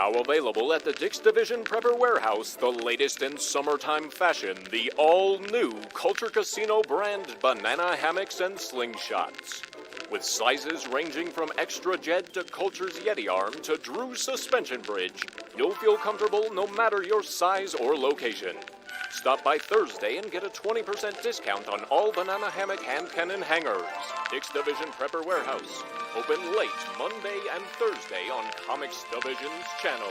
Now available at the Dix Division Prepper Warehouse, the latest in summertime fashion, the all-new Culture Casino brand banana hammocks and slingshots. With sizes ranging from Extra Jed to Culture's Yeti Arm to Drew's Suspension Bridge, you'll feel comfortable no matter your size or location. Stop by Thursday and get a 20% discount on all banana hammock hand cannon hangers. Dix Division Prepper Warehouse. Open late Monday and Thursday on Comix Division's channel.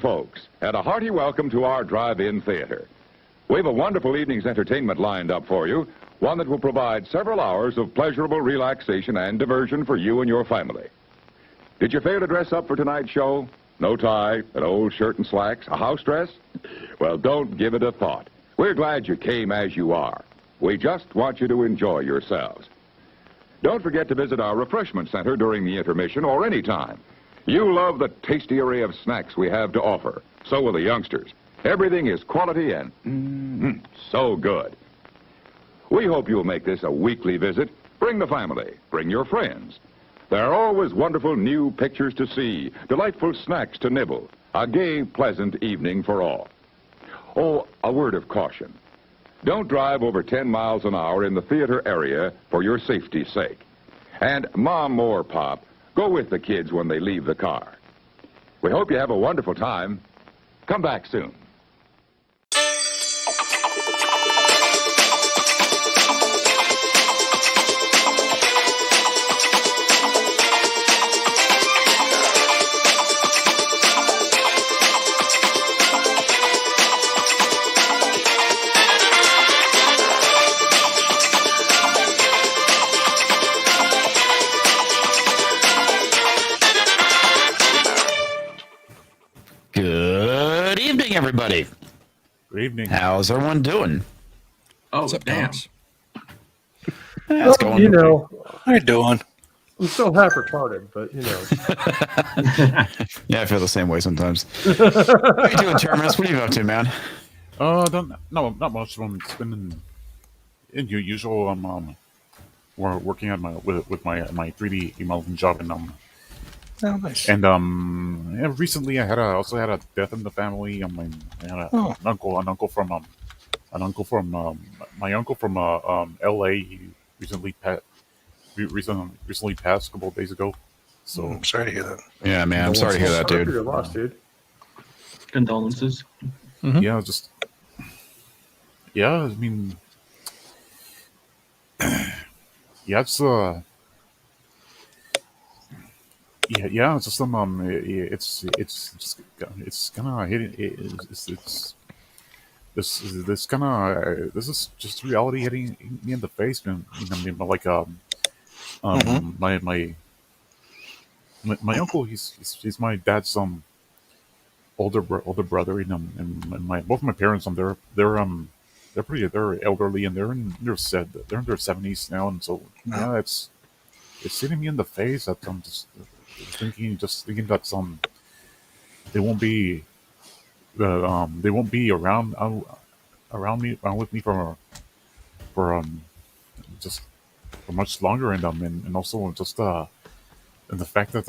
Folks, and a hearty welcome to our drive-in theater. We have a wonderful evening's entertainment lined up for you, one that will provide several hours of pleasurable relaxation and diversion for you and your family. Did you fail to dress up for tonight's show? No tie, an old shirt and slacks, a house dress? Well, don't give it a thought. We're glad you came as you are. We just want you to enjoy yourselves. Don't forget to visit our refreshment center during the intermission or any time. You love the tasty array of snacks we have to offer. So will the youngsters. Everything is quality and so good. We hope you'll make this a weekly visit. Bring the family. Bring your friends. There are always wonderful new pictures to see, delightful snacks to nibble, a gay, pleasant evening for all. Oh, a word of caution. Don't drive over 10 miles an hour in the theater area for your safety's sake. And Mom or Pop, go with the kids when they leave the car. We hope you have a wonderful time. Come back soon. Good evening, everybody. Good evening. How's everyone doing? Oh, damn. Yeah, it's going. You know, How you doing? I'm still half retarded, but you know. Yeah, I feel the same way sometimes. How you doing, Terminus? What are you up to, man? No, not much. It's been in your usual. We're working on with my 3D emailing job, and Oh, nice. and and recently I also had a death in the family. I had an uncle from my uncle from L.A. He recently passed a couple of days ago. So I'm sorry to hear that. Yeah, man. I'm sorry to hear that, Sorry for dude. your loss, dude. Condolences. yeah, I mean, yeah, it's yeah, it's just it's kind of hitting. This is just reality hitting me in the face, man. I mean, like my uncle, he's my dad's older brother, and both my parents, they're elderly, and they're in their 70s now, and so yeah, it's hitting me in the face that I'm just thinking that they won't be around with me for just for much longer, and also just and the fact that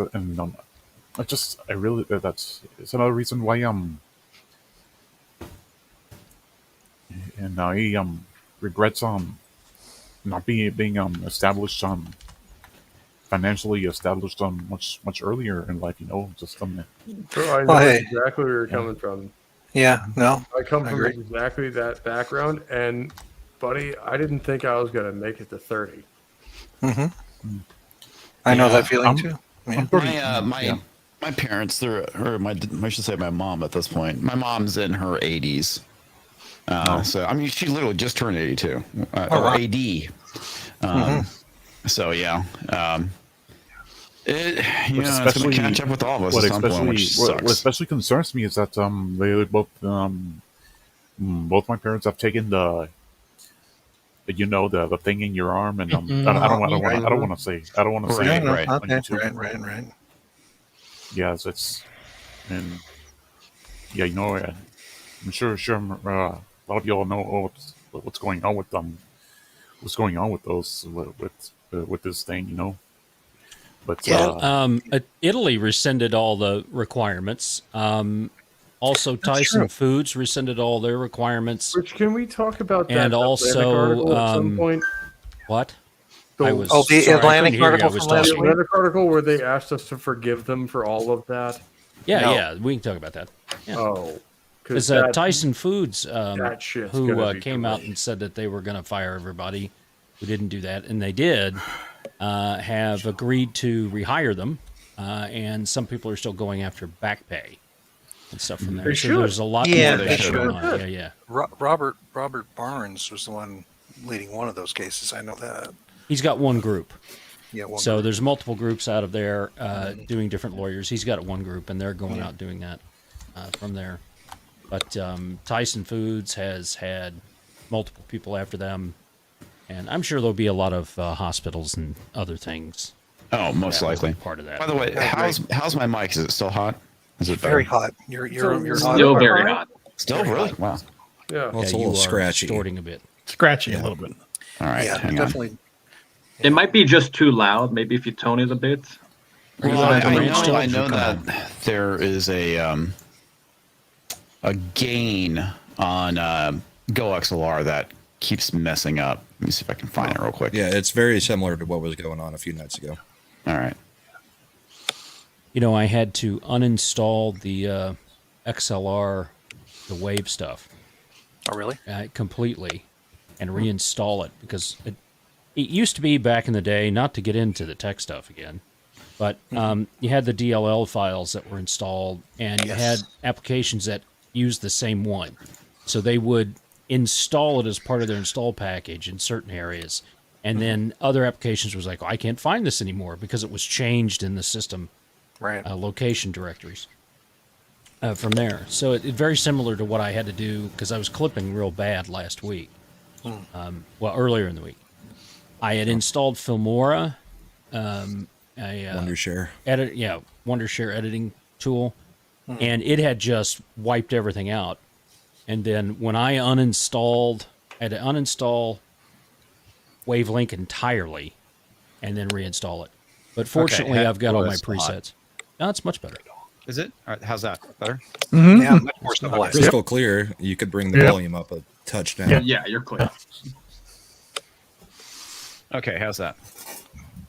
it's another reason why and he regrets not being established financially established much earlier in life, you know. Just Bro, I know exactly where you're coming from. Yeah, no. I come from agree. exactly that background, and buddy, I didn't think I was gonna make it to 30. I know that feeling too. Yeah. My parents, I should say my mom at this point. My mom's in her 80s. So, I mean, she literally just turned 82. Or AD. So, yeah. It's going to catch up with all of us at some point, which sucks. What especially concerns me is that they both my parents have taken the thing in your arm, and I don't want to say it right. on YouTube. Right. Yeah, and yeah, you know, I'm sure a lot of y'all know what's going on with what's going on with those with this thing, you know. But Italy rescinded all the requirements. Also, Tyson Foods rescinded all their requirements. Which, can we talk about that And also, article at some point? What? The, Atlantic article from last week? The Atlantic article where they asked us to forgive them for all of that? Yeah, we can talk about that. Yeah. Oh. Because Tyson Foods, who came out and said that they were going to fire everybody who didn't do that, and they did, have agreed to rehire them, and some people are still going after back pay and stuff from there. So there's a lot more that going on. Yeah. Robert Barnes was the one leading one of those cases. I know that. He's got one group. Yeah, so there's multiple groups out of there doing different lawyers. He's got one group, and they're going out doing that from there. But Tyson Foods has had multiple people after them, and I'm sure there'll be a lot of hospitals and other things. Oh, most likely. Part of that. By the way, how's my mic? Is it still hot? Is it very hot? You're still very hot. Still really? Wow. Yeah. Well, it's a little scratchy. Distorting a bit. Scratchy a little bit. All right. Yeah, hang definitely. on. It might be just too loud. Maybe if you tone it a bit. Well, I know that there is a gain on GoXLR that keeps messing up. Let me see if I can find it real quick. Yeah, it's very similar to what was going on a few nights ago. All right. I had to uninstall the XLR, the Wave stuff. Oh, really? Completely, and reinstall it because it used to be back in the day, not to get into the tech stuff again, but you had the DLL files that were installed, and you had applications that used the same one. So they would install it as part of their install package in certain areas, and then other applications was like, I can't find this anymore because it was changed in the system location directories from there. So it's very similar to what I had to do because I was clipping real bad last week. Earlier in the week. I had installed Filmora, Wondershare. Wondershare editing tool, and it had just wiped everything out. And then when I had to uninstall Wavelink entirely and then reinstall it. But fortunately, I've got all my presets. Now it's much better. Is it? All right, how's that? Better? Yeah, much more civilized. Crystal clear. You could bring the volume up a touch down. Yeah, you're clear. Okay, how's that?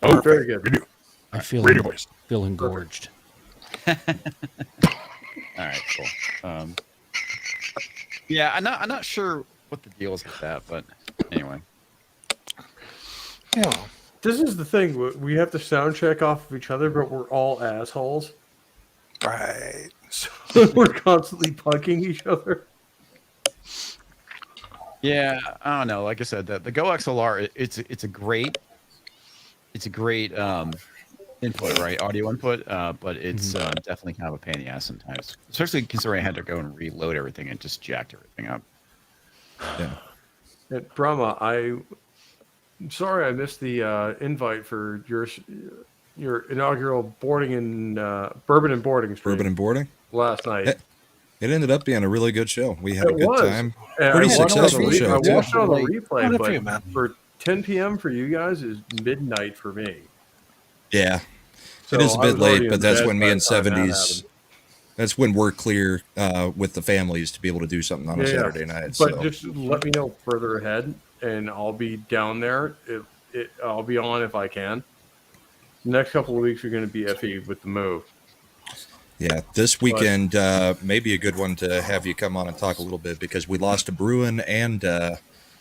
Oh, very good. I feel engorged. All right, cool. Yeah, I'm not sure what the deal is with that, but anyway. Yeah. This is the thing. We have to sound check off of each other, but we're all assholes. Right. So we're constantly punking each other. Yeah, I don't know. Like I said, the GoXLR, it's a great input, right? Audio input, but it's definitely kind of a pain in the ass sometimes, especially considering I had to go and reload everything and just jacked everything up. Yeah. At Brahma, I'm sorry I missed the invite for your inaugural boarding in bourbon and boarding stream. Bourbon and boarding last night. It ended up being a really good show. We had a good time. And pretty successful show. I watched it on the replay, for you, but for 10 p.m. for you guys is midnight for me. Yeah. So it is a bit late, but that's when me and by the time 70s. That's when we're clear with the families to be able to do something on a Saturday night. But just let me know further ahead, and I'll be down there. I'll be on if I can. The next couple of weeks are going to be iffy with the move. Yeah, this weekend may be a good one to have you come on and talk a little bit because we lost a Bruin and a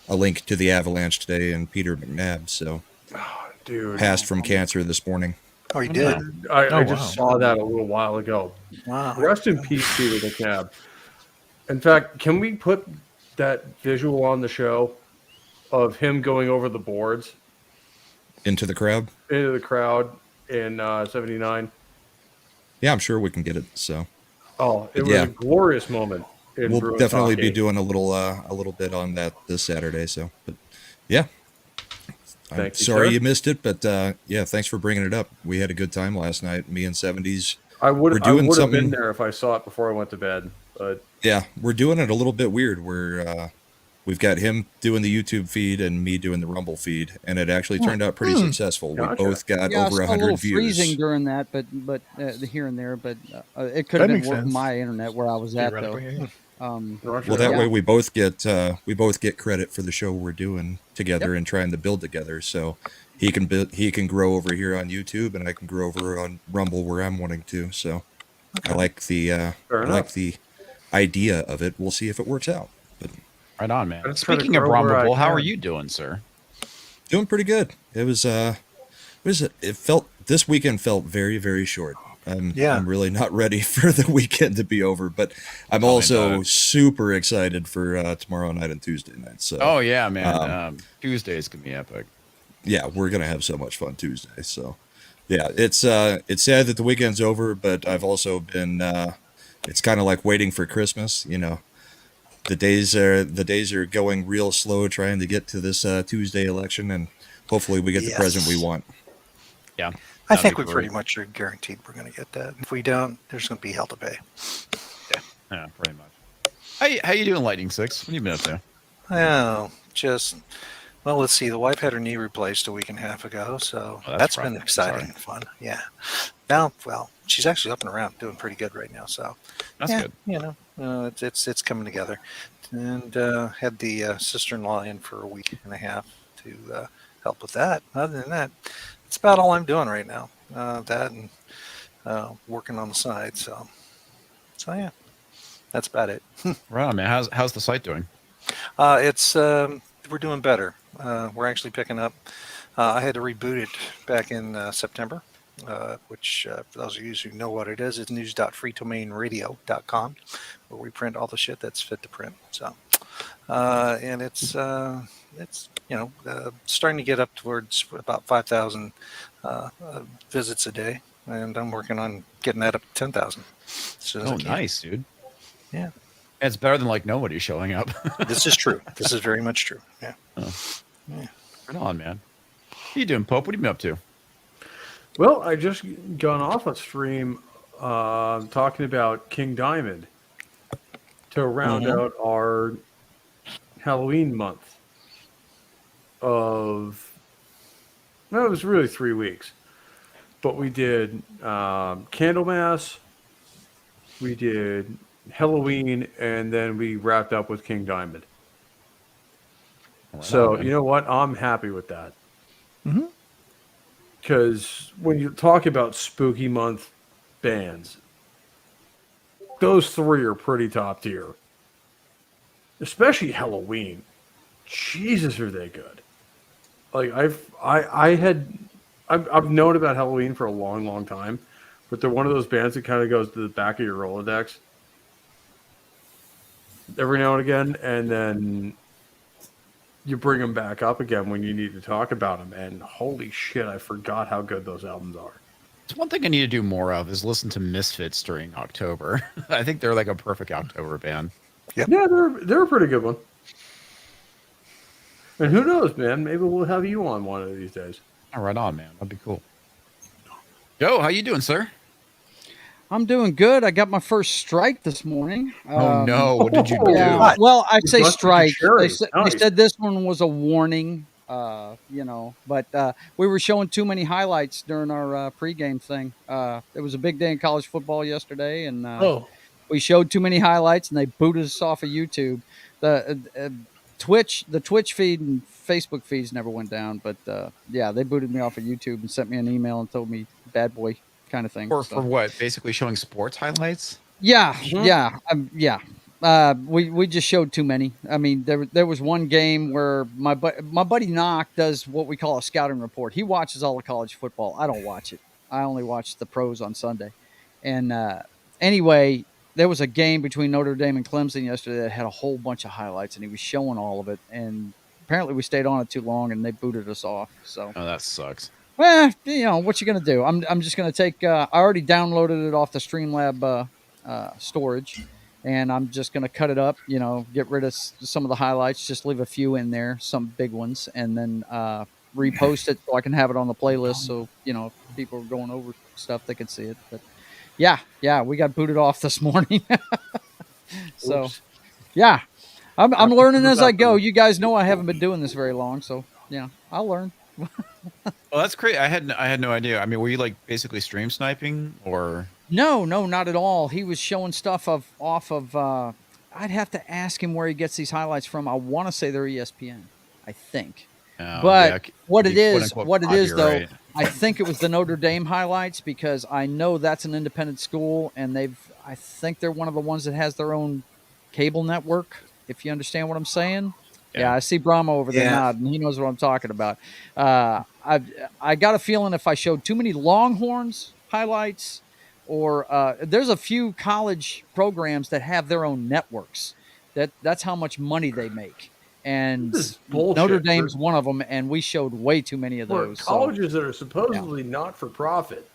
link to the Avalanche today and Peter McNabb. So, passed from cancer this morning. Oh, you did? I just saw that a little while ago. Wow. Rest in peace, Peter McNabb. In fact, can we put that visual on the show of him going over the boards? Into the crowd? Into the crowd in 79. Yeah, I'm sure we can get it. So, it was a glorious moment. We'll Bruins definitely hockey. be doing a little bit on that this Saturday. So, but yeah, I'm sorry you missed it, but yeah, thanks for bringing it up. We had a good time last night. Me and 70s. I would have been there if I saw it before I went to bed. But yeah, we're doing it a little bit weird. We're we've got him doing the YouTube feed and me doing the Rumble feed, and it actually turned out pretty successful. We both got over I saw a little 100 views. freezing during that, but here and there, but it could have That been makes sense. my internet where I was at though. Well, that way we both get credit for the show we're doing together and trying to build together. So he can grow over here on YouTube, and I can grow over on Rumble where I'm wanting to. So I like the idea of it. We'll see if it works out. But right on, man. Speaking of Brahmabull, how are you doing, sir? Doing pretty good. This weekend felt very, very short. I'm really not ready for the weekend to be over, but I'm also super excited for tomorrow night and Tuesday night. So, oh yeah, man, Tuesday's gonna be epic. Yeah, we're gonna have so much fun Tuesday. So, yeah, it's sad that the weekend's over, but I've also been. It's kind of like waiting for Christmas. You know, the days are going real slow trying to get to this Tuesday election, and hopefully we get the present we want. Yeah. I think we pretty much are guaranteed we're going to get that. If we don't, there's going to be hell to pay. Yeah, pretty much. How you doing, Lightning Six? What have you been up to? Well, let's see. The wife had her knee replaced a week and a half ago, so that's been exciting and fun. Yeah. Now, well, she's actually up and around, doing pretty good right now. So that's good. You know, it's coming together. And had the sister-in-law in for a week and a half to help with that. Other than that, it's about all I'm doing right now. That and working on the side. So yeah, that's about it. Right on, man. How's the site doing? We're doing better. We're actually picking up. I had to reboot it back in September, which for those of you who know what it is, it's news.freedomainradio.com, where we print all the shit that's fit to print. So, and it's starting to get up towards about 5,000 visits a day, and I'm working on getting that up to 10,000. Oh, nice, dude. Yeah. It's better than like nobody showing up. This is true. This is very much true. Yeah. Yeah. Right on, man. What you doing, Pope? What have you been up to? Well, I just gone off a stream talking about King Diamond to round out our Halloween month of... No, it was really 3 weeks. But we did Candlemas, we did Halloween, and then we wrapped up with King Diamond. So, you know what? I'm happy with that. Because when you talk about spooky month bands, those three are pretty top tier. Especially Halloween. Jesus, are they good. Like, I've known about Halloween for a long, long time, but they're one of those bands that kind of goes to the back of your Rolodex every now and again, and then you bring them back up again when you need to talk about them, and holy shit, I forgot how good those albums are. It's one thing I need to do more of is listen to Misfits during October. I think they're like a perfect October band. Yep. Yeah, they're a pretty good one. And who knows, man? Maybe we'll have you on one of these days. Oh, right on, man. That'd be cool. Joe, how you doing, sir? I'm doing good. I got my first strike this morning. Oh, no. What did you do? Well, I say strike. They said this one was a warning, but we were showing too many highlights during our pregame thing. It was a big day in college football yesterday, and we showed too many highlights, and they booted us off of YouTube. The Twitch feed and Facebook feeds never went down, but they booted me off of YouTube and sent me an email and told me bad boy kind of thing. For what? Basically showing sports highlights? Yeah. We just showed too many. I mean, there was one game where my buddy Knock does what we call a scouting report. He watches all the college football. I don't watch it. I only watch the pros on Sunday. And anyway, there was a game between Notre Dame and Clemson yesterday that had a whole bunch of highlights, and he was showing all of it. And apparently we stayed on it too long, and they booted us off. So that sucks. Well, what you gonna do? I'm just gonna take. I already downloaded it off the Streamlab storage, and I'm just gonna cut it up. Get rid of some of the highlights, just leave a few in there, some big ones, and then repost it so I can have it on the playlist. So if people are going over stuff, they can see it. But yeah, we got booted off this morning. So, yeah. I'm learning as I go. You guys know I haven't been doing this very long, so yeah, I'll learn. Well, that's great. I had no idea. I mean, were you like basically stream sniping or? No, not at all. He was showing stuff off of. I'd have to ask him where he gets these highlights from. I want to say they're ESPN. I think. But what it is though, I think it was the Notre Dame highlights because I know that's an independent school and I think they're one of the ones that has their own cable network. If you understand what I'm saying. Yeah, I see Brahma over there nodding. He knows what I'm talking about. I got a feeling if I showed too many Longhorns highlights, or there's a few college programs that have their own networks. That's how much money they make. And Notre Dame's one of them, and we showed way too many of those. Colleges that are supposedly not for profit.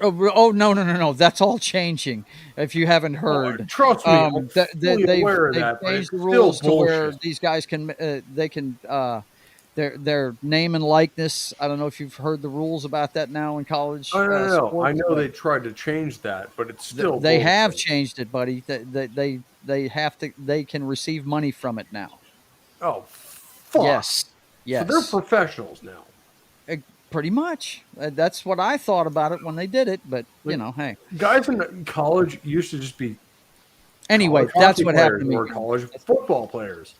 Oh no! That's all changing. If you haven't heard, trust me, I'm fully aware of they've that. Changed the rules to where these guys can their name and likeness. I don't know if you've heard the rules about that now in college. No. I know they tried to change that, but it's still they have changed it, buddy. They have to. They can receive money from it now. Oh, fuck. Yes. So they're professionals now. Pretty much. That's what I thought about it when they did it, but you know, hey. Guys in college used to just be anyway, that's what happened to me. Or college football players.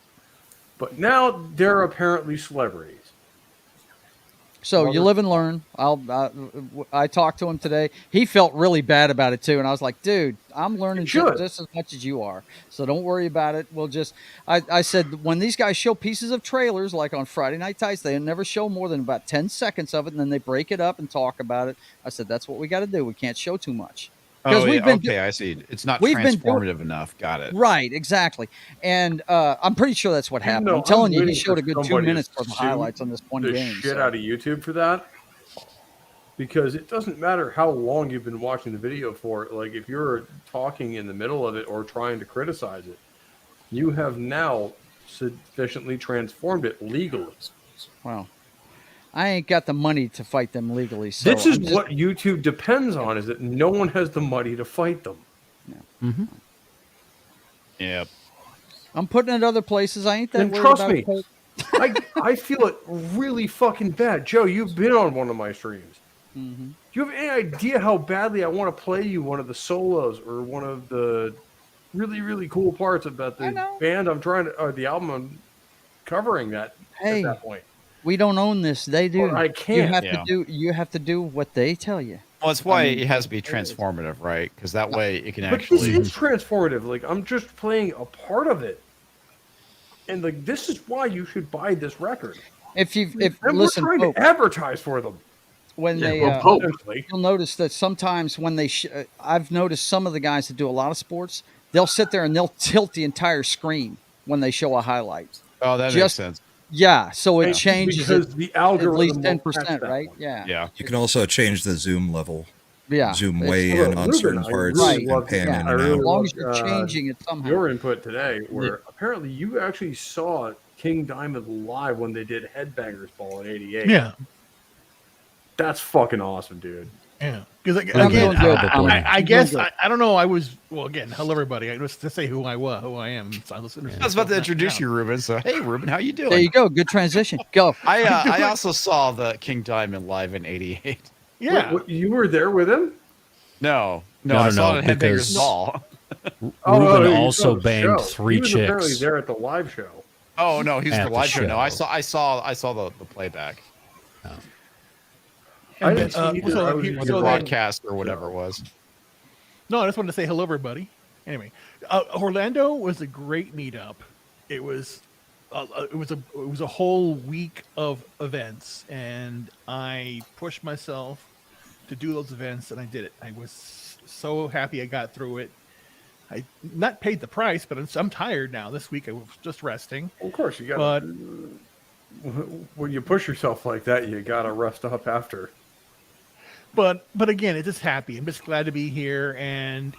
But now they're apparently celebrities. So you live and learn. I talked to him today. He felt really bad about it too, and I was like, "Dude, I'm learning just as much as you are. So don't worry about it. We'll just." I said when these guys show pieces of trailers, like on Friday Night Tights, they never show more than about 10 seconds of it, and then they break it up and talk about it. I said that's what we got to do. We can't show too much. Oh, yeah, I see. It's not transformative enough. Got it. Right, exactly. And I'm pretty sure that's what happened. I'm telling you, he showed a good 2 minutes for the highlights on this one game. Shit out of YouTube for that, because it doesn't matter how long you've been watching the video for. Like if you're talking in the middle of it or trying to criticize it, you have now sufficiently transformed it legally. Wow. I ain't got the money to fight them legally. So this is what YouTube depends on: is that no one has the money to fight them. Yeah. Mm-hmm. Yep. I'm putting it other places. I ain't that and worried trust about me, I feel it really fucking bad. Joe, you've been on one of my streams. Mm-hmm. Do you have any idea how badly I want to play you one of the solos or one of the really, really cool parts about the band I'm trying to, or the album I'm covering at that point? We don't own this. They do. Well, I can't. You have to do what they tell you. Well, that's why it has to be transformative, right? Because that way it can actually. But this is transformative. Like I'm just playing a part of it, and like this is why you should buy this record. Listen, we're trying to advertise for them. When you'll notice that sometimes when they, I've noticed some of the guys that do a lot of sports, they'll sit there and they'll tilt the entire screen when they show a highlight. Oh, that makes sense. Yeah, so it changes because the algorithm at least 10%, right? Yeah. You can also change the zoom level. Yeah. Zoom way in on certain parts and pan in and out. As long as you're changing it somehow. Your input today, where apparently you actually saw King Diamond live when they did Headbangers Ball in '88. Yeah. That's fucking awesome, dude. Yeah, because again, I guess I don't know. Again, hello everybody. I was to say who I am. I was about to introduce you, Reuben. So hey, Reuben, how you doing? There you go. Good transition. Go. I also saw the King Diamond live in '88. Yeah, you were there with him? No, I saw it at Headbangers Ball. Reuben also banged 3 he was chicks. Apparently there at the live show. Oh no, he was at the live show. No, I saw the playback. Oh. I didn't see the broadcast or whatever it was. No, I just wanted to say hello, everybody. Anyway, Orlando was a great meetup. It was a whole week of events, and I pushed myself to do those events, and I did it. I was so happy I got through it. I not paid the price, but I'm tired now. This week I was just resting. Of course, you got. When you push yourself like that, you gotta rest up after. But again, it's just happy. I'm just glad to be here. And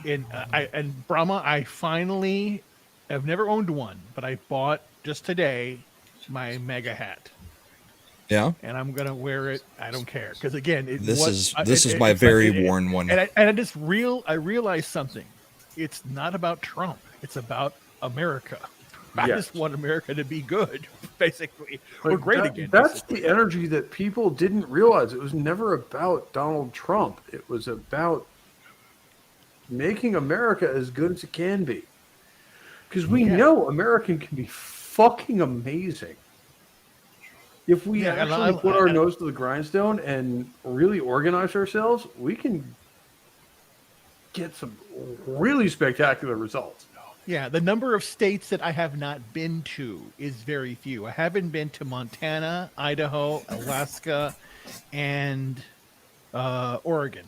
Brahma, I finally have never owned one, but I bought just today my mega hat. Yeah. And I'm gonna wear it. I don't care because again, this is my very worn one. And I realized something. It's not about Trump. It's about America. I Yes. just want America to be good, basically. We're Like, great again. That's the energy that people didn't realize. It was never about Donald Trump. It was about making America as good as it can be. Because we know American can be fucking amazing. If we actually put our nose to the grindstone and really organize ourselves, we can get some really spectacular results. Yeah, the number of states that I have not been to is very few. I haven't been to Montana, Idaho, Alaska, and Oregon.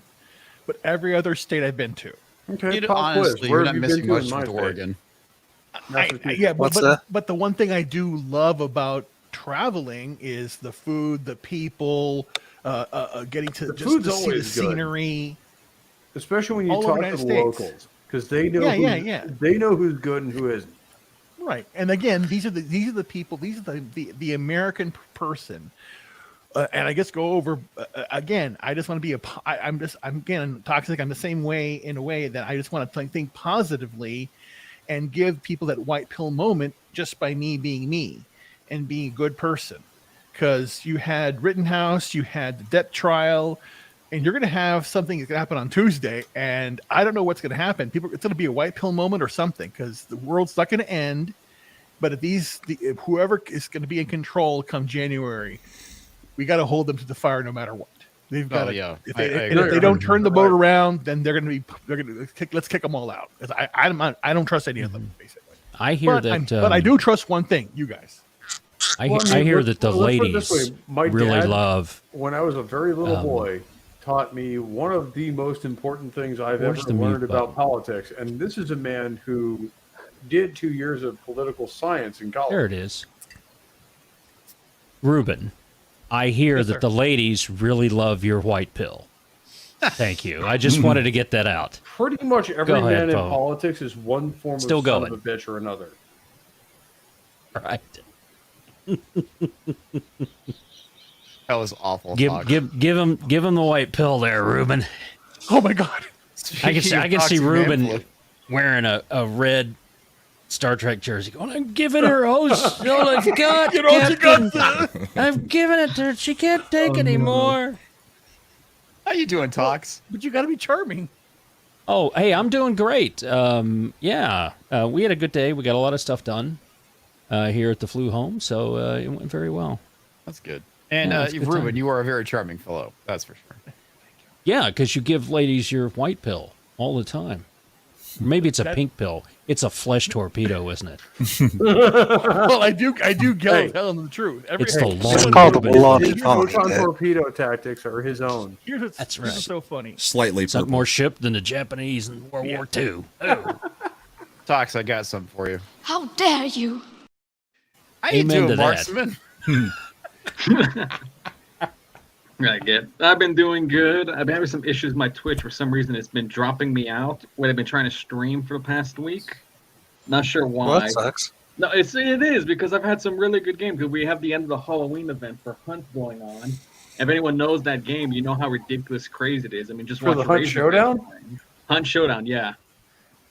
But every other state I've been to. Okay, honestly, you're not missing much with Oregon. But the one thing I do love about traveling is the food, the people, getting to just to see the scenery. Especially when you talk to the locals, because they know they know who's good and who isn't. Right, and again, these are the people. These are the American person. And I guess go over again. I just want to be I'm toxic. I'm the same way in a way that I just want to think positively, and give people that white pill moment just by me being me and being a good person. Because you had Rittenhouse, you had the debt trial, and you're going to have something that's going to happen on Tuesday, and I don't know what's going to happen. It's going to be a white pill moment or something, because the world's not going to end. But if whoever is going to be in control come January, we got to hold them to the fire no matter what. They've got to. If they don't turn the boat around, then they're going to let's kick them all out. I don't trust any of them, basically. I hear but I do trust one thing, you guys. I hear that the ladies really love. When I was a very little boy, taught me one of the most important things I've ever learned about politics, and this is a man who did 2 years of political science in college. There it is. Reuben, I hear that the ladies really love your white pill. Thank you. I just wanted to get that out. Pretty much every man in politics is one form of son of a bitch or another. All right. That was awful. Give him the white pill there, Reuben. Oh my God! I can see Reuben wearing a red Star Trek jersey. Going, I'm giving her all I've got, Captain. I've given it to her. She can't take anymore. How you doing, Tox? But you got to be charming. Oh, hey, I'm doing great. We had a good day. We got a lot of stuff done here at the Flu home, so it went very well. That's good. And Reuben, you are a very charming fellow. That's for sure. Yeah, because you give ladies your white pill all the time. Maybe it's a pink pill. It's a flesh torpedo, isn't it? Well, I do tell them the truth. It's the long. It's called the blood. His proton torpedo tactics are his own. That's right. It's so funny. Slightly Sunk more ship than the Japanese in World War II. Oh. Tox, I got something for you. How dare you? How you doing, Marksman? I've been doing good. I've been having some issues with my Twitch. For some reason, it's been dropping me out when I've been trying to stream for the past week. Not sure why. Well, that sucks. No, it is because I've had some really good games. Because we have the end of the Halloween event for Hunt going on. If anyone knows that game, you know how ridiculous crazy it is. I mean, just for the Hunt Showdown. Hunt Showdown, yeah.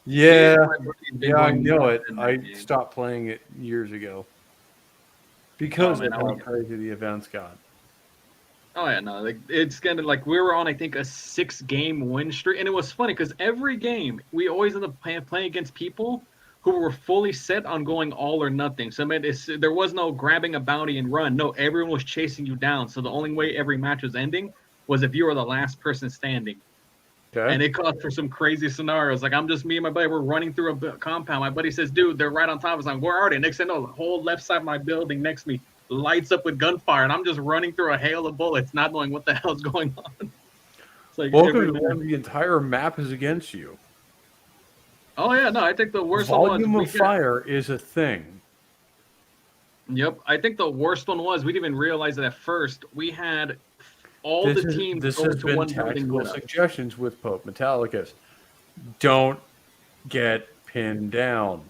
Yeah, I know it. I stopped playing it years ago because of how crazy the events got. Oh yeah, no, like it's kind of like we were on, I think, a 6-game win streak, and it was funny because every game we always end up playing against people who were fully set on going all or nothing. So I mean, there was no grabbing a bounty and run. No, everyone was chasing you down. So the only way every match was ending was if you were the last person standing. Okay. And it caused for some crazy scenarios. Like me and my buddy were running through a compound. My buddy says, "Dude, they're right on top of us." I'm, "Where are they?" Next thing I know, the whole left side of my building next to me lights up with gunfire, and I'm just running through a hail of bullets, not knowing what the hell's going on. It's like welcome to the entire map is against you. Oh yeah, no, I think the worst volume of fire is a thing. Yep, I think the worst one was we didn't even realize it at first. We had all the teams. This has been tactical suggestions with Pope Metallicus. Don't get pinned down.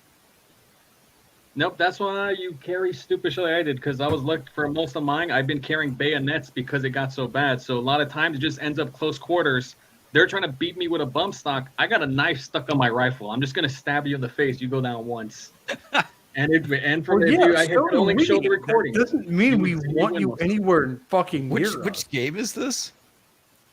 Nope, that's why you carry stupid shit like I did, because I was looking for most of mine. I've been carrying bayonets because it got so bad. So a lot of times it just ends up close quarters. They're trying to beat me with a bump stock. I got a knife stuck on my rifle. I'm just going to stab you in the face. You go down once. And from the view, I can only show the recording. That doesn't mean we want you anywhere fucking near Which game is this?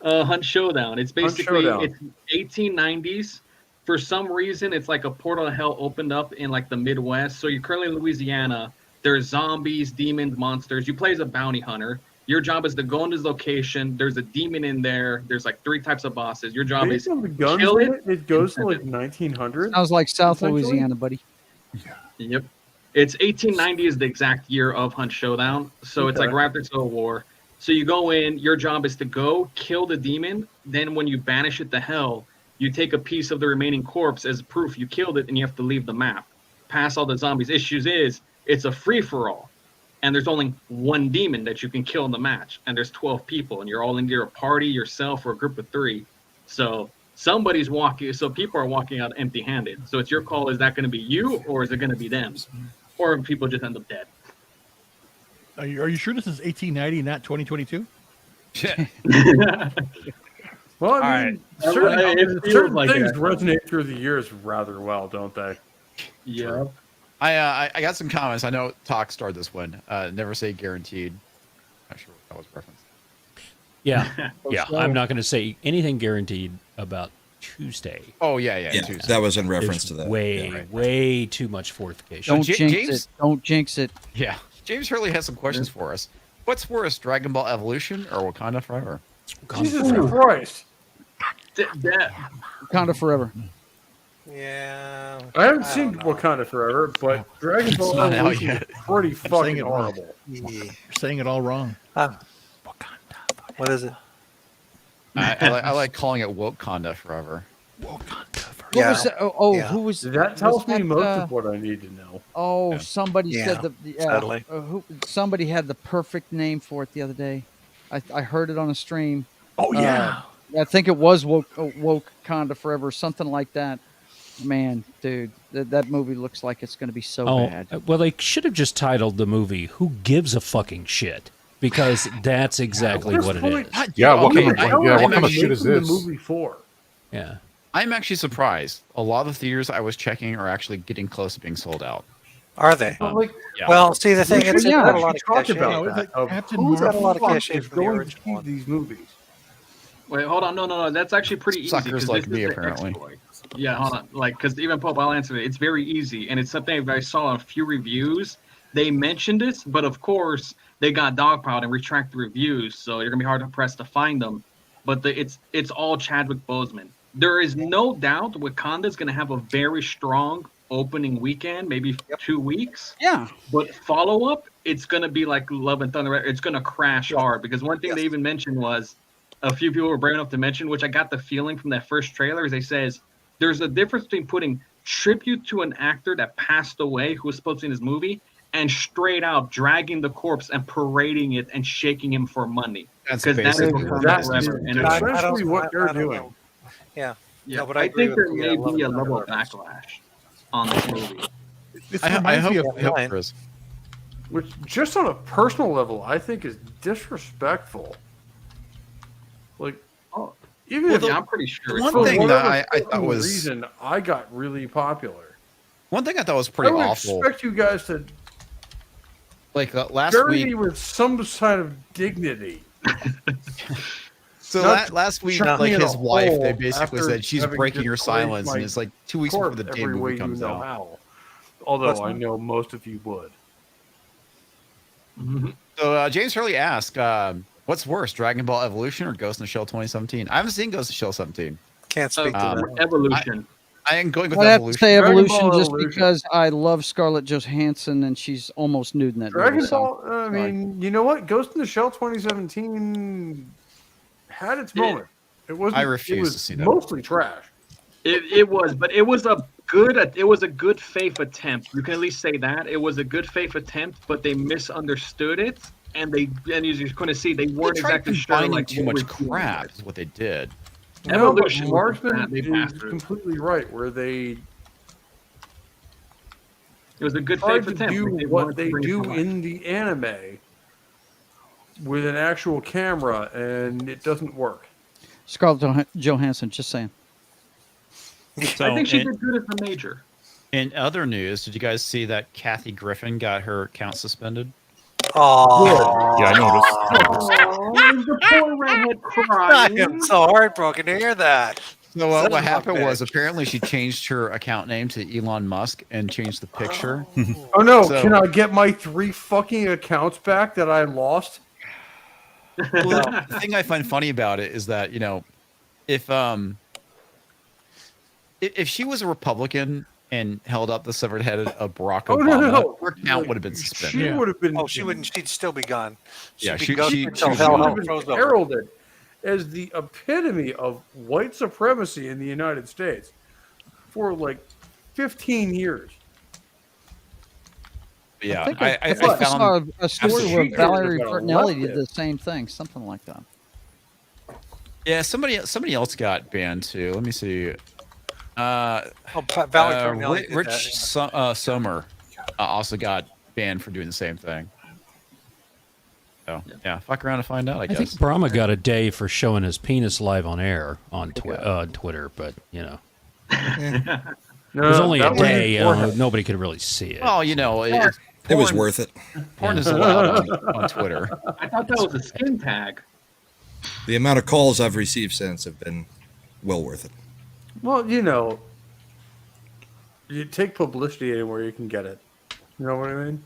Hunt Showdown. It's basically it's 1890s. For some reason, it's like a portal to hell opened up in like the Midwest. So you're currently in Louisiana. There's zombies, demons, monsters. You play as a bounty hunter. Your job is to go in this location. There's a demon in there. There's like 3 types of bosses. Your job is the guns kill in it goes to like 1900. Sounds like South Louisiana, buddy. Yep. It's 1890 is the exact year of Hunt Showdown. So it's like right after Civil War. So you go in. Your job is to go kill the demon. Then when you banish it to hell, you take a piece of the remaining corpse as proof you killed it, and you have to leave the map. Pass all the zombies. Issues is it's a free-for-all. And there's only one demon that you can kill in the match. And there's 12 people. And you're all in either a party, yourself, or a group of 3. So somebody's walking. So people are walking out empty-handed. So it's your call. Is that going to be you, or is it going to be them? Or people just end up dead. Are you sure this is 1890, not 2022? Well, I mean, certain like things that. resonate through the years rather well, don't they? Yeah. I got some comments. I know Talk started this one. Never say guaranteed. Not sure what that was referenced. Yeah, yeah. I'm not going to say anything guaranteed about Tuesday. Oh yeah. Yeah, Tuesday. that was in reference to that. Way too much fortification. Don't jinx it. Don't jinx it. Yeah. James Hurley has some questions for us. What's worse, Dragon Ball Evolution or Wakanda Forever? Jesus Christ. Wakanda Forever. Yeah. I haven't seen Wakanda Forever, but Dragon Ball not out Evolution yet. is pretty fucking it wrong. horrible. You're saying it all wrong. What is it? I like calling it Wakanda Forever. What was that? Who was That tells me that, most of what I need to know. Oh, somebody said sadly. somebody had the perfect name for it the other day. I heard it on a stream. Oh yeah. I think it was Wakanda Forever, something like that. Man, dude, that movie looks like it's going to be so bad. Well, they should have just titled the movie "Who Gives a Fucking Shit," because that's exactly what it is. Yeah, what Okay, kind of shit is The this? movie for? Yeah. I'm actually surprised. A lot of the theaters I was checking are actually getting close to being sold out. Are they? Yeah. Well, see, the thing is, Yeah, got a lot of talk cachet. about it's that. like Captain Who's got a lot of Marvel cachet is from the going to original see one? These movies? Wait, hold on. No. That's actually pretty easy. Suckers 'cause like this me, is the apparently. exploit. Yeah, hold on. Like, because even Pope, I'll answer it. It's very easy, and it's something I saw in a few reviews. They mentioned it, but of course they got dogpiled and retract the reviews, so you're gonna be hard pressed to find them. But it's all Chadwick Boseman. There is no doubt Wakanda's gonna have a very strong opening weekend, maybe 2 weeks. Yeah. But follow up, it's gonna be like Love and Thunder. It's gonna crash hard because one thing they even mentioned was a few people were brave enough to mention, which I got the feeling from that first trailer, is they says there's a difference between putting tribute to an actor that passed away who was supposed to be in this movie and straight out dragging the corpse and parading it and shaking him for money. That's Because that is basically Wakanda what it is. Forever. And That's it's- essentially what they're doing. Know. Yeah. yeah, No, but I agree think with there the, may Love be a and level Thunder of reference. backlash on this movie. This I reminds hope, me of I hope there is. Which, just on a personal level, I think is disrespectful. Like, even if I'm pretty sure. One for thing whatever that I thought fucking was reason, I got really popular. one thing I thought was I pretty would awful. expect you guys to Like last bury week, me with some kind of dignity. so not last week, chuck like me in his a wife, hole they basically after said she's having breaking her disgraced silence, my and it's like 2 weeks before the damn every way movie comes you know out. how. Although I know most of you would. So James Hurley asked, "What's worse, Dragon Ball Evolution or Ghost in the Shell 2017?" I haven't seen Ghost in the Shell 17. Can't speak to that. Evolution. I am going with I'd have to Evolution. say Dragon Evolution Ball just Evolution. because I love Scarlett Johansson and she's almost nude in that Dragon movie. Ball, I mean, you know what? Ghost in the Shell 2017 had its moment. It wasn't. I refuse it was to see that. Mostly trash. It was, but it was a good faith attempt. You can at least say that it was a good faith attempt, but they misunderstood it, and as you couldn't see, they They weren't tried exactly sure combining like too what much we're doing crap. with. Is what they did. No, but Evolution was Marksman they is bastard. completely right. Where they It was a good tried faith to attempt. do but what wanted to they bring it do to life. in the anime with an actual camera, and it doesn't work. Scarlett Johansson, just saying. I think she did good as the major. In other news, did you guys see that Kathy Griffin got her account suspended? Oh, Yeah, I noticed. Oh, the poor redhead I crying. am so heartbroken to hear that. So Son what of a happened was bitch. apparently she changed her account name to Elon Musk and changed the picture. Oh no! So- Can I get my 3 fucking accounts back that I lost? Well, the thing I find funny about it is that, you know, if she was a Republican and held up the severed head of Barack Oh, Obama, no. her account would have been suspended. She would have been. Oh, she wouldn't. She'd still be gone. Yeah, She'd she- be gone she- until she hell would have been froze over. heralded as the epitome of white supremacy in the United States for like 15 years. Yeah, I think I saw a story She where is Valerie a Bertinelli did leftist. the same thing, something like that. Yeah, somebody else got banned too. Let me see. Valerie Bertinelli did Rich that. Sommer also got banned for doing the same thing. So yeah, fuck around and find out. I I guess. think Brahma got a day for showing his penis live on air on Twitter, but you know, it was only a day. Nobody could really see it. Well, you know, It was worth it. Porn is allowed on Twitter. I thought that was a skin tag. The amount of calls I've received since have been well worth it. Well, you know, you take publicity anywhere you can get it. You know what I mean?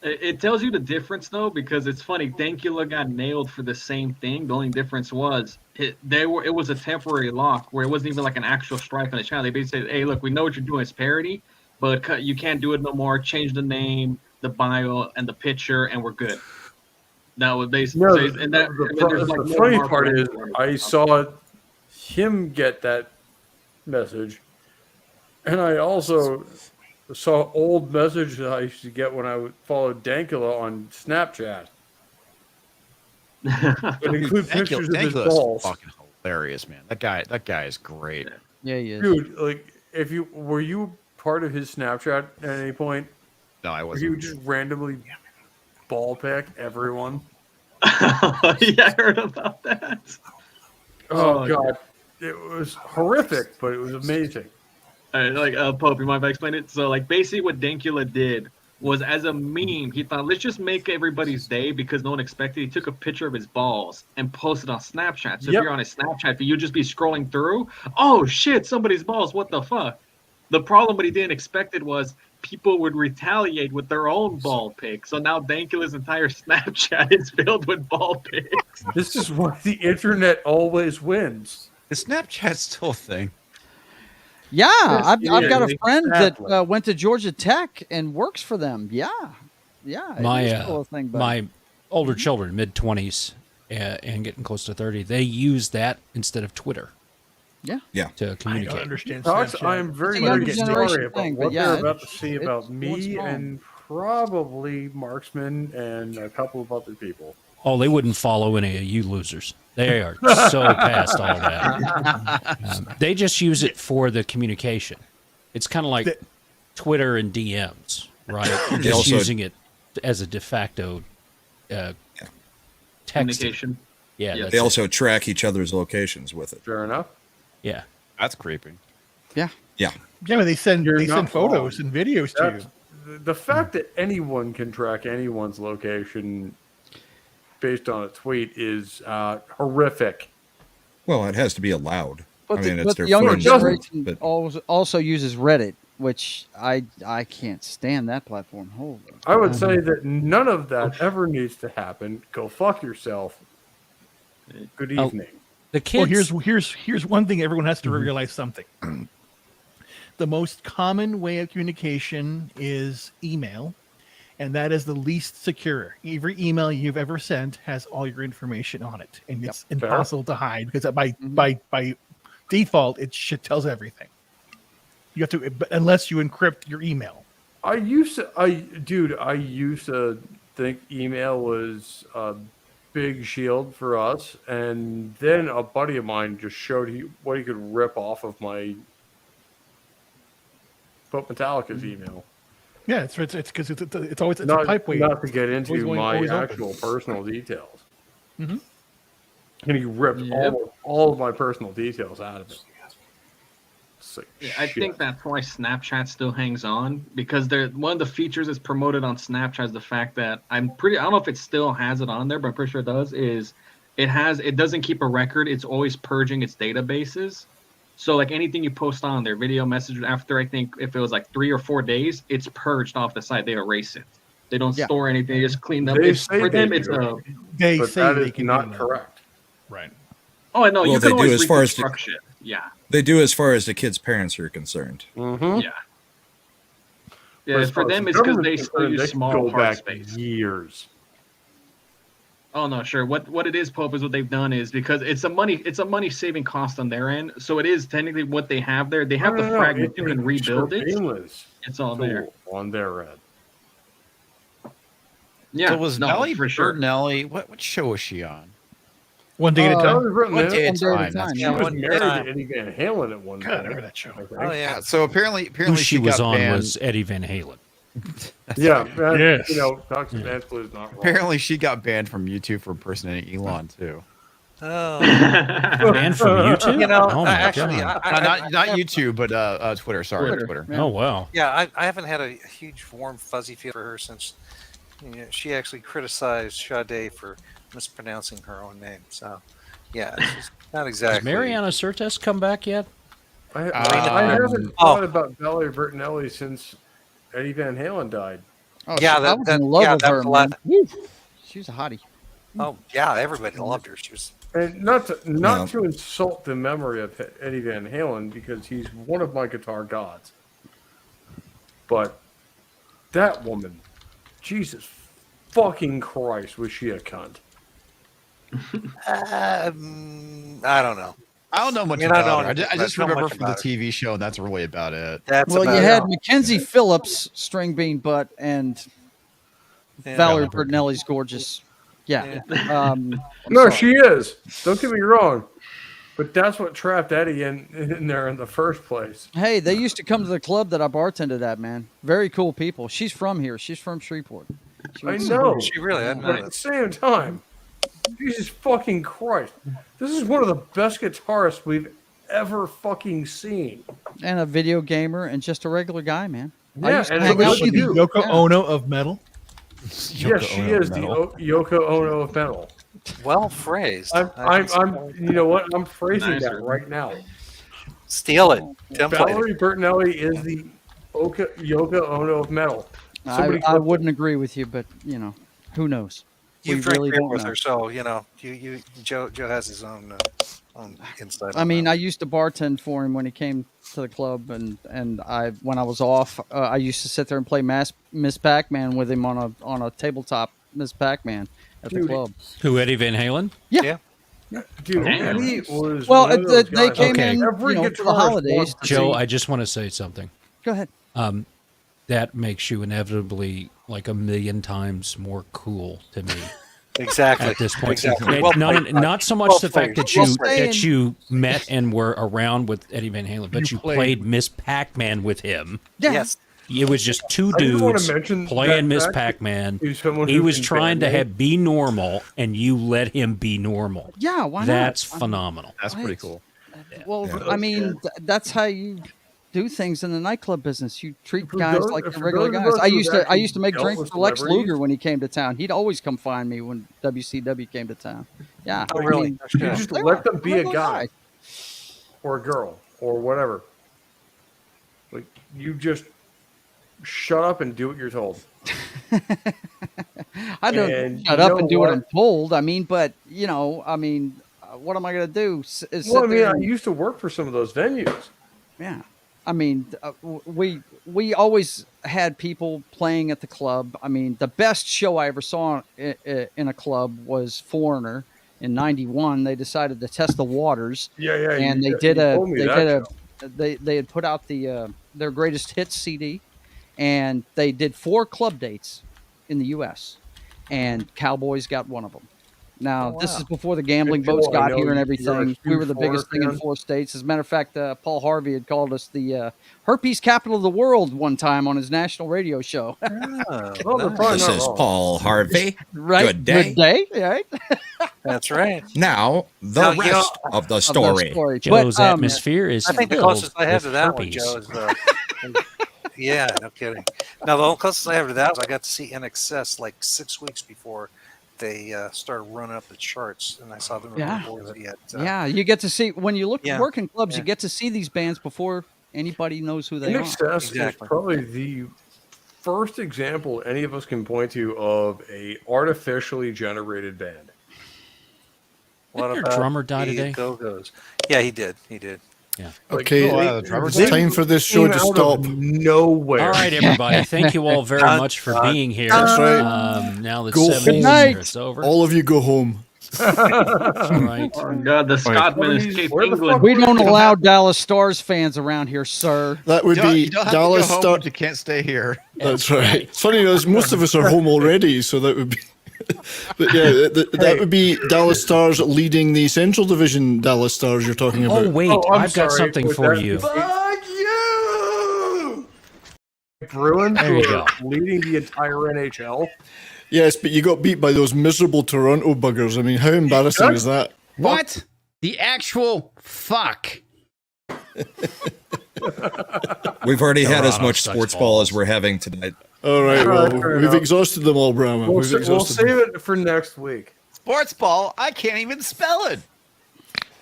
It tells you the difference, though, because it's funny. Dankula got nailed for the same thing. The only difference was it was a temporary lock where it wasn't even like an actual strike on the channel. They basically said, "Hey, look, we know what you're doing. It's parody, but you can't do it no more. Change the name, the bio, and the picture, and we're good." That was basically. The funny part is, I saw him get that message, and I also saw old message that I used to get when I followed Dankula on Snapchat. It includes pictures of his balls. Fucking hilarious, man. That guy is great. Yeah, he is. Dude, like, were you part of his Snapchat at any point? No, I Where he wasn't. would just randomly ball pick everyone? Yeah, I heard about that. Oh God, it was horrific, but it was amazing. Pope, you mind if I explain it? So, like, basically what Dankula did was, as a meme, he thought, let's just make everybody's day because no one expected. He took a picture of his balls and posted on Snapchat. So if you're on his Snapchat, you'd just be scrolling through. Oh, shit, somebody's balls. What the fuck? The problem what he didn't expect it was people would retaliate with their own ball pics. So now Dankula's entire Snapchat is filled with ball pics. This is why the internet always wins. Is Snapchat still a thing? Yeah, I've got a is, friend exactly. that went to Georgia Tech and works for them. Yeah. my it is still a thing, but my older children, mid-20s and getting close to 30, they use that instead of Twitter. Yeah. To I don't communicate. understand Talks, Snapchat. I am very, It's a younger very generation sorry about thing, but what yeah, they're about to see about it's me wrong. and probably Marksman and a couple of other people. Oh, they wouldn't follow any of you losers. They are so past all that. They just use it for the communication. It's kind of like Twitter and DMs, right? You're just also- using it as a de facto texting. Communication. Yeah, Yeah. that's They it. also track each other's locations with it. Fair enough. Yeah. That's creepy. yeah. Yeah. Yeah, but they send You're not photos wrong. and videos to That's, you. the fact that anyone can track anyone's location based on a tweet is horrific. Well, it has to be allowed. But, I mean, it's but their the younger phone number, generation but also uses Reddit, which I can't stand that platform. Holy. I would say that none of that ever needs to happen. Go fuck yourself. Good evening. The kids. Well, here's one thing everyone has to realize something. The most common way of communication is email, and that is the least secure. Every email you've ever sent has all your information on it, and it's impossible to hide because by default it tells everything. You have to, unless you encrypt your email. I used to think email was a big shield for us, and then a buddy of mine just showed what he could rip off of my Metallicus email. Yeah, it's because it's always a Not, pipe wave. not to get into Always going- my always open. actual personal details. Mhm. And he ripped all of my personal details out of it. I think that's why Snapchat still hangs on, because one of the features that's promoted on Snapchat is the fact that I don't know if it still has it on there, but I'm pretty sure it does, is it doesn't keep a record. It's always purging its databases. So like anything you post on their video message after, I think if it was like 3 or 4 days, it's purged off the site. They erase it. They don't store anything. They just clean up. They say they but say that they is can not do correct. Right. Oh, no, Well, you they can do always as far as reconstruct shit. Yeah. They do as far as the kids' parents are concerned. Mm-hmm. Yeah. Yeah, for them, it's because they still use small hard space. Years. Oh no, sure. What it is, Pope, is what they've done is because it's a money saving cost on their end. So it is technically what they have there. They have the fragment. You can rebuild it. It's all there on their end. Yeah. So was Nellie for sure. Nellie? What show was she on? One day at a time. One day at a time. She was married to Eddie Van Halen at one God, I time. remember that show. Oh yeah. So apparently Who she was got on banned. was Eddie Van Halen. Yeah, Yes. you know, Dr. Manflu is not wrong. Apparently, she got banned from YouTube for impersonating Elon too. Oh. Banned from YouTube? You know, Oh my actually, God. Not YouTube, but Twitter. Sorry, Twitter. Oh wow. Yeah, I haven't had a huge warm fuzzy feel for her since she actually criticized Sade for mispronouncing her own name. So, yeah, she's not exactly. Has Mariana Certes come back yet? I haven't thought about Valerie Bertinelli since Eddie Van Halen died. Oh, Yeah, I was in love with her. Man. She was a hottie. Oh yeah, everybody loved her. She was. And not to insult the memory of Eddie Van Halen, because he's one of my guitar gods. But that woman, Jesus fucking Christ, was she a cunt? I don't know. I don't know much about her. I just remember from the TV show, and that's really about it. Well, you had Mackenzie Phillips, string bean butt, and Valerie Bertinelli's gorgeous. Yeah. No, she is. Don't get me wrong. But that's what trapped Eddie in there in the first place. Hey, they used to come to the club that I bartended at, man. Very cool people. She's from here. She's from Shreveport. I know. She really had But at the same time, Jesus fucking Christ. This is one of the best guitarists we've ever fucking seen. And a video gamer and just a regular guy, man. Yeah, and Was she the Yoko Ono of metal? Yes, she is the Yoko Ono of metal. Well phrased. I'm you know what? I'm phrasing that right now. Steal it. Valerie Bertinelli is the Yoko Ono of metal. I wouldn't agree with you, but who knows? You've drank beer with her, so Joe has his own insight. I mean, I used to bartend for him when he came to the club, and when I was off, I used to sit there and play Miss Pac-Man with him on a tabletop Miss Pac-Man at the club. Who, Eddie Van Halen? Yeah. Dude, Eddie was they came in for the holidays. Joe, I just want to say something. Go ahead. That makes you inevitably like a million times more cool to me. Exactly. At this point, Exactly. Not so much the fact that you met and were around with Eddie Van Halen, but you played Miss Pac-Man with him. Yes. It was just two dudes playing Miss Pac-Man. He was trying to be normal, and you let him be normal. Yeah, why not? That's phenomenal. That's pretty cool. Well, I mean, that's how you do things in the nightclub business. You treat guys like they're regular guys. I used to make drinks for Lex Luger when he came to town. He'd always come find me when WCW came to town. Yeah. Oh, really? You just let them be a guy or a girl or whatever. Like, you just shut up and do what you're told. I don't shut up and do what I'm told. I mean, but what am I going to do? I used to work for some of those venues. Yeah. I mean, we always had people playing at the club. I mean, the best show I ever saw in a club was Foreigner in '91. They decided to test the waters. Yeah. And they had put out their greatest hits CD, and they did 4 club dates in the U.S. and Cowboys got one of them. Now, Oh, this wow. is before the gambling Hey, Joe, boats I got know here and you're a everything. We were the huge biggest thing in Florida 4 states. As a matter of fact, Paul Harvey had called us the herpes capital of the world one time on his national radio show. Oh, Well, they're probably This not is wrong. Paul Harvey. Right? Good day. Good day, right? That's right. Now, the No, you know, rest of the story. Joe's But, atmosphere is I think the filled closest I have with to that one, herpes. Joe, is yeah, no kidding. Now, the closest I have to that was I got to see NXS like 6 weeks before they started running up the charts, and I saw them Yeah. on Oydsee at Yeah, you get to see when you look Yeah. at working clubs, Yeah. you get to see these bands before anybody knows who they are. NXS is Exactly. probably the first example any of us can point to of a artificially generated band. What Didn't your about drummer die the today? Go-Go's? Yeah, he did. He did. Okay, it's time for this show to stop. Nowhere. All right, everybody. Thank you all very much for being here. That's right. Now that Go 70s home. is over. All of you go home. All right. Oh, God, the Scotsman escaped England. We don't allow Dallas Stars fans around here, sir. That would be You don't have Dallas to go home, Star. but you can't stay here. That's right. It's funny as most of us are home already, so that would be. But yeah, that would be Dallas Stars leading the Central Division. Dallas Stars you're talking about. Oh, wait. I'm I've got sorry, something was for that- you. Fuck you! Bruins There you who are go. leading the entire NHL. Yes, but you got beat by those miserable Toronto buggers. I mean, how embarrassing is that? What? The actual fuck? We've already had as Toronto much sucks sports ball balls. as we're having tonight. All right, All right, well, fair we've enough. exhausted them all, Brahma. We'll, We've we'll exhausted them. save it for next week. Sports ball? I can't even spell it.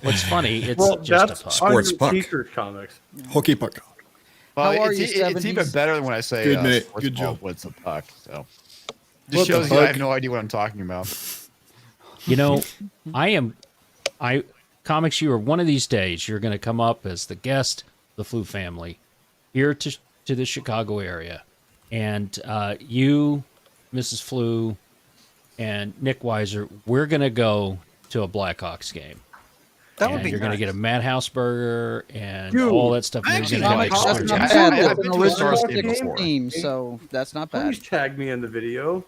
What's funny, it's Well, just a that's puck. Sports on your puck. T-shirt comics. Hockey puck. Well, How are it's, you, it's even 70s? better than when I say Good, mate. sports Good ball job. with a puck. So What just the shows you I fuck? have no idea what I'm talking about. You know, Comics, you are one of these days, you're going to come up as the guest, the Flu family, here to the Chicago area. And you, Mrs. Flu, and Nickweiser, we're going to go to a Blackhawks game. That And would be you're going to nice. get a Madhouse burger and Dude, all that stuff. And you're actually going to like have Comics. experience. That's not I- bad. I've It's been an to a Stars original game before. team, so that's not bad. Please tag me in the video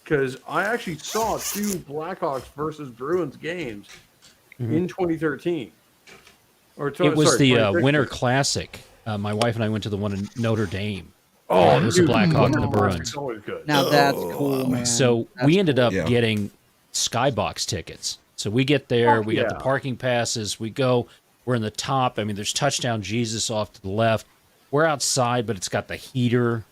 because I actually saw 2 Blackhawks versus Bruins games in 2013. Or It was sorry, the 2016. Winter Classic. My wife and I went to the one in Notre Dame. Oh, it was a dude, Blackhawk and Winter the Classic's Bruins. always good. Now that's cool, man. So That's we ended cool. up Yeah. getting skybox tickets. So we get there, Oh, we got the yeah. parking passes, we go, we're in the top. I mean, there's touchdown Jesus off to the left. We're outside, but it's got the heater,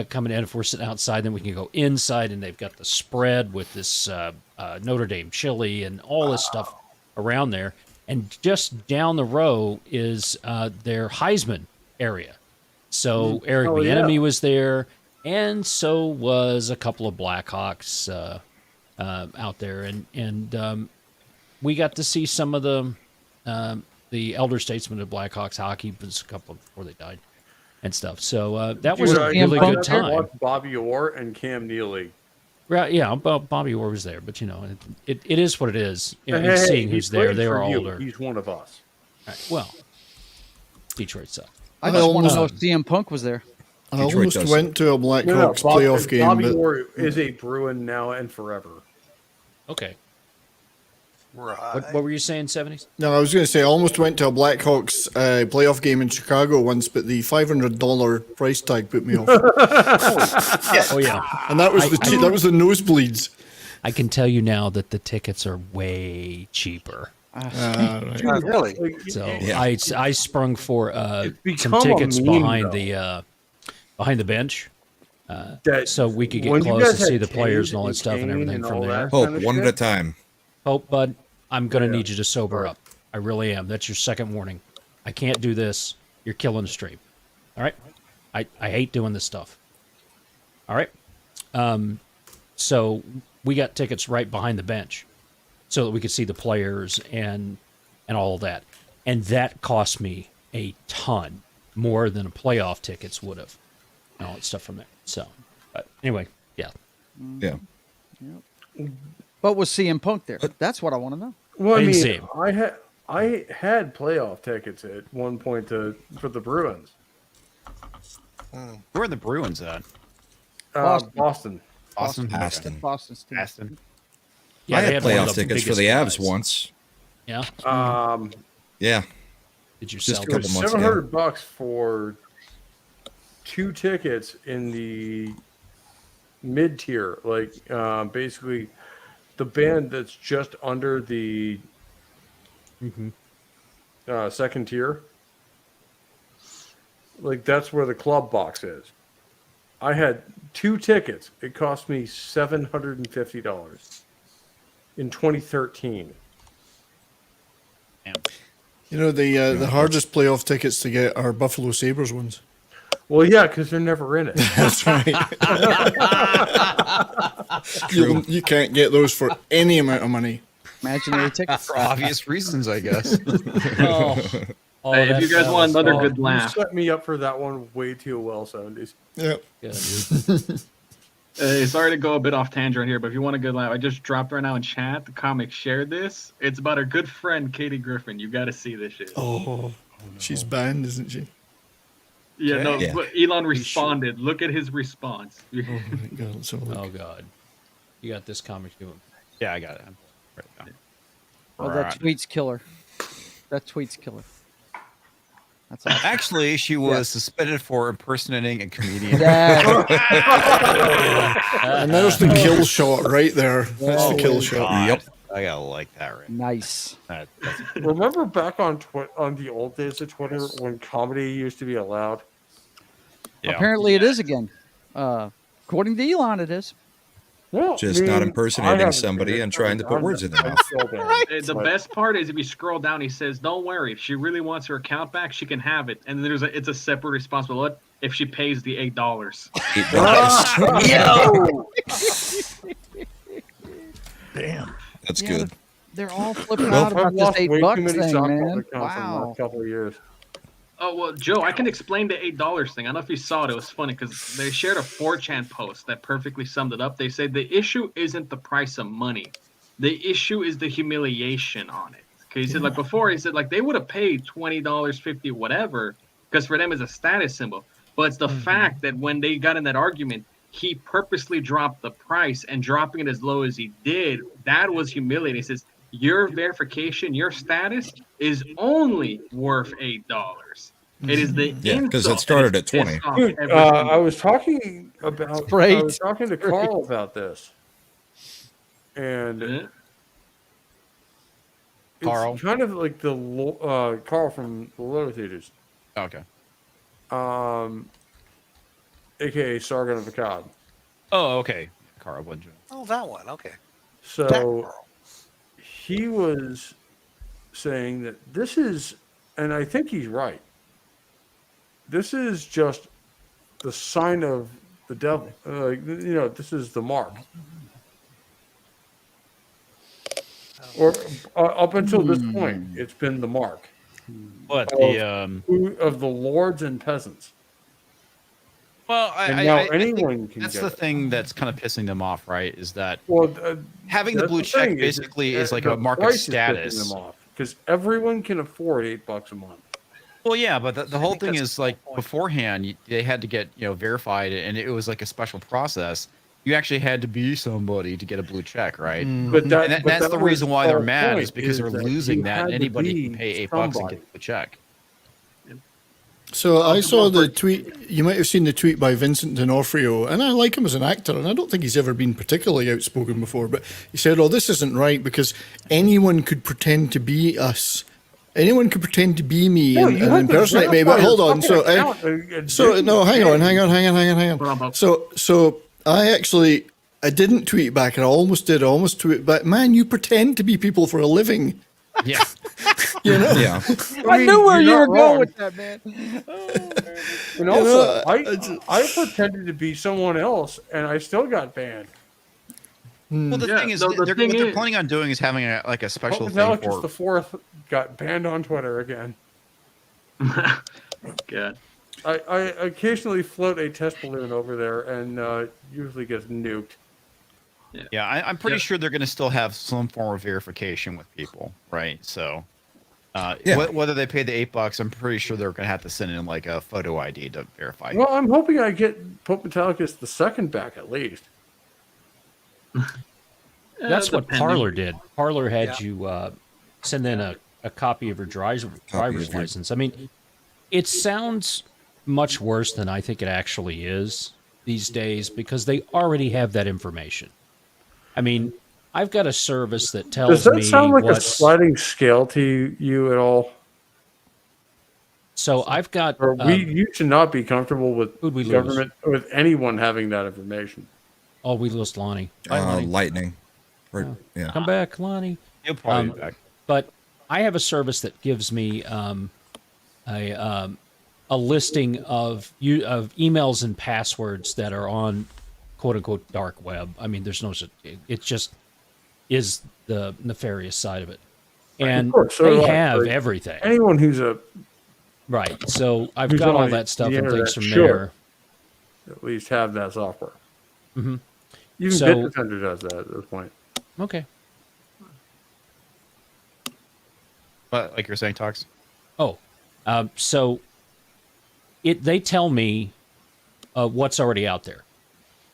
coming in. If we're sitting outside, then we can go inside, and they've got the spread with this Notre Dame chili and all this stuff around there. And just down the row is their Heisman area. So Eric Oh, yeah. Bieniemy was there, and so was a couple of Blackhawks out there, and we got to see some of the elder statesmen of Blackhawks hockey. It was a couple before they died and stuff. So that was Dude, a I really got good to time. watch Bobby Orr and Cam Neely. Right? Yeah, Bobby Orr was there, but it is what it is. Hey, Seeing he who's there, played they for were you. older. He's one of us. Right, well, Detroit sucked. I just want to know almost- if CM Punk was there. I Detroit almost does. went to a Blackhawks Bob- playoff game, Bobby but Orr is a Bruin now and forever. Okay. Right. What were you saying, 70s? no, I was going to say I almost went to a Blackhawks playoff game in Chicago once, but the $500 price tag put me off, Oh, yeah. and that was that was the nosebleeds. I can tell you now that the tickets are way cheaper. Right. Really? Like, So Yeah. I sprung for It's some become a tickets meme, behind though. the bench, that so we could get when you close to guys see had the players Kane and all that stuff and Kane everything from all there. that Hope kind of one at shit. a time. Oh, bud, I'm gonna Yeah. need you to sober up. I really am. That's your second warning. I can't do this. You're killing the stream. All right. I hate doing this stuff. All right. So we got tickets right behind the bench, so that we could see the players and all of that, and that cost me a ton more than a playoff tickets would have, and all that stuff from there. So, but anyway, yeah. Yeah. But was CM Punk there? That's what I want to know. Well, I I didn't mean, see him. I had playoff tickets at one point for the Bruins. Where are the Bruins at? Boston. Austin. Aston. Boston's team. Aston. Yeah, I they had one of playoff the tickets for biggest the Avs guys. once. Yeah. Yeah. Did you Just sell a couple months ago. $700 for 2 tickets in the mid tier, like basically the band that's just under the second tier. Like that's where the club box is. I had 2 tickets. It cost me $750 in 2013. Damn. You know, the hardest playoff tickets to get are Buffalo Sabres ones. Well, yeah, because they're never in it. That's right. You can't get those for any amount of money. Imaginary tickets. For obvious reasons, I guess. Hey, if you guys want another good You laugh, set me up for that one way too well, 70s. Yeah. Sorry to go a bit off tangent here, but if you want a good laugh, I just dropped right now in chat. The comic shared this. It's about our good friend Katie Griffin. You got to see this shit. Oh, she's banned, isn't she? Yeah, no. Yeah. But Elon responded. Look at his response. Oh my God, let's have a look. Oh God. You got this comic doing. Yeah, I got it. Right now. Oh, that tweet's killer. That tweet's killer. That's awesome. Actually, she was suspended for impersonating a comedian. Yeah. And there's the kill shot right there. That's the kill shot. Yep. I gotta like that right. Nice. That's Remember back on the old days of Twitter when comedy used to be allowed? Yeah. Apparently it is again. According to Elon, it is. Well, Just not impersonating somebody and trying to put words in their mouth. The best part is if you scroll down, he says, "Don't worry. If she really wants her account back, she can have it." And then it's a separate responsibility if she pays the $8. Yo! Damn. That's Yeah, good. They're all flipping out about this $8 thing, man. Wow. A couple of years. Oh, well, Joe, I can explain the $8 thing. I don't know if you saw it. It was funny because they shared a 4chan post that perfectly summed it up. They said the issue isn't the price of money. The issue is the humiliation on it. Okay, he said, like before, he said, like, they would have paid $20, $50, whatever, because for them it's a status symbol. But it's the fact that when they got in that argument, he purposely dropped the price, and dropping it as low as he did, that was humiliating. He says, your verification, your status is only worth $8. It is the because it started at 20. Dude, I was talking about. I was talking to Carl about this, and Carl? it's kind of like the Carl from the Little Theaters, Okay. aka Sargon of Akkad. Oh, okay. Carl Winter. Oh, that one. Okay. So he was saying that this is, and I think he's right. This is just the sign of the devil. This is the mark. Or up until this point, it's been the mark. What of the lords and peasants. Well, I anyone can. That's get the it. thing that's kind of pissing them off, right? Is that having the that's blue check thing, basically is like the a mark of price is status. Because everyone can afford $8 a month. Well, yeah, but the whole thing is like beforehand, they had to get verified, and it was like a special process. You actually had to be somebody to get a blue check, right? But that's the reason why they're mad point is because they're losing that, and anybody can pay $8 and somebody. get the check. So I saw the tweet. You might have seen the tweet by Vincent D'Onofrio, and I like him as an actor, and I don't think he's ever been particularly outspoken before. But he said, "Oh, this isn't right because anyone could pretend to be us. Anyone could pretend to be me and impersonate me." But hold on, hang on. So I didn't tweet back, and I almost did. I almost tweeted back. Man, you pretend to be people for a living. Yeah. Yeah. I knew where you were going with that, man. And also, I pretended to be someone else, and I still got banned. Well, the thing is, what they're planning on doing is having a special thing Metallicus for. the Fourth got banned on Twitter again. Good. I occasionally float a test balloon over there, and usually gets nuked. Yeah, I'm pretty sure they're going to still have some form of verification with people, right? So, whether they pay the $8, I'm pretty sure they're going to have to send in like a photo ID to verify. Well, I'm hoping I get Pope Metallicus II back at least. That's what depending. Parlor did. Parlor had Yeah. you send in a copy of your driver's license. I mean, it sounds much worse than I think it actually is these days because they already have that information. I mean, I've got a service that tells Does that me sound like a what's... sliding scale to you at all? So I've got... Or you should not be comfortable with who'd we lose? government, with anyone having that information. Oh, we lost Lonnie. Bye, Lonnie. Lightning. Or, yeah. Come back, Lonnie. He'll probably be back. But I have a service that gives me a listing of emails and passwords that are on "quote unquote" dark web. I mean, there's no such. It just is the nefarious side of it, and Of course, so they do I. have Like, everything. Anyone who's Right. So I've who's got all on that stuff the and things internet from should there. at least have that software. Mm-hmm. Even So- Bitdefender does that at this point. Okay. But like you're saying, Tox. Oh, so they tell me what's already out there,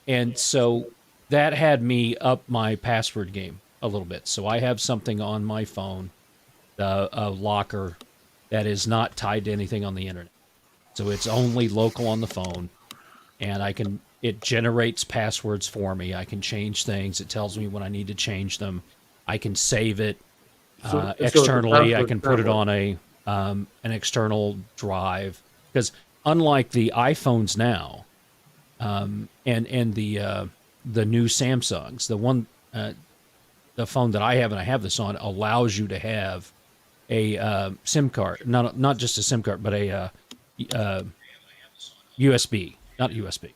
and so that had me up my password game a little bit. So I have something on my phone, a locker that is not tied to anything on the internet. So it's only local on the phone, and it generates passwords for me. I can change things. It tells me when I need to change them. I can save it. So Externally, I password can put it network. on an external drive because unlike the iPhones now, and the new Samsungs, the phone that I have and I have this on allows you to have a SIM card, not just a SIM card, but a USB, not USB.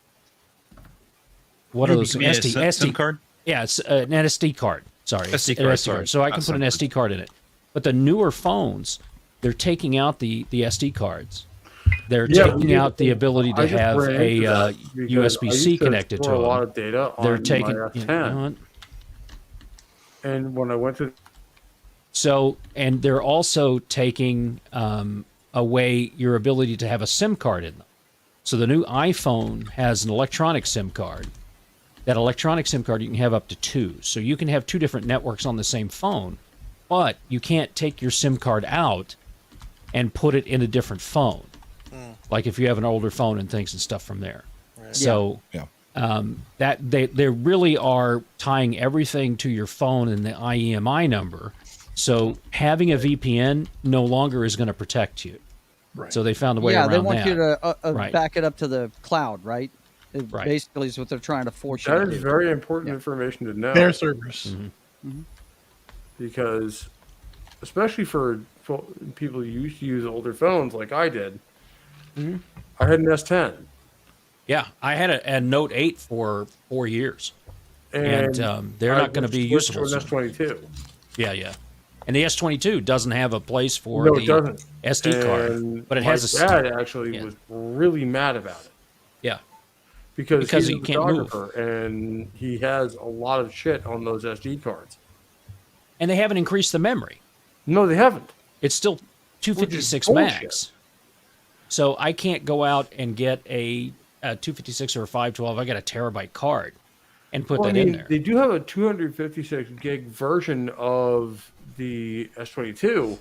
What are those? SD card? Yeah, it's an SD card. Sorry, SD an card, SD sorry. card. So I can put an SD card in it. But the newer phones, they're taking out the SD cards. They're taking out the ability to have a USB-C connected to a lot them. of data on They're taking. my You S10. know what? And when I went to So, and they're also taking away your ability to have a SIM card in them. So the new iPhone has an electronic SIM card. That electronic SIM card you can have up to 2. So you can have 2 different networks on the same phone, but you can't take your SIM card out and put it in a different phone. Like if you have an older phone and things and stuff from there. Right. So that they really are tying everything to your phone and the IEMI number. So having a VPN no longer is going to protect you. Right. So they found a way around that. Yeah, they want you to Right. back it up to the cloud, right? It Right. basically is what they're trying to force you that to is do. very important information to know. Their servers. Because especially for people who used to use older phones like I did, I had an S10. Yeah, I had a Note 8 for 4 years. And they're not going to be usable. To an S22. Yeah. And the S22 doesn't have a place for No, the it doesn't. SD card, but it has a. My dad actually was really mad about it. Yeah. Because he's you a can't move. photographer and he has a lot of shit on those SD cards. And they haven't increased the memory. No, they haven't. It's still 256 bullshit. max. So I can't go out and get a 256 or a 512. I got a terabyte card and put that in there. They do have a 256 gig version of the S22,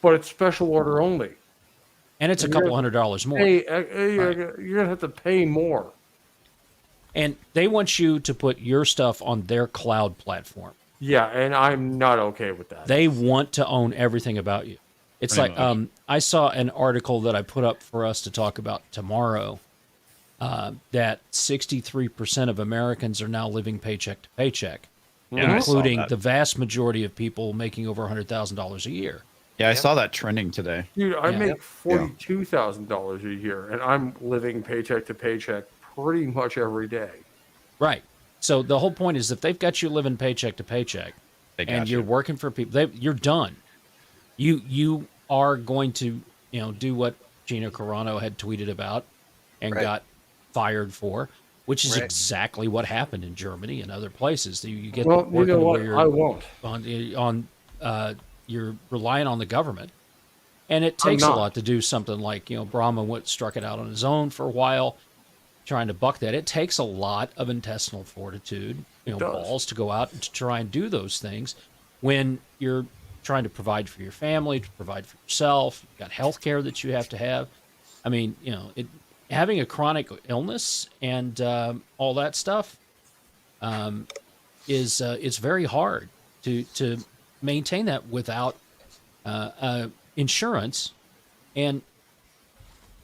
but it's special order only. And it's a couple $100 more. You're going to have to pay more. And they want you to put your stuff on their cloud platform. Yeah, and I'm not okay with that. They want to own everything about you. It's Pretty like much. I saw an article that I put up for us to talk about tomorrow that 63% of Americans are now living paycheck to paycheck, Yeah, I saw including that. the vast majority of people making over $100,000 a year. Yeah, I saw that trending today. Dude, I Yeah. make $42,000 a year, and I'm living paycheck to paycheck pretty much every day. Right. So the whole point is if they've got you living paycheck to paycheck They got and you. you're working for people, you're done. You are going to do what Gina Carano had tweeted about and got fired for, which is exactly what happened in Germany and other places. You get Well, you know what? where you're I won't. you're relying on the government, and it takes a not. lot to do something like Brahma struck it out on his own for a while, trying to buck that. It takes a lot of intestinal fortitude balls to go out and to try and do those things when you're trying to provide for your family, to provide for yourself. You've got health care that you have to have. I mean, having a chronic illness and all that stuff is it's very hard to maintain that without insurance. And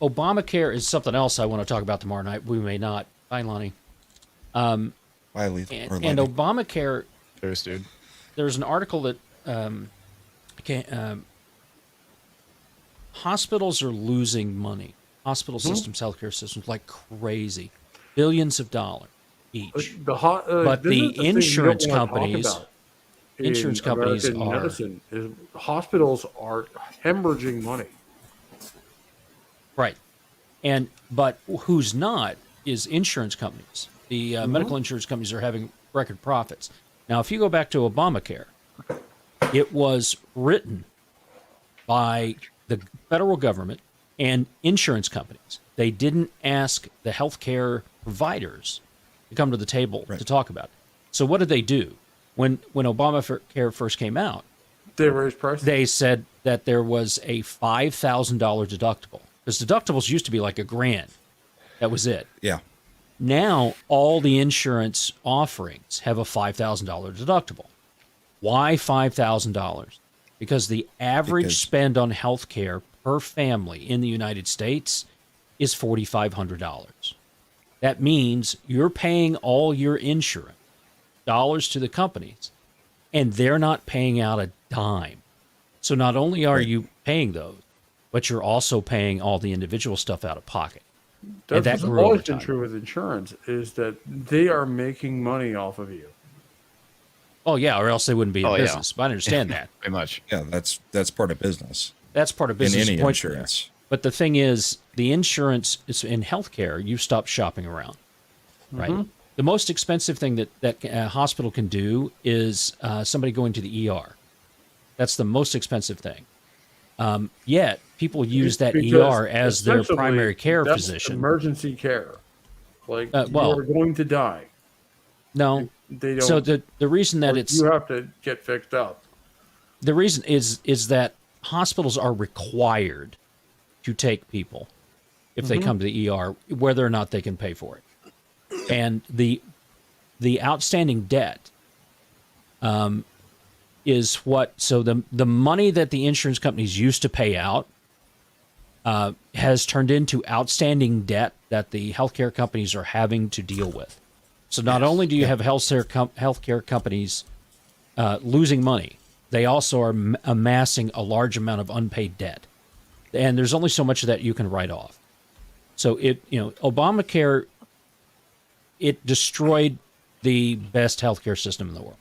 Obamacare is something else I want to talk about tomorrow night. We may not. Bye, Lonnie. Bye, Lee. And Obamacare. Cheers, dude. There's an article that hospitals are losing money. Hospital systems, healthcare systems, like crazy, billions of dollars each. But the insurance companies, hospitals are hemorrhaging money. Right, but who's not is insurance companies. The medical insurance companies are having record profits. Now, if you go back to Obamacare, it was written by the federal government and insurance companies. They didn't ask the healthcare providers to come to the table to talk about it. So what did they do? When Obamacare first came out, they raised prices. They said that there was a $5,000 deductible. Because deductibles used to be like $1,000. That was it. Yeah. Now all the insurance offerings have a $5,000 deductible. Why $5,000? Because the average spend on healthcare per family in the United States is $4,500. That means you're paying all your insurance dollars to the companies, and they're not paying out a dime. So not only are you paying those, but you're also paying all the individual stuff out of pocket. That's what's always been true with insurance, is that they are making money off of you. Oh, yeah, or else they wouldn't be in business. But I understand that. Very much. Yeah, that's part of business. That's part of business. In any insurance. But the thing is, the insurance is in healthcare, you stop shopping around, right? Mm-hmm. The most expensive thing that a hospital can do is somebody going to the ER. That's the most expensive thing. Yet people use that ER as their primary care physician. Emergency care, like you're going to die. No, they don't. So the reason that you have to get fixed up. The reason is that hospitals are required to take people if they come to the ER, whether or not they can pay for it. And the outstanding debt is what. So the money that the insurance companies used to pay out has turned into outstanding debt that the healthcare companies are having to deal with. So not only do you have healthcare companies losing money, they also are amassing a large amount of unpaid debt, and there's only so much of that you can write off. So Obamacare, it destroyed the best healthcare system in the world.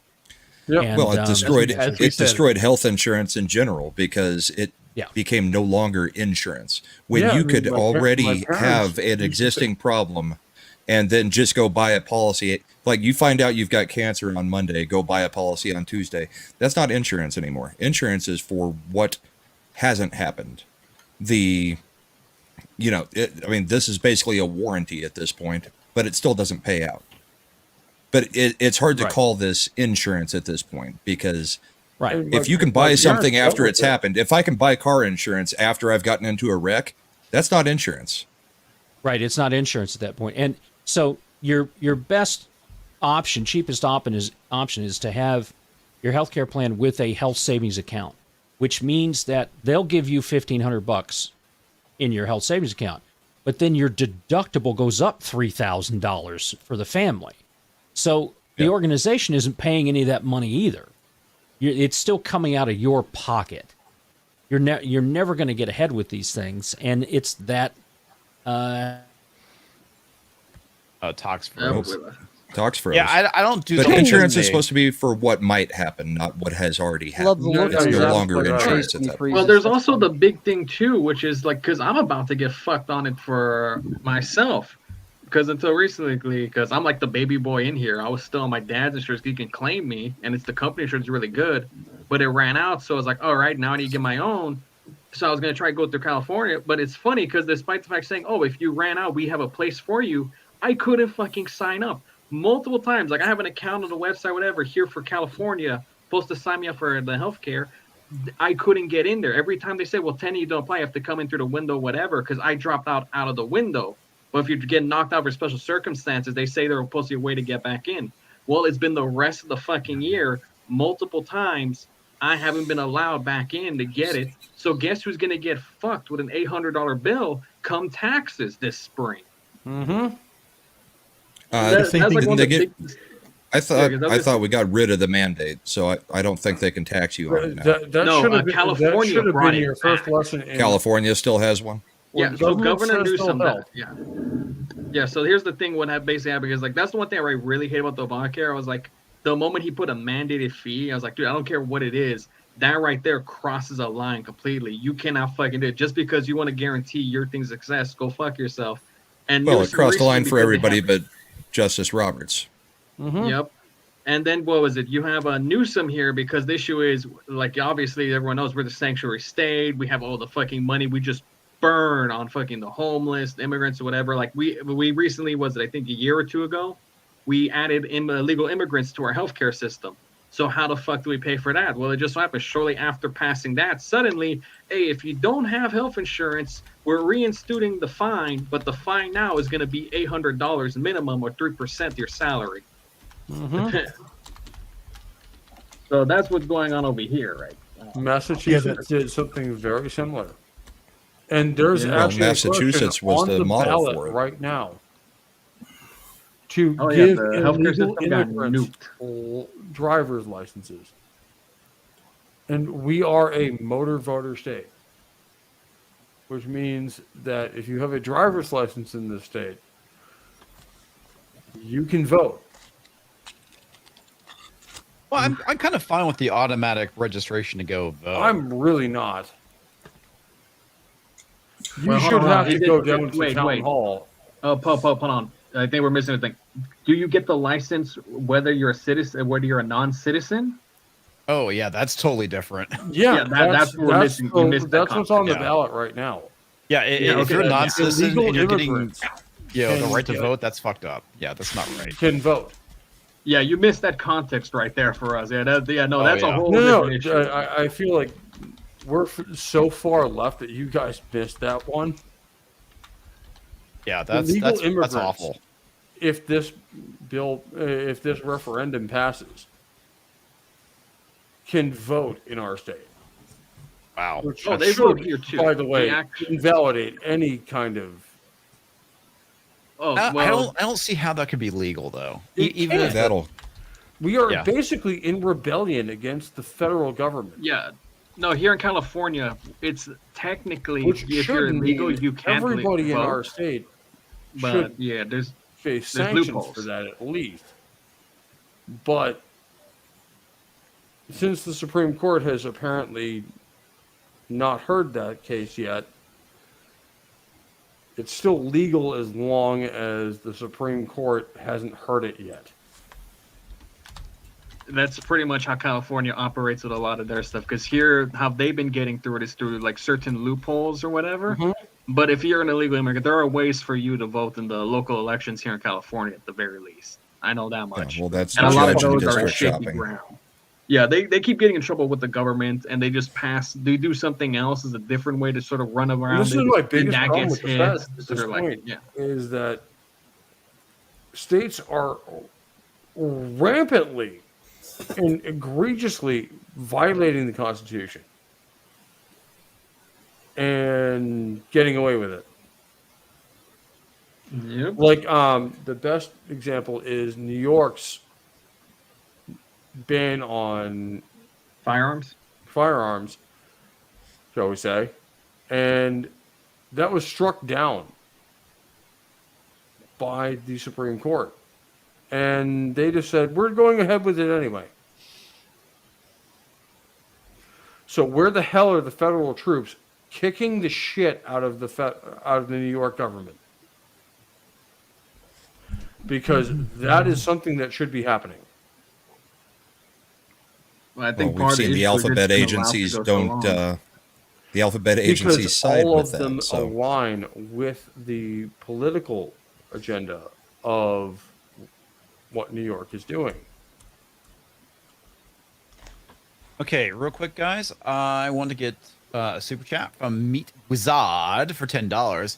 Yep. And, well, it destroyed health insurance in general because it became no longer insurance. When you could already have an existing problem and then just go buy a policy. Like you find out you've got cancer on Monday, go buy a policy on Tuesday. That's not insurance anymore. Insurance is for what hasn't happened. This is basically a warranty at this point, but it still doesn't pay out. But it's hard to call this insurance at this point because if you can buy something after it's happened, if I can buy car insurance after I've gotten into a wreck, that's not insurance. Right, it's not insurance at that point. And so your best option, cheapest option is to have your healthcare plan with a health savings account, which means that they'll give you $1,500 in your health savings account, but then your deductible goes up $3,000 for the family. So the organization isn't paying any of that money either. It's still coming out of your pocket. You're never going to get ahead with these things, and it's that. Talks for Talks for us. I don't do. But insurance is supposed to be for what might happen, not what has already happened. It's no longer insurance at that point. Well, there's also the big thing too, which is like because I'm about to get fucked on it for myself. Because until recently, because I'm like the baby boy in here, I was still on my dad's insurance. He can claim me, and it's the company insurance is really good, but it ran out. So I was like, all right, now I need to get my own. So I was going to try to go through California, but it's funny because despite the fact saying, oh, if you ran out, we have a place for you, I couldn't fucking sign up. multiple times. Like I have an account on the website, whatever, here for California, supposed to sign me up for the healthcare. I couldn't get in there. Every time they say, well, 10 you don't apply, you have to come in through the window, whatever, because I dropped out of the window. But if you're getting knocked out for special circumstances, they say there's supposed to be a way to get back in. Well, it's been the rest of the fucking year, multiple times, I haven't been allowed back in to get it. So guess who's going to get fucked with an $800 bill come taxes this spring? Mm-hmm. I thought we got rid of the mandate, so I don't think they can tax you on it now. California brought your first lesson. California still has one. Yeah, so Governor Newsom does. Yeah. So here's the thing: what basically happened is like that's the one thing I really hate about the Obamacare. I was like, the moment he put a mandated fee, I was like, dude, I don't care what it is. That right there crosses a line completely. You cannot fucking do it just because you want to guarantee your thing's success. Go fuck yourself. And well, it crossed the line for everybody but Justice Roberts. Mm-hmm. Yep. And then what was it? You have a Newsom here because the issue is like obviously everyone knows we're the sanctuary state. We have all the fucking money. We just burn on fucking the homeless, the immigrants, or whatever. Like we recently, was it I think a year or two ago, we added illegal immigrants to our healthcare system. So how the fuck do we pay for that? Well, it just happened shortly after passing that. Suddenly, hey, if you don't have health insurance, we're reinstituting the fine, but the fine now is going to be $800 minimum or 3% of your salary. Mm-hmm. So that's what's going on over here, right? Massachusetts did something very similar. And there's actually Massachusetts was the model for it right now to give illegal immigrants driver's licenses. And we are a motor voter state, which means that if you have a driver's license in this state, you can vote. Well, I'm kind of fine with the automatic registration to go vote. I'm really not. You should have to go down to town hall. Oh, hold on. I think we're missing a thing. Do you get the license whether you're a citizen, whether you're a non-citizen? Oh yeah, that's totally different. Yeah, that's what we're missing. That's what's on the ballot right now. Yeah, if you're a non-citizen and you're getting the right to vote, that's fucked up. Yeah, that's not right. Can vote. Yeah, you missed that context right there for us. Yeah, that's a whole different issue. I feel like we're so far left that you guys missed that one. Yeah, that's awful. If this referendum passes, can vote in our state. Wow. Which they vote here too. By the way, invalidate any kind of. I don't see how that could be legal though. Even if we are basically in rebellion against the federal government. Yeah. No, here in California, it's technically if you're illegal, you can't vote. Everybody in our state should there's face sanctions for that at least. But since the Supreme Court has apparently not heard that case yet, it's still legal as long as the Supreme Court hasn't heard it yet. That's pretty much how California operates with a lot of their stuff. Because here, how they've been getting through it is through like certain loopholes or whatever. Mm-hmm. But if you're an illegal immigrant, there are ways for you to vote in the local elections here in California at the very least. I know that much. Yeah, well, that's and a lot of those are shaky ground. Yeah, they keep getting in trouble with the government, and they just they do something else as a different way to sort of run around. This is my biggest problem with the Fed at this point, is that states are rampantly and egregiously violating the Constitution and getting away with it. Yep. Like the best example is New York's ban on firearms, shall we say, and that was struck down by the Supreme Court, and they just said we're going ahead with it anyway. So where the hell are the federal troops kicking the shit out of the New York government? Because that is something that should be happening. Well, I think we've seen the alphabet agencies don't. The alphabet agencies side with that. All of them align with the political agenda of what New York is doing. Okay, real quick, guys. I want to get a super chat from Meat Wizard for $10.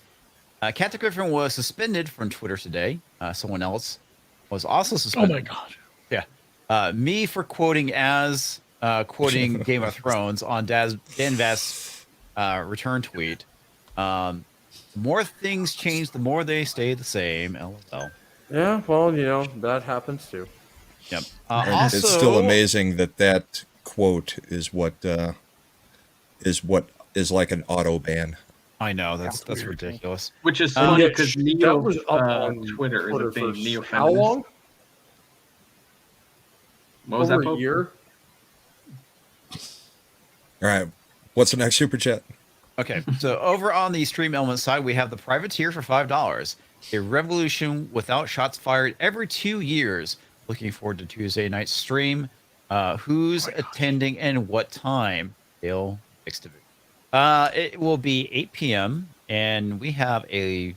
Captain Griffin was suspended from Twitter today. Someone else was also suspended. Oh my god. Yeah. Me for quoting Game of Thrones on Dan Vast's return tweet. The more things change, the more they stay the same. LOL. Yeah, well, that happens too. Yep. And it's still amazing that quote is what is like an auto ban. I know that's ridiculous. Which is funny because Neo was up on Twitter is a thing. Neo how long? What was Over that? a year? All right, what's the next super chat? Okay, so over on the Stream Element side, we have the Privateer for $5. A revolution without shots fired every 2 years. Looking forward to Tuesday night's stream. Who's attending and what time? Dale Dixidoodle. It will be 8 p.m. and we have a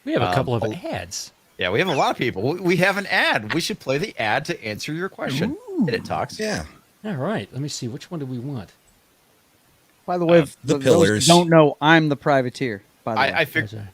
couple of ads. Yeah, we have a lot of people. We have an ad. We should play the ad to answer your question. Hit it, Talks. Yeah. All right. Let me see. Which one do we want? By the way, the for pillars. those who don't know, I'm the privateer. By the way, I figured.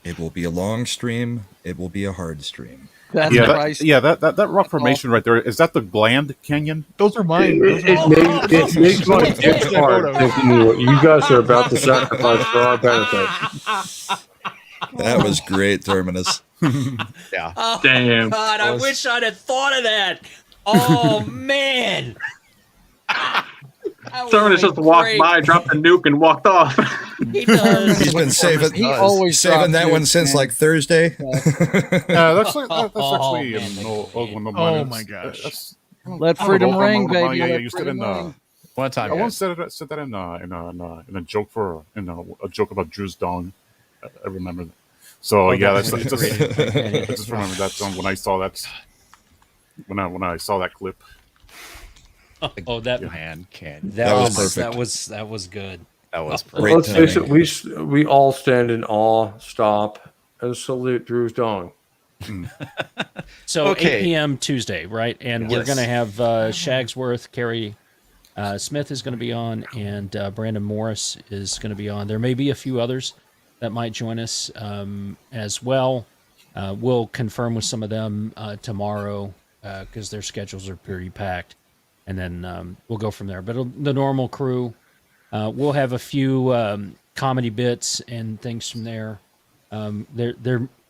It will be a long stream. It will be a hard stream. That's that rock formation right there, is that the Gland Canyon? Those are mine. It makes my dick hard thinking you guys are about to sacrifice for our benefit. That was great, Terminus. Yeah. Oh, Damn. God, I wish I'd have thought of that. Oh, man. Terminus just walked by, dropped a nuke, and walked off. He does. He's been saving that one since like Thursday. That's actually Oh my gosh. Let freedom ring, baby. Yeah, Let you said freedom ring. One time. I once said that in a joke a joke about Drew's dong. I remember that. So I just remember that when I saw that when I saw that clip. Oh, that hand can. That was perfect. That was good. That was Great Let's face it, we all stand in awe, stop, and salute Drew's dong. So Okay. 8 p.m. Tuesday, right? And we're going to have Shagsworth, Carrie Smith is going to be on, and Brandon Morris is going to be on. There may be a few others that might join us as well. We'll confirm with some of them tomorrow because their schedules are pretty packed. And then we'll go from there. But the normal crew, we'll have a few comedy bits and things from there.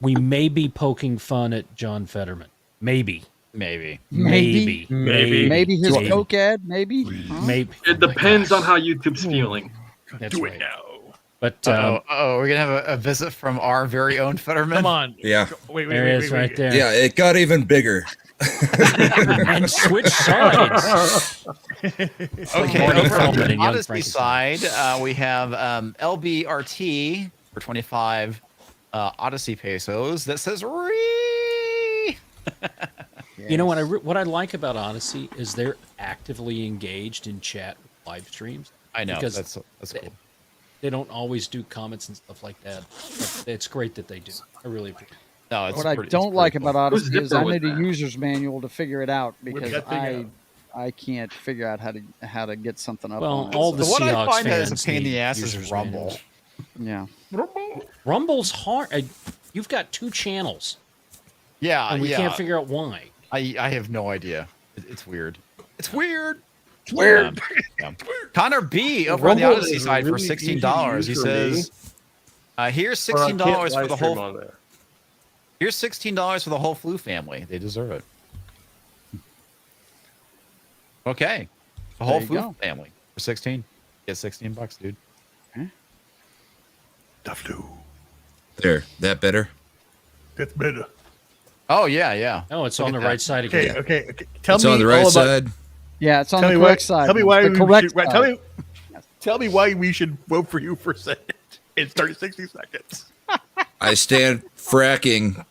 We may be poking fun at John Fetterman. Maybe Maybe his Coke ad. Maybe. Maybe. It depends on how YouTube's feeling. That's Do right. it now. But we're gonna have a visit from our very own Fetterman. Come on. Yeah. Wait, there it is right there. Yeah, it got even bigger. And switch sides. Okay, Morning over on Feldman the and Young Odyssey side, we have LBRT for 25 Odyssey pesos that says "Ree." You know what I like about Odyssey is they're actively engaged in chat live streams. I know because that's cool. They don't always do comments and stuff like that. But it's great that they do. I really appreciate it. No, What I don't like about Odyssey is I need a user's manual to figure it out because I can't figure out how to get something up. Well, on it. all the what Seahawks I find that fans is a pain in the need ass is users' Rumble. manuals. Yeah. Rumble's hard. You've got 2 channels. Yeah, And we yeah. can't figure out why. I have no idea. It's weird. It's weird. Weird. Yeah. Connor B over on the Rumble Odyssey is side for really easy to $16. use He for says, "Here's But I $16 can't for live the stream whole. on there. Here's $16 for the whole Flu family. They deserve it." Okay, the whole There you Flu go. family for 16. Get $16, dude. The flu. There, that better? That's better. Oh yeah. Oh, it's Look on the at that. right side Okay, again. okay. Tell It's me on the all right about, side. Yeah, it's on Tell the me correct why, side. Tell me why the we correct should, side. tell me why we should vote for you for Senate in 60 seconds. I stand fracking.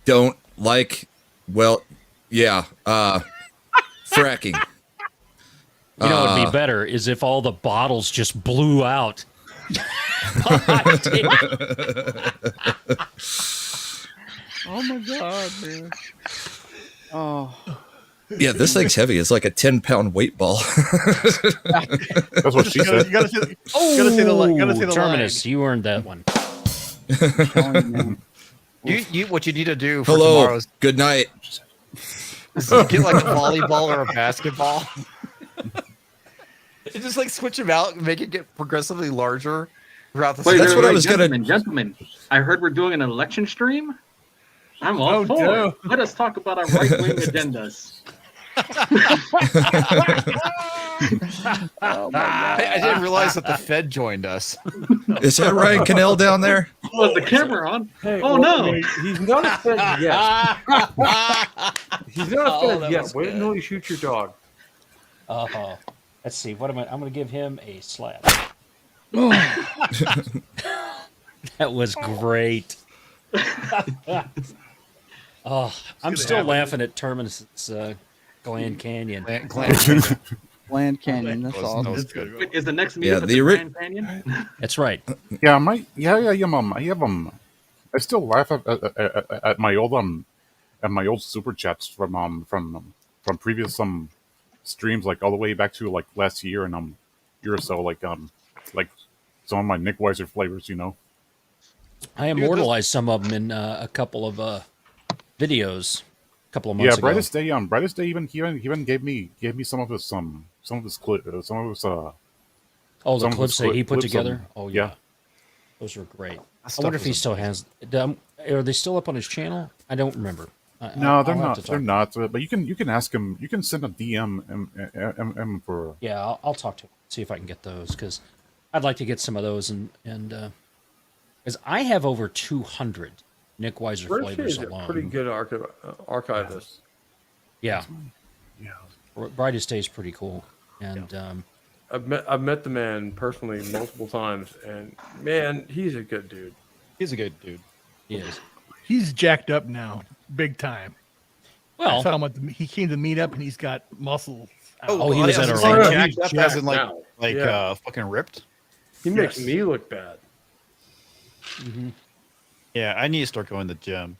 Don't like, well, yeah, fracking. You know, it'd be better is if all the bottles just blew out. Oh my god, man. Oh. Yeah, this thing's heavy. It's like a 10-pound weight ball. That's what she You said. gotta say the line. Gotta say the Terminus, you earned that one. You what you need to do for Hello. tomorrow's Good night. is get like a volleyball or a basketball. And just like switch them out and make it get progressively larger throughout the Wait, That's wait, what I wait, was gonna- Gentlemen, I heard we're doing an election stream. I'm all Oh, for no. it. Let us talk about our right-wing agendas. Oh my god. I didn't realize that the Fed joined us. Is that Ryan Cannell down there? Was the camera on? Hey, Oh, well, no. I mean, he's not a Fed yet. He's not a Oh, Fed that yet. was Wait good. until you shoot your dog. Let's see. What am I? I'm going to give him a slap. That was great. Oh, I'm still laughing at Terminus' Gland Canyon. Land Canyon. That's awesome. That's good. Wait, is the next Yeah, meetup at the the ori- Grand Canyon? That's right. Yeah, I have I still laugh at my old super chats from previous streams, like all the way back to like last year and year or so, like some of my Nickweiser flavors, you know. I immortalized some of them in a couple of videos a couple of months Yeah, ago. Brightest Day even gave me some of his clips, Oh, the some of clips his that he put clips together? on- Oh, yeah. yeah. Those were great. I stuff wonder if was he still has them. Are they still up on his channel? I don't remember. No, they're I'll have not. to talk. They're not. But you can ask him. You can send a DM and for. Yeah, I'll talk to him, see if I can get those, because I'd like to get some of those, and because I have over 200 Nickweiser Richie flavors is a alone. pretty good archivist. Yeah, Yeah. Brightest Day is pretty cool, and I've met the man personally multiple times, and man, he's a good dude. He's a good dude. he is. He's jacked up now, big time. I Well, saw him he came to meet up and he's got muscles. out. Oh, he was at our Oh, lunch. yeah, he's Jacked up as in jacked like now. Yeah. fucking ripped. He makes Yes. me look bad. Yeah, I need to start going to the gym.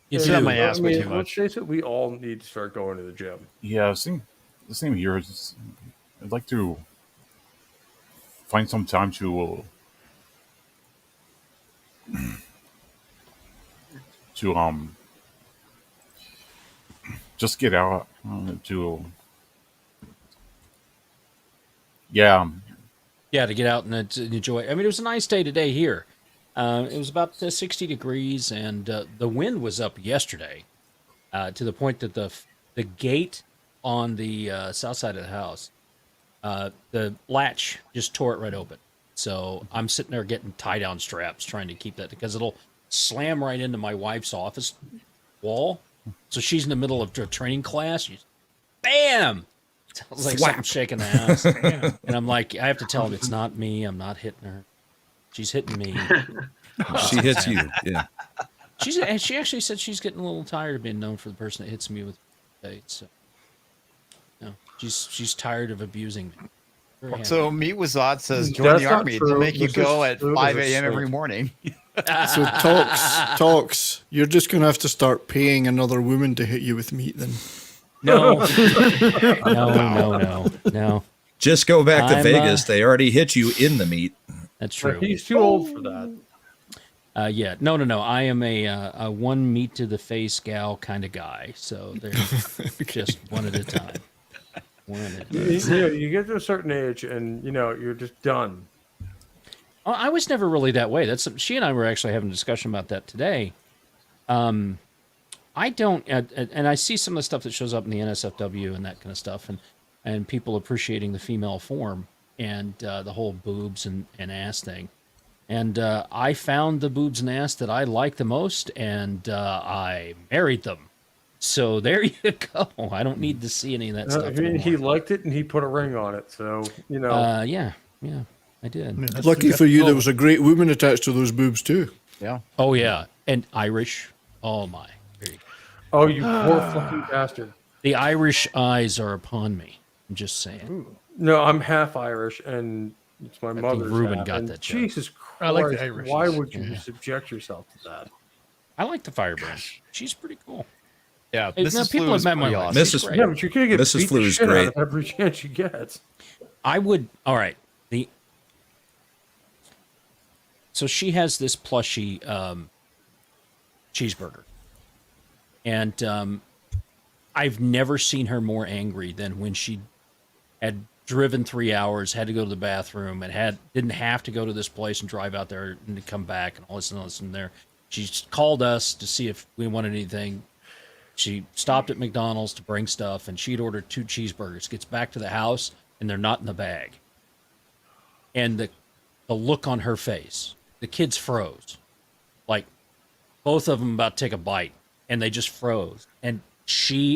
You Sit do. on my ass way too Let's much. face it, we all need to start going to the gym. Yeah, the same here. I'd like to find some time to just get out to yeah. Yeah, to get out and to enjoy. I mean, it was a nice day today here. It was about 60 degrees, and the wind was up yesterday to the point that the gate on the south side of the house, the latch just tore it right open. So I'm sitting there getting tie-down straps trying to keep that, because it'll slam right into my wife's office wall. So she's in the middle of a training class. She's, bam! Sounds like something shaking the house. And I'm like, I have to tell him it's not me. I'm not hitting her. She's hitting me. She hits you. Yeah. She actually said she's getting a little tired of being known for the person that hits me with dates. So, no, she's tired of abusing me. Very happy. So Meet Wazat says join That's the not army. true. They'll make you This go is at true 5 as a a.m. every snake. morning. So talks. You're just going to have to start paying another woman to hit you with meat then. No. No. Just go back to I'm, Vegas. They already hit you in the meat. That's But true. he's too old for that. Yeah. No. I am a one meat to the face gal kind of guy. So they're just one at a time. You get to a certain age, and you're just done. I was never really that way. She and I were actually having a discussion about that today. I don't, and I see some of the stuff that shows up in the NSFW and that kind of stuff, and people appreciating the female form and the whole boobs and ass thing. And I found the boobs and ass that I like the most, and I married them. So there you go. I don't need to see any of that stuff anymore. He liked it, and he put a ring on it. So yeah, I did. Lucky for you, there was a great woman attached to those boobs too. Yeah. Oh yeah, and Irish. Oh my. There you go. Oh, you poor fucking bastard. The Irish eyes are upon me. I'm just saying. Ooh. No, I'm half Irish, and it's my mother's. Reuben half, got that joke. Jesus Christ! I like the Irish. Why would you subject yourself to that? I like the Firebrand. She's pretty cool. Yeah, Mrs. People have met my wife. Yeah, but you're gonna get Mrs. beat Flu the is shit great. out of every chance you get. I would. All right. So she has this plushy cheeseburger, and I've never seen her more angry than when she had driven 3 hours, had to go to the bathroom, and didn't have to go to this place and drive out there and to come back and all this and there. She called us to see if we wanted anything. She stopped at McDonald's to bring stuff, and she'd ordered 2 cheeseburgers. Gets back to the house, and they're not in the bag. And the look on her face, the kids froze. Like, both of them about to take a bite, and they just froze. And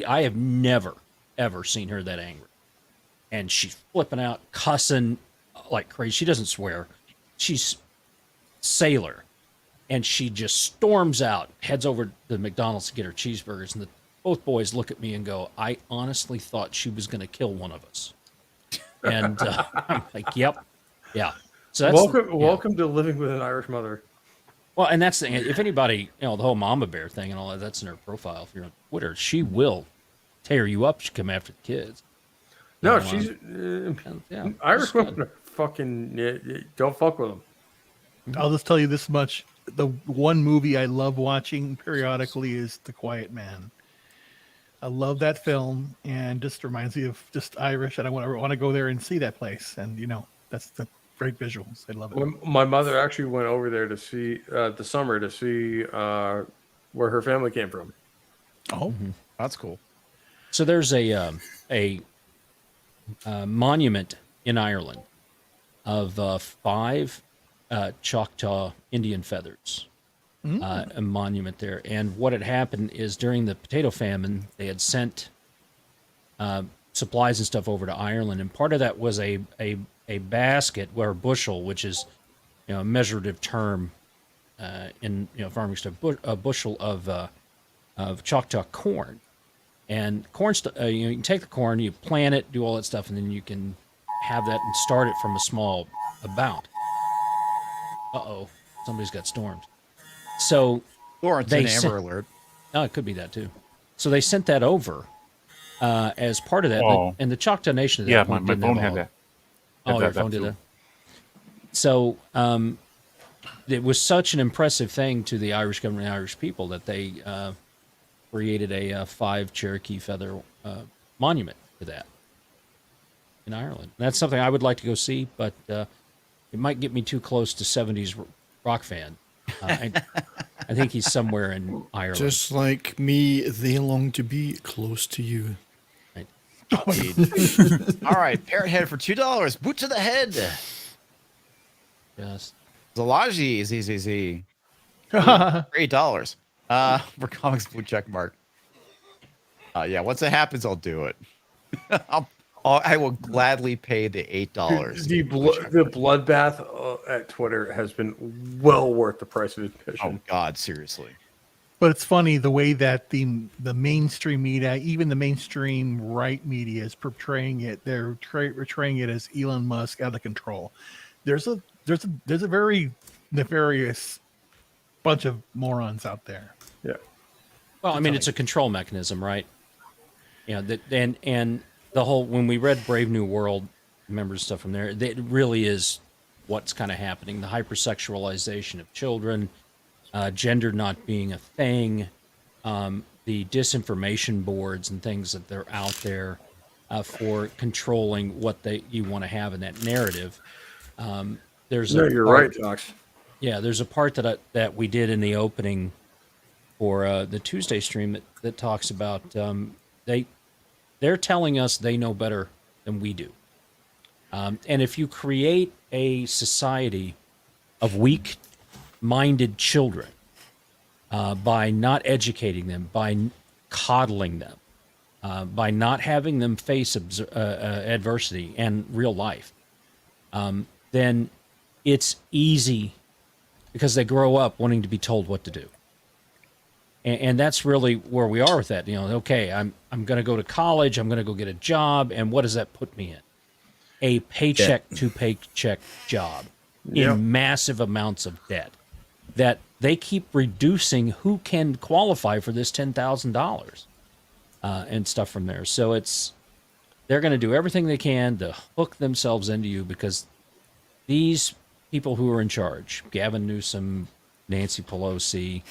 I have never, ever seen her that angry. And she's flipping out, cussing like crazy. She doesn't swear. She's sailor. And she just storms out, heads over to McDonald's to get her cheeseburgers. And both boys look at me and go, I honestly thought she was going to kill one of us. And I'm like, yep. Yeah. So that's, welcome to living with an Irish mother. Well, and that's the thing. If anybody, the whole mama bear thing and all that's in her profile, if you're on Twitter, she will tear you up. She come after the kids. No, she's Irish women are fucking. Don't fuck with them. I'll just tell you this much: the one movie I love watching periodically is The Quiet Man. I love that film, and just reminds me of just Irish, and I want to go there and see that place. And that's the great visuals. I love it. My mother actually went over there to see the summer to see where her family came from. Oh, that's cool. So there's a monument in Ireland of 5 Choctaw Indian feathers. A monument there. And what had happened is during the potato famine, they had sent supplies and stuff over to Ireland, and part of that was a basket or a bushel, which is a measurative term in farming stuff, a bushel of Choctaw corn. And corn, you can take the corn, you plant it, do all that stuff, and then you can have that and start it from a small amount. Somebody's got storms. So or it's an Amber Alert. Oh, it could be that too. So they sent that over as part of that, and the Choctaw Nation. Yeah, my phone had that. Oh, your phone did that. So it was such an impressive thing to the Irish government and Irish people that they created a 5 Cherokee feather monument to that in Ireland. And that's something I would like to go see, but it might get me too close to 70s rock fan. I think he's somewhere in Ireland. Just like me, they long to be close to you. Right. All right, parrot head for $2. Boot to the head. Yes. Zelashi, ZZZ. $8. For comics blue check mark. Yeah, once it happens, I'll do it. I will gladly pay the $8. The bloodbath at Twitter has been well worth the price of admission. Oh God, seriously. But it's funny the way that the mainstream media, even the mainstream right media, is portraying it. They're portraying it as Elon Musk out of control. There's a very nefarious bunch of morons out there. Yeah. Well, I mean, it's a control mechanism, right? And the whole, when we read Brave New World, remember stuff from there, it really is what's kind of happening. The hypersexualization of children, gender not being a thing, the disinformation boards and things that they're out there. for controlling what you want to have in that narrative. You're right, Docs. Yeah, there's a part that we did in the opening for the Tuesday stream that talks about they're telling us they know better than we do. And if you create a society of weak-minded children by not educating them, by coddling them, by not having them face adversity and real life, then it's easy because they grow up wanting to be told what to do. And that's really where we are with that. Okay, I'm going to go to college, I'm going to go get a job, and what does that put me in? A paycheck to paycheck job in massive amounts of debt that they keep reducing who can qualify for this $10,000 and stuff from there. So they're going to do everything they can to hook themselves into you because these people who are in charge, Gavin Newsom, Nancy Pelosi,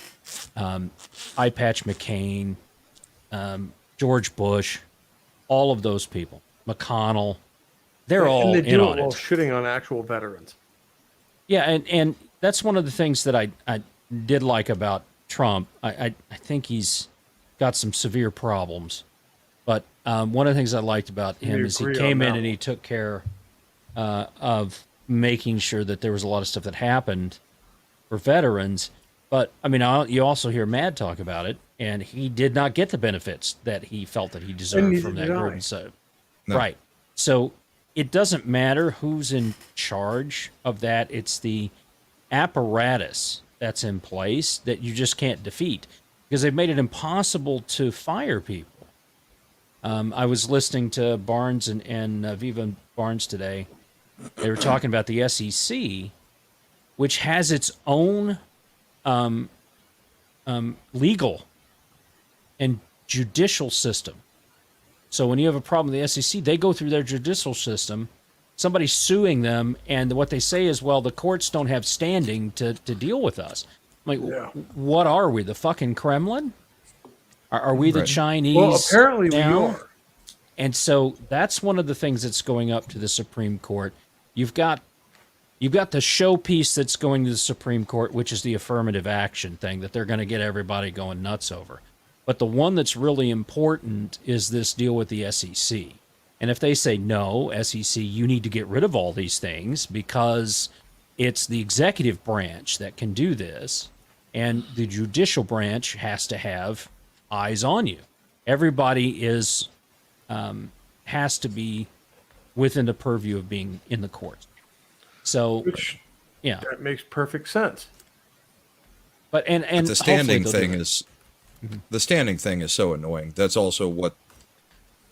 Eye Patch McCain, George Bush, all of those people, McConnell, they're all and they in do on it while it. shitting on actual veterans. Yeah, and that's one of the things that I did like about Trump. I think he's got some severe problems, but one of the things I liked about him is he came in and he took care of making sure that there was a lot of stuff that happened for veterans. But I mean, you also hear Mad talk about it, and he did not get the benefits that he felt that he deserved from that group. So, right. So it doesn't matter who's in charge of that. It's the apparatus that's in place that you just can't defeat because they've made it impossible to fire people. I was listening to Barnes and Viva Barnes today. They were talking about the SEC, which has its own legal and judicial system. So when you have a problem with the SEC, they go through their judicial system. Somebody's suing them, and what they say is, well, the courts don't have standing to deal with us. I'm like, what are we, the fucking Kremlin? Are we the Chinese? Well, apparently now? we are. And so that's one of the things that's going up to the Supreme Court. You've got the showpiece that's going to the Supreme Court, which is the affirmative action thing that they're going to get everybody going nuts over. But the one that's really important is this deal with the SEC. And if they say, no, SEC, you need to get rid of all these things because it's the executive branch that can do this, and the judicial branch has to have eyes on you. Everybody has to be within the purview of being in the court. So, that makes perfect sense. But the standing thing is the standing thing is so annoying. That's also what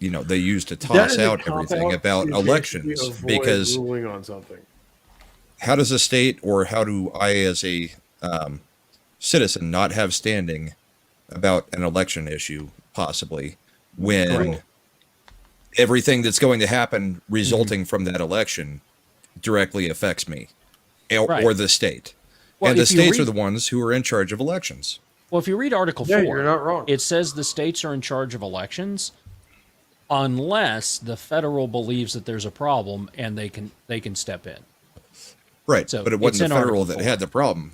they use to toss out everything about elections because ruling on something. How does a state or how do I as a citizen not have standing about an election issue possibly when everything that's going to happen resulting from that election directly affects me or the state? Well, and the states are the ones who are in charge of elections. Well, if you read Article 4, you're not wrong. It says the states are in charge of elections unless the federal believes that there's a problem and they can step in. Right, so but it wasn't the federal that had the problem.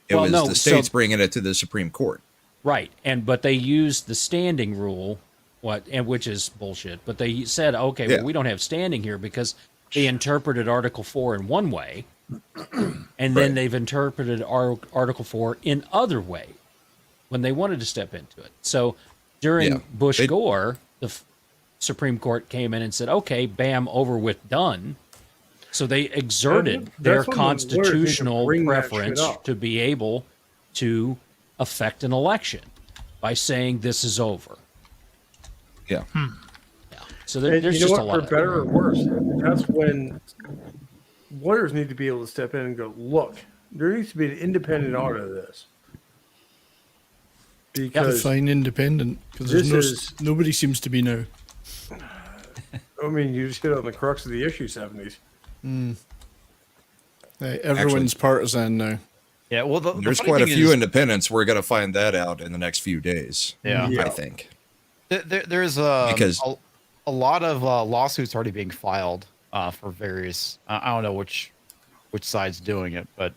It was the states bringing it to the Supreme Court. Right, but they used the standing rule, which is bullshit. But they said, okay, well, we don't have standing here because they interpreted Article 4 in one way, and then they've interpreted Article 4 in other way when they wanted to step into it. So during Bush-Gore, the Supreme Court came in and said, okay, bam, over with, done. So they exerted their constitutional preference to be able to affect an election by saying this is over. Yeah. So there's just a lot. For better or worse, that's when lawyers need to be able to step in and go, look, there needs to be an independent audit of this. Because define independent, because nobody seems to be now. I mean, you just hit on the crux of the issue, 70s. Everyone's partisan now. Yeah, well, there's quite a few independents. We're going to find that out in the next few days. Yeah. I think. There's because a lot of lawsuits already being filed for various. I don't know which side's doing it, but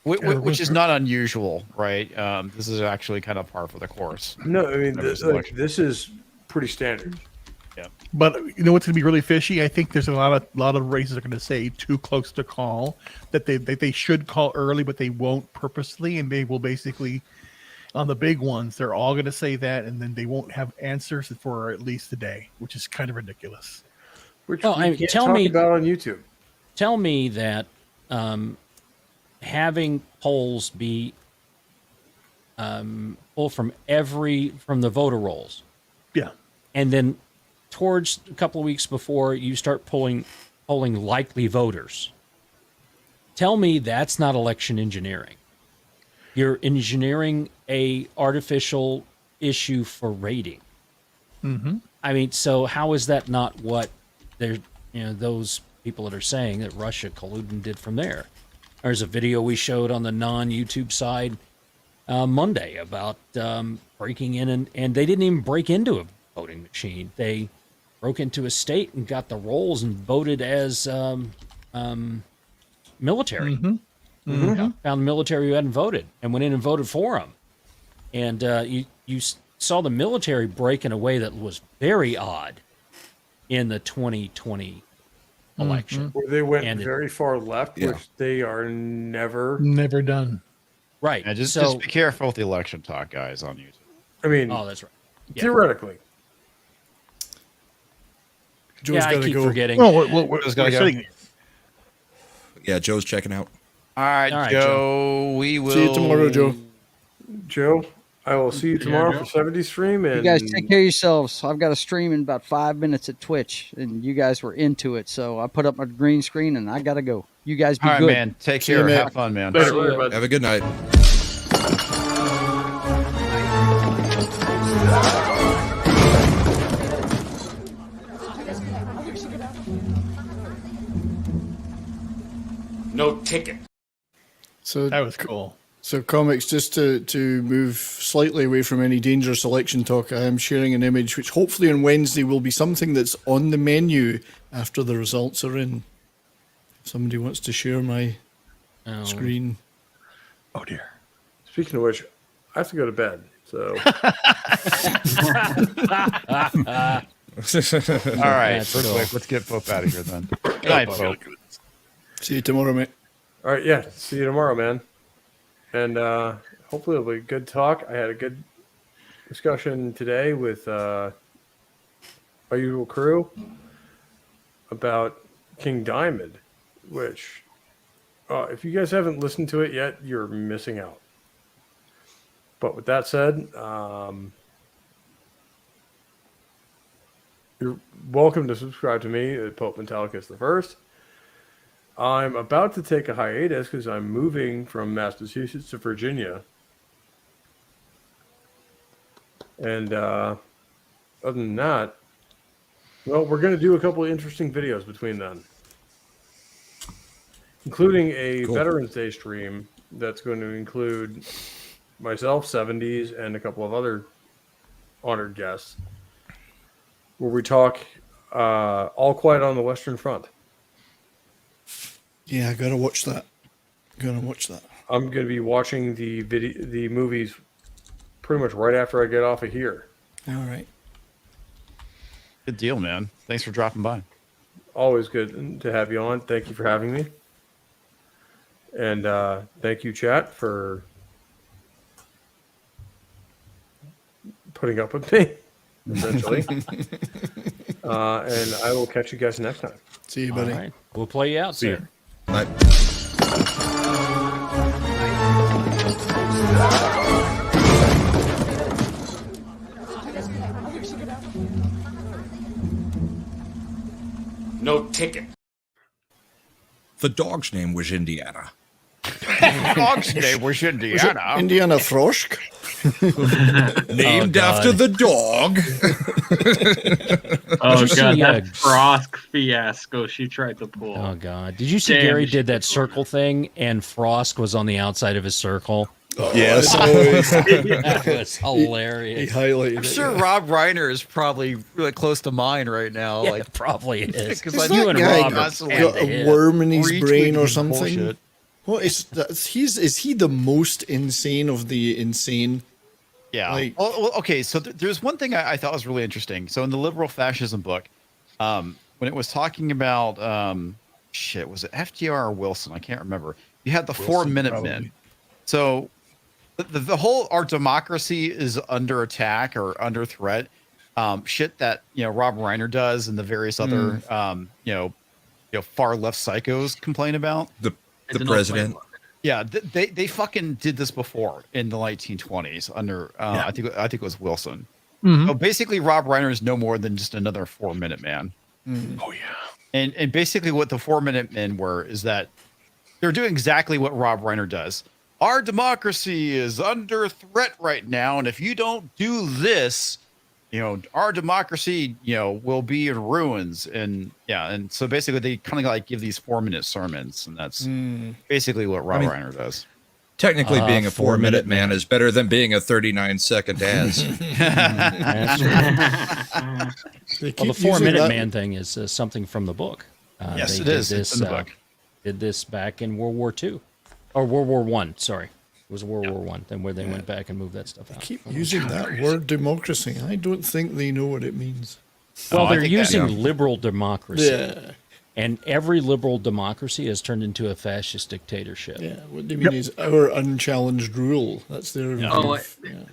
which is not unusual, right? This is actually kind of par for the course. No, I mean this is pretty standard. Yeah. But you know what's going to be really fishy? I think there's a lot of races are going to say too close to call, that they should call early, but they won't purposely, and they will basically, on the big ones, they're all going to say that, and then they won't have answers for at least a day, which is kind of ridiculous. Which Well, I mean, can't tell talk me- about on YouTube. Tell me that having polls be pulled from the voter rolls, Yeah. and then towards a couple of weeks before you start polling likely voters. Tell me that's not election engineering. You're engineering a artificial issue for rating. Mm-hmm. I mean, so how is that not what they're, those people that are saying that Russia colluded and did from there? There's a video we showed on the non-YouTube side Monday about breaking in, and they didn't even break into a voting machine. They broke into a state and got the rolls and voted as military. Mm-hmm. Mm-hmm. Found the military who hadn't voted and went in and voted for them. And you saw the military break in a way that was very odd in the 2020 election. Where they went And very far left, which they are never done. Right. Yeah, just be careful with the election talk, guys, on YouTube. I mean, oh, that's right. Yeah. Theoretically. Joe's I gotta keep go. forgetting. Oh, Joe's gotta go. Yeah, Joe's checking out. All right, Joe. We will See you tomorrow, Joe. Joe, I will see you tomorrow for 70 stream. And You guys take care of yourselves. I've got a stream in about 5 minutes at Twitch, and you guys were into it, so I put up my green screen, and I gotta go. You guys be All right, good. man. Take See you, care. man. Have fun, man. Later, Have a good night. No ticket. So That was cool. So, Comics, just to move slightly away from any dangerous election talk, I am sharing an image which hopefully on Wednesday will be something that's on the menu after the results are in. If somebody wants to share my screen. Oh, dear. Speaking of which, I have to go to bed. So. All right, real quick, let's get Pope out of here then. Good night, Pope. See you tomorrow, mate. All right, yeah. See you tomorrow, man. And hopefully it'll be a good talk. I had a good discussion today with our usual crew about King Diamond, which, if you guys haven't listened to it yet, you're missing out. But with that said, you're welcome to subscribe to me at Pope Metallicus I. I'm about to take a hiatus because I'm moving from Massachusetts to Virginia. And other than that, well, we're going to do a couple of interesting videos between then, including a Veterans Day stream that's going to include myself, 70s, and a couple of other honored guests, where we talk All Quiet on the Western Front. Yeah, I gotta watch that. I'm going to be watching the movies pretty much right after I get off of here. All right. Good deal, man. Thanks for dropping by. Always good to have you on. Thank you for having me. And thank you, chat, for putting up with me, essentially. And I will catch you guys next time. See you, buddy. All right. We'll play you out, See sir. Bye. No ticket. The dog's name was Indiana. Dog's name was Indiana. Indiana Frosk. Named after the dog. Oh, Did you God, see, that Frosk fiasco she tried to pull. Oh God! Did you see Damn, Gary she did that circle thing, and Frosk was on the outside of his circle? Yes, always. That was hilarious. He highlighted I'm it. sure Rob Reiner is probably really close to mine right now. Yeah, like it probably is. because Is I that and guy Rob are got hand to a hand. worm in his Retweeting brain or his something? bullshit. What is that? Is he the most insane of the insane? Yeah. Like- Well, okay. So there's one thing I thought was really interesting. So in the liberal fascism book, when it was talking about was it FDR or Wilson? I can't remember. You had the 4-minute men. So the whole our democracy is under attack or under threat. Shit that Rob Reiner does and the various other far left psychos complain about. The president. Yeah, they fucking did this before in the 1920s under I think it was Wilson. So basically, Rob Reiner is no more than just another 4-minute man. Oh yeah. And basically, what the 4-minute men were is that they're doing exactly what Rob Reiner does. Our democracy is under threat right now, and if you don't do this, our democracy, will be in ruins. And so basically, they kind of like give these 4-minute sermons, and that's basically what Rob Reiner does. Technically, being a 4-minute man is better than being a 39-second ass. Well, the 4-minute man thing is something from the book. Yes, they it did is. It's in the book. Did this back in World War II, or World War One? Sorry, it was World War One. Then where they went back and moved that stuff out. Keep using that word democracy. I don't think they know what it means. Well, I they're think using liberal democracy. Yeah. And every liberal democracy has turned into a fascist dictatorship. Yeah, what they mean is our unchallenged rule. That's their. Oh,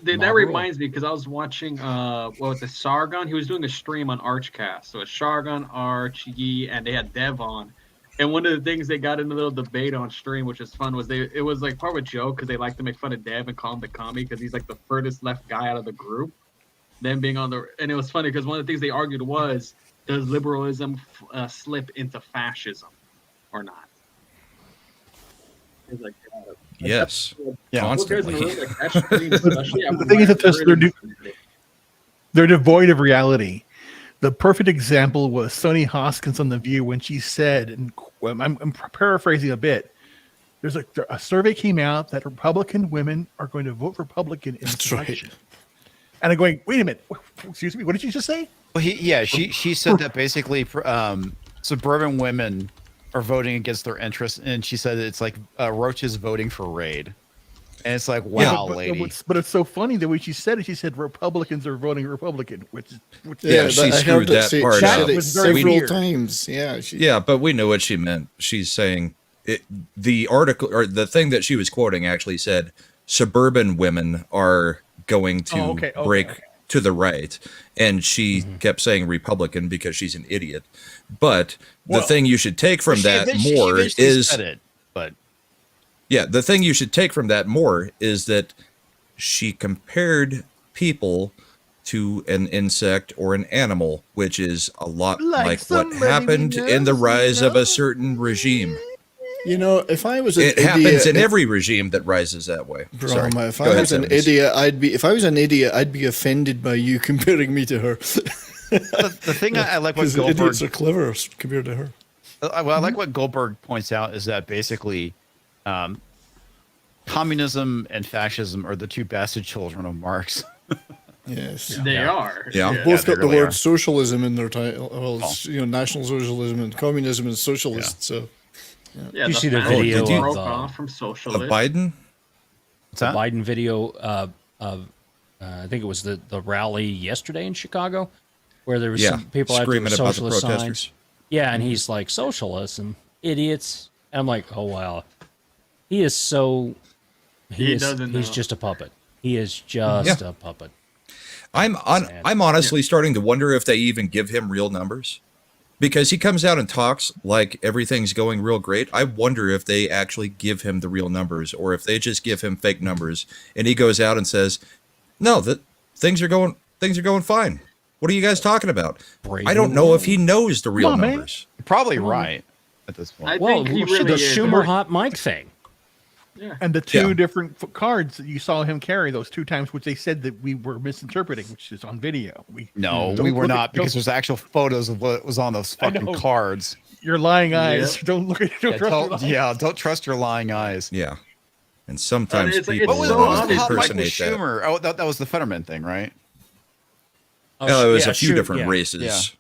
that Mob reminds me because I was watching what was it, Sargon? He was doing a stream on Archcast. So it's Sargon, Arch, Yi, and they had Dev on. And one of the things they got in a little debate on stream, which is fun, was it was like part of a joke because they like to make fun of Dev and call him the commie because he's like the furthest left guy out of the group. Them being on the, and it was funny because one of the things they argued was, does liberalism slip into fascism or not? It's like, Yes. Yeah. Constantly. The thing is that they're devoid of reality. The perfect example was Sonny Hoskins on The View when she said, and I'm paraphrasing a bit, there's a survey came out that Republican women are going to vote Republican in this election. Right. And I'm going, wait a minute, excuse me, what did you just say? Well, she said that basically suburban women are voting against their interests, and she said it's like roaches voting for Raid. And it's like, wow, lady. But it's so funny the way she said it. She said Republicans are voting Republican, which yeah, she screwed that part up several times. Yeah, yeah, but we know what she meant. She's saying the article or the thing that she was quoting actually said suburban women are going to break to the right, and she kept saying Republican because she's an idiot. But the thing you should take from that more is yeah, the thing you should take from that more is that she compared people to an insect or an animal, which is a lot like what happened in the rise of a certain regime. You know, if I was an idiot, happens in every regime that rises that way. Brahma, if I was an idiot, I'd be offended by you comparing me to her. The thing I like what Goldberg, idiots are clever compared to her. Well, I like what Goldberg points out is that basically communism and fascism are the two bastard children of Marx. Yes, they are. Yeah, both got the word socialism in their title. Well, it's, National Socialism and communism and socialist. So, yeah, you see the video broke off from socialist. Of Biden? The Biden video of I think it was the rally yesterday in Chicago, where there was some people screaming after the about socialist the protesters. signs. Yeah, and he's like, socialism, idiots. And I'm like, oh wow, he is so. He's just a puppet. He is just a puppet. I'm honestly starting to wonder if they even give him real numbers, because he comes out and talks like everything's going real great. I wonder if they actually give him the real numbers, or if they just give him fake numbers, and he goes out and says, "No, that things are going fine. What are you guys talking about?" I don't know if he knows the real numbers. You're probably right at this point. Well, the Schumer hot mic thing. Yeah. And the two different cards that you saw him carry those two times, which they said that we were misinterpreting, which is on video. We were not, because there's actual photos of what was on those fucking cards. Your lying eyes. Don't look at don't trust your lying eyes. Yeah. And sometimes it's people so Michael impersonate that. Schumer. Oh, that was the Fetterman thing, right? Oh, it was a few different races.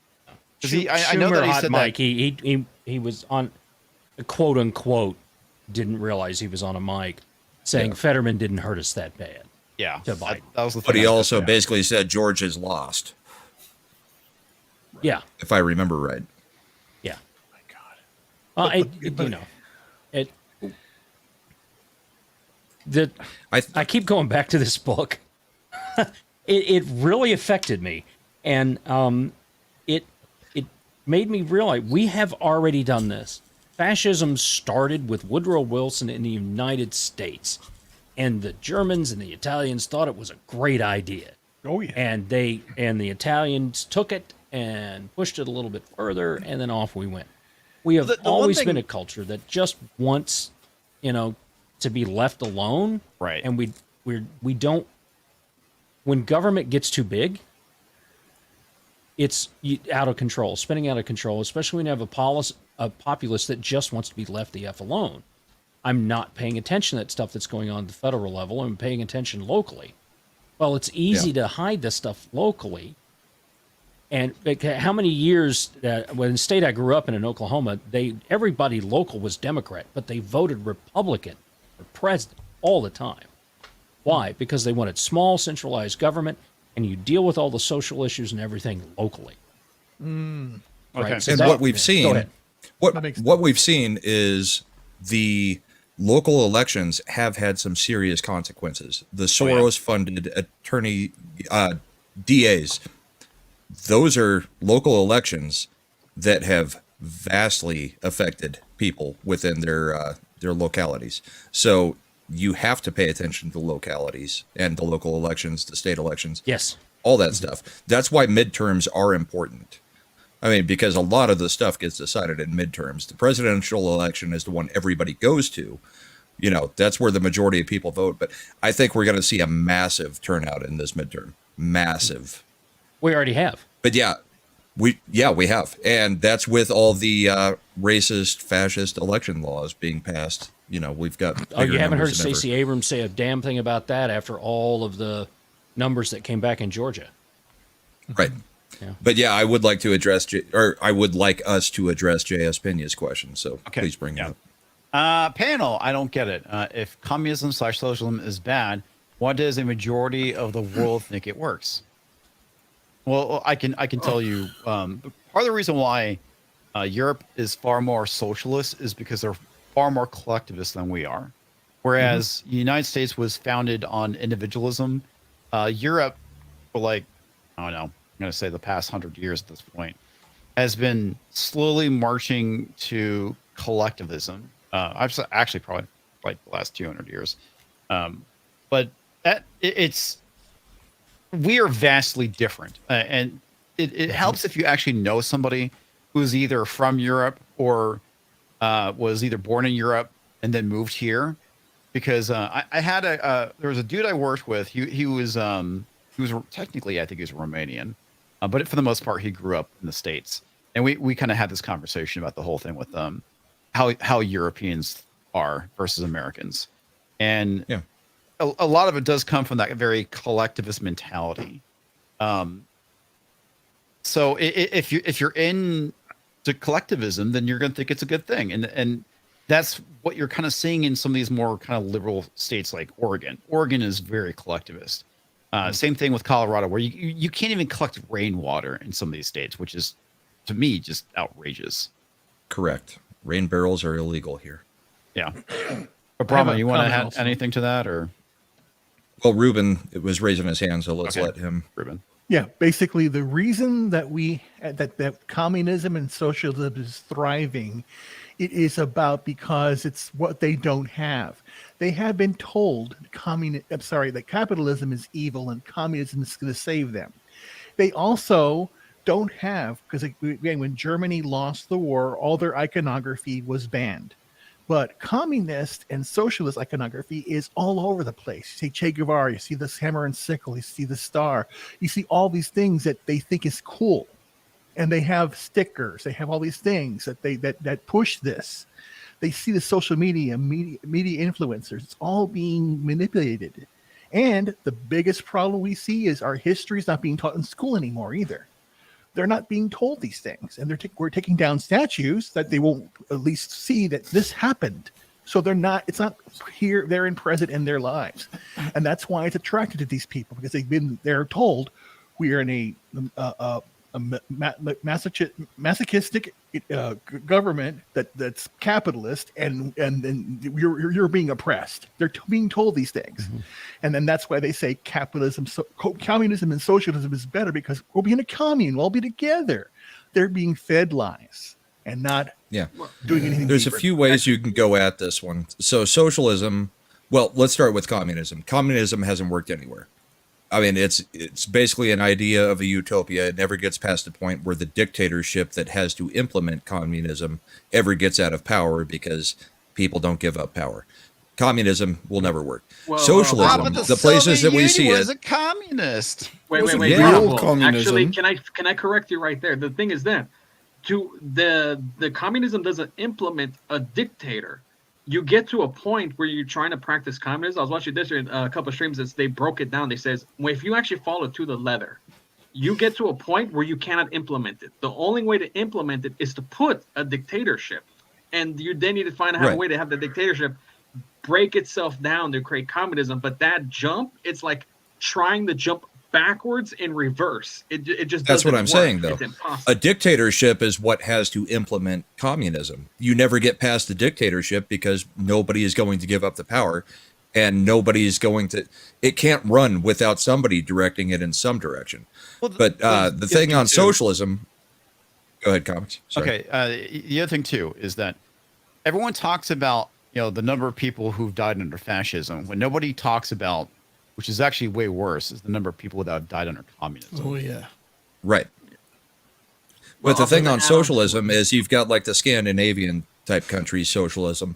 Yeah. I know that he said Mike, that he was on, quote unquote, didn't realize he was on a mic saying Fetterman didn't hurt us that bad. Yeah, to Biden. That was the thing. But he also basically said George has lost. Yeah. If I remember right. Yeah. Oh my God. I keep going back to this book. it really affected me, and it made me realize we have already done this. Fascism started with Woodrow Wilson in the United States, and the Germans and the Italians thought it was a great idea. Oh yeah. And the Italians took it and pushed it a little bit further, and then off we went. We have always been a culture that just wants, to be left alone. Right. And we don't. When government gets too big, it's out of control, spinning out of control. Especially when you have a populace that just wants to be left the f alone. I'm not paying attention to that stuff that's going on at the federal level. I'm paying attention locally. Well, it's easy to hide this stuff locally. And how many years, when the state I grew up in Oklahoma, everybody local was Democrat, but they voted Republican for president all the time. Why? Because they wanted small, centralized government, and you deal with all the social issues and everything locally. Mm. Right? Okay. So And what we've seen, What we've seen is the local elections have had some serious consequences. The Soros-funded attorney DAs, those are local elections that have vastly affected people within their localities. So you have to pay attention to localities and the local elections, the state elections. Yes. All that stuff. That's why midterms are important. I mean, because a lot of the stuff gets decided in midterms. The presidential election is the one everybody goes to. That's where the majority of people vote. But I think we're going to see a massive turnout in this midterm. Massive. We already have. But we have. And that's with all the racist, fascist election laws being passed. We've got. Oh, you haven't heard Stacey Abrams say a damn thing about that after all of the numbers that came back in Georgia. Right. Yeah. But I would like to address, I would like us to address J.S. Pena's question. So please bring it up. Panel, I don't get it. If communism/socialism is bad, why does a majority of the world think it works? Well, I can tell you. Part of the reason why Europe is far more socialist is because they're far more collectivist than we are. Whereas the United States was founded on individualism, Europe, for I don't know, I'm going to say the past 100 years at this point, has been slowly marching to collectivism. Actually, probably like the last 200 years. But we are vastly different. And it helps if you actually know somebody who's either from Europe or was either born in Europe and then moved here. Because I had there was a dude I worked with. He was technically, I think he was Romanian. But for the most part, he grew up in the States. And we kind of had this conversation about the whole thing with how Europeans are versus Americans. And a lot of it does come from that very collectivist mentality. So if you're in to collectivism, then you're going to think it's a good thing. And that's what you're kind of seeing in some of these more kind of liberal states like Oregon. Oregon is very collectivist. Same thing with Colorado, where you can't even collect rainwater in some of these states, which is, to me, just outrageous. Correct. Rain barrels are illegal here. Yeah. But Brahma, you want to add anything to that, or? Well, Reuben was raising his hand, so let's let him. Reuben. Yeah, basically the reason that that communism and socialism is thriving, it is about because it's what they don't have. They have been told that capitalism is evil and communism is going to save them. They also don't have, because again, when Germany lost the war, all their iconography was banned. But communist and socialist iconography is all over the place. You see Che Guevara, you see this hammer and sickle, you see the star, you see all these things that they think is cool. And they have stickers, they have all these things that that push this. They see the social media influencers. It's all being manipulated. And the biggest problem we see is our history is not being taught in school anymore either. They're not being told these things, and we're taking down statues that they won't at least see that this happened. So it's not here, there, and present in their lives, and that's why it's attracted to these people, because they're told we are in a masochistic government that's capitalist, and you're being oppressed. They're being told these things, and then that's why they say communism and socialism is better, because we'll be in a commune, we'll be together. They're being fed lies and not doing anything. There's deeper. a few ways you can go at this one. So socialism. Well, let's start with communism. Communism hasn't worked anywhere. I mean, it's basically an idea of a utopia. It never gets past the point where the dictatorship that has to implement communism ever gets out of power because people don't give up power. Communism will never work. Socialism, the places that we see was it. a communist. Wait. real communism. Actually, can I correct you right there? The thing is that the communism doesn't implement a dictator. You get to a point where you're trying to practice communism. I was watching this a couple of streams as they broke it down. They says, well, if you actually follow to the letter, you get to a point where you cannot implement it. The only way to implement it is to put a dictatorship, and you then need to find out a way to have the dictatorship break itself down to create communism. But that jump, it's like trying to jump backwards in reverse. It just That's what I'm work. saying, though. It's impossible. A dictatorship is what has to implement communism. You never get past the dictatorship because nobody is going to give up the power, and nobody is going to. It can't run without somebody directing it in some direction. Well, but the thing on socialism. Go ahead, Comix. Sorry. Okay. The other thing too is that everyone talks about the number of people who've died under fascism, when nobody talks about, which is actually way worse, is the number of people that have died under communism. Oh, yeah. Right. But the thing on socialism is you've got like the Scandinavian type countries, socialism.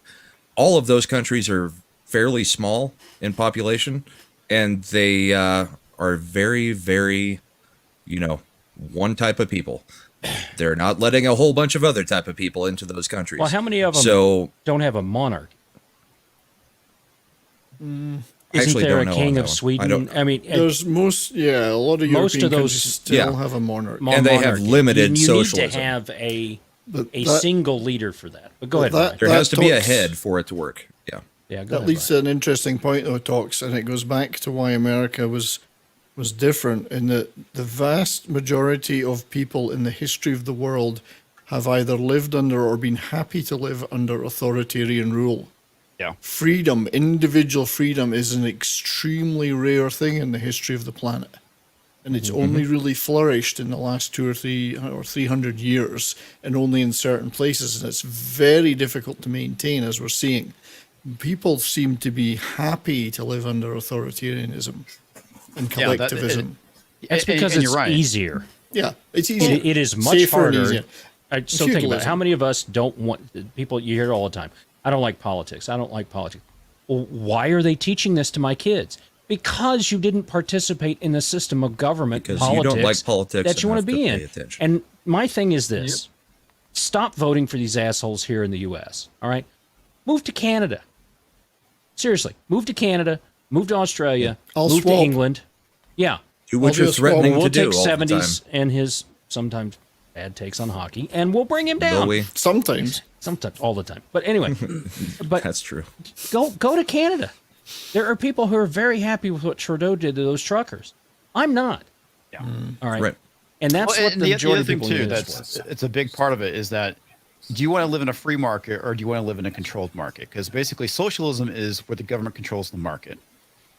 All of those countries are fairly small in population, and they are very, very, one type of people. They're not letting a whole bunch of other type of people into those countries. Well, how many of them don't have a monarch? Isn't there a king of Sweden? I mean, there's a lot of most European of those countries still have a monarch, and they have limited socialism. You need to have a single leader for that. But go ahead. There has to be a head for it to work. Yeah. That leads to an interesting point, though, Talks, and it goes back to why America was different in that the vast majority of people in the history of the world have either lived under or been happy to live under authoritarian rule. Yeah. Freedom, individual freedom, is an extremely rare thing in the history of the planet. And it's only really flourished in the last 200 or 300 years, and only in certain places. And it's very difficult to maintain, as we're seeing. People seem to be happy to live under authoritarianism and collectivism. That's because it's easier. Yeah, it's easier. It is much harder. So think about it. How many of us don't want people? You hear it all the time. I don't like politics. I don't like politics. Well, why are they teaching this to my kids? Because you didn't participate in the system of government politics you don't like politics that you want to be in. Attention. And my thing is this. Stop voting for these assholes here in the U.S., all right? Move to Canada. Seriously. Move to Canada. Move to Australia. Move to England. Yeah. Do what you're threatening to do all the time. We'll take 70s and his sometimes bad takes on hockey, and we'll bring him down. Sometimes, all the time. But anyway, that's true. Go to Canada. There are people who are very happy with what Trudeau did to those truckers. I'm not. Yeah. All right. Right. And that's what the majority of people do. It's a big part of it is that, do you want to live in a free market or do you want to live in a controlled market? Because basically socialism is where the government controls the market,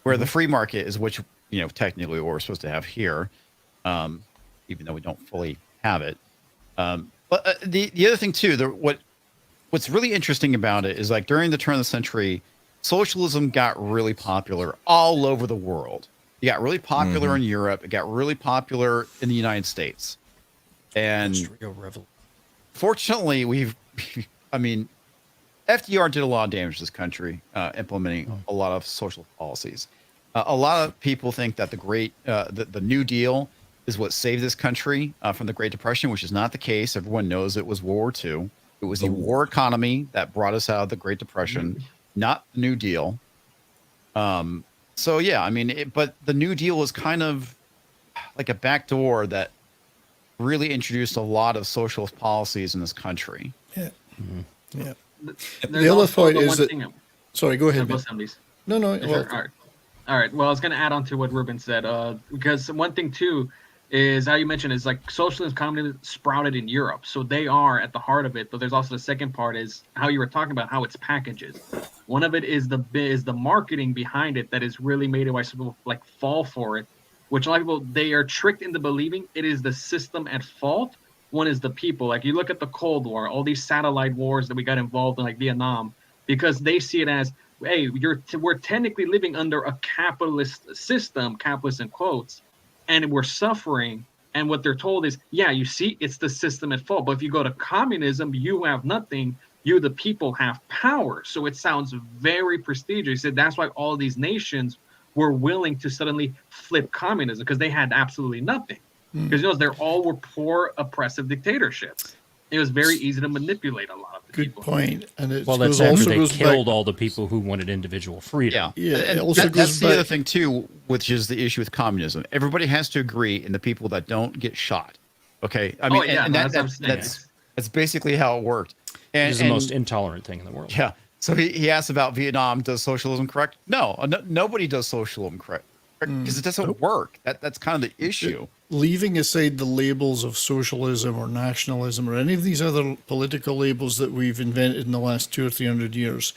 where the free market is which, technically what we're supposed to have here, even though we don't fully have it. But the other thing too, what's really interesting about it is like during the turn of the century, socialism got really popular all over the world. It got really popular in Europe. It got really popular in the United States. And fortunately, FDR did a lot of damage to this country, implementing a lot of social policies. A lot of people think that the New Deal is what saved this country from the Great Depression, which is not the case. Everyone knows it was World War II. It was the war economy that brought us out of the Great Depression, not the New Deal. So yeah, I mean, but the New Deal was kind of like a backdoor that really introduced a lot of socialist policies in this country. Yeah. Yeah. There's The other also point the is one that. thing- Sorry, go ahead. Both Ben. somebody's. No, no. Sure, Well, all right. Well, I was going to add on to what Reuben said, because one thing too is how you mentioned is like socialism, communism sprouted in Europe, so they are at the heart of it. But there's also the second part is how you were talking about how it's packaged. One of it is the marketing behind it that has really made it why some people like fall for it. Which a lot of people they are tricked into believing it is the system at fault. One is the people. Like you look at the Cold War, all these satellite wars that we got involved in, like Vietnam, because they see it as, hey, we're technically living under a capitalist system, capitalist in quotes, and we're suffering. And what they're told is, yeah, you see, it's the system at fault. But if you go to communism, you have nothing. You, the people, have power. So it sounds very prestigious. He said that's why all these nations were willing to suddenly flip communism because they had absolutely nothing. Because they're all were poor, oppressive dictatorships. It was very easy to manipulate a lot of the people. good point. And it Well, that's goes, after also they goes killed back. all the people who wanted individual freedom. Yeah, Yeah, it also that's goes the back. other thing too, which is the issue with communism. Everybody has to agree in the people that don't get shot. Okay, I mean, and that's what I'm saying. that's basically how it worked. And It's the most intolerant thing in the world. yeah. So he asked about Vietnam. Does socialism correct? No, nobody does socialism correct because it doesn't work. That's kind of the issue. Leaving aside the labels of socialism or nationalism or any of these other political labels that we've invented in the last 200 or 300 years,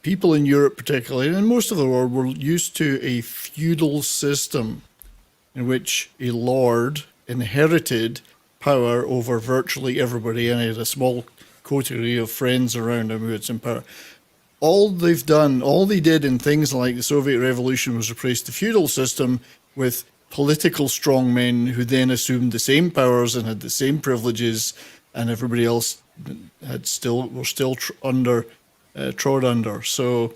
people in Europe particularly, and most of the world, were used to a feudal system in which a lord inherited power over virtually everybody, and he had a small coterie of friends around him who had some power. All they did in things like the Soviet Revolution was replace the feudal system with political strongmen who then assumed the same powers and had the same privileges, and everybody else were still trod under. So,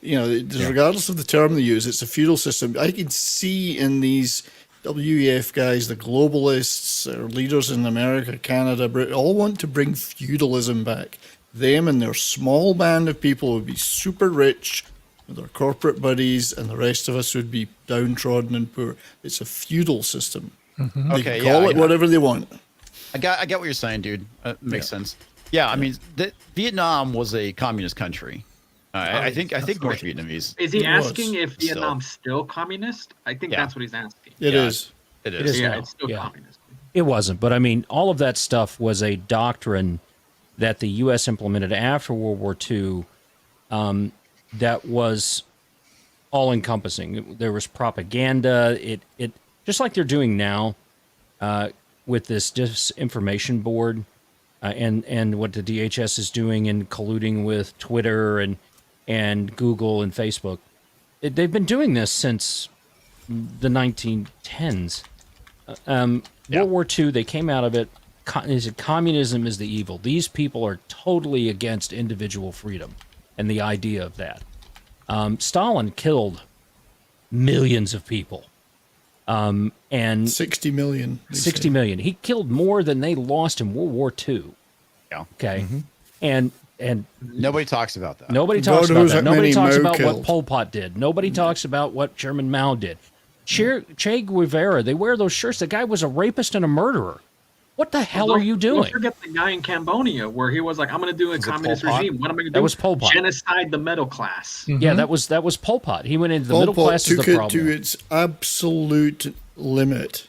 regardless of the term they use, it's a feudal system. I can see in these WEF guys, the globalists, or leaders in America, Canada, Britain, all want to bring feudalism back. Them and their small band of people would be super rich with their corporate buddies, and the rest of us would be downtrodden and poor. It's a feudal system. They can call it whatever they want. I get what you're saying, dude. Makes sense. Yeah, I mean, Vietnam was a communist country. I think North Vietnamese. Is he asking if Vietnam's still communist? I think that's what he's asking. It is. It is. Yeah, now. it's still communist. It wasn't, but I mean, all of that stuff was a doctrine that the U.S. implemented after World War II that was all-encompassing. There was propaganda. It just like they're doing now with this disinformation board and what the DHS is doing and colluding with Twitter and Google and Facebook. They've been doing this since the 1910s. World War II, they came out of it. Communism is the evil. These people are totally against individual freedom and the idea of that. Stalin killed millions of people. And 60 million. 60 million. He killed more than they lost in World War II. Yeah. Okay. And nobody talks about that. Nobody talks about that. Nobody talks about killed. what Pol Pot did. Nobody talks about what Chairman Mao did. Che Guevara, they wear those shirts. The guy was a rapist and a murderer. What the hell are you doing? Don't forget the guy in Cambodia where he was like, I'm going to do a communist regime. What am I going to do? That was Pol Pot. Genocide the middle class. Yeah, that was Pol Pot. He went into the Pol middle Pot class is the took it problem. to its absolute limit.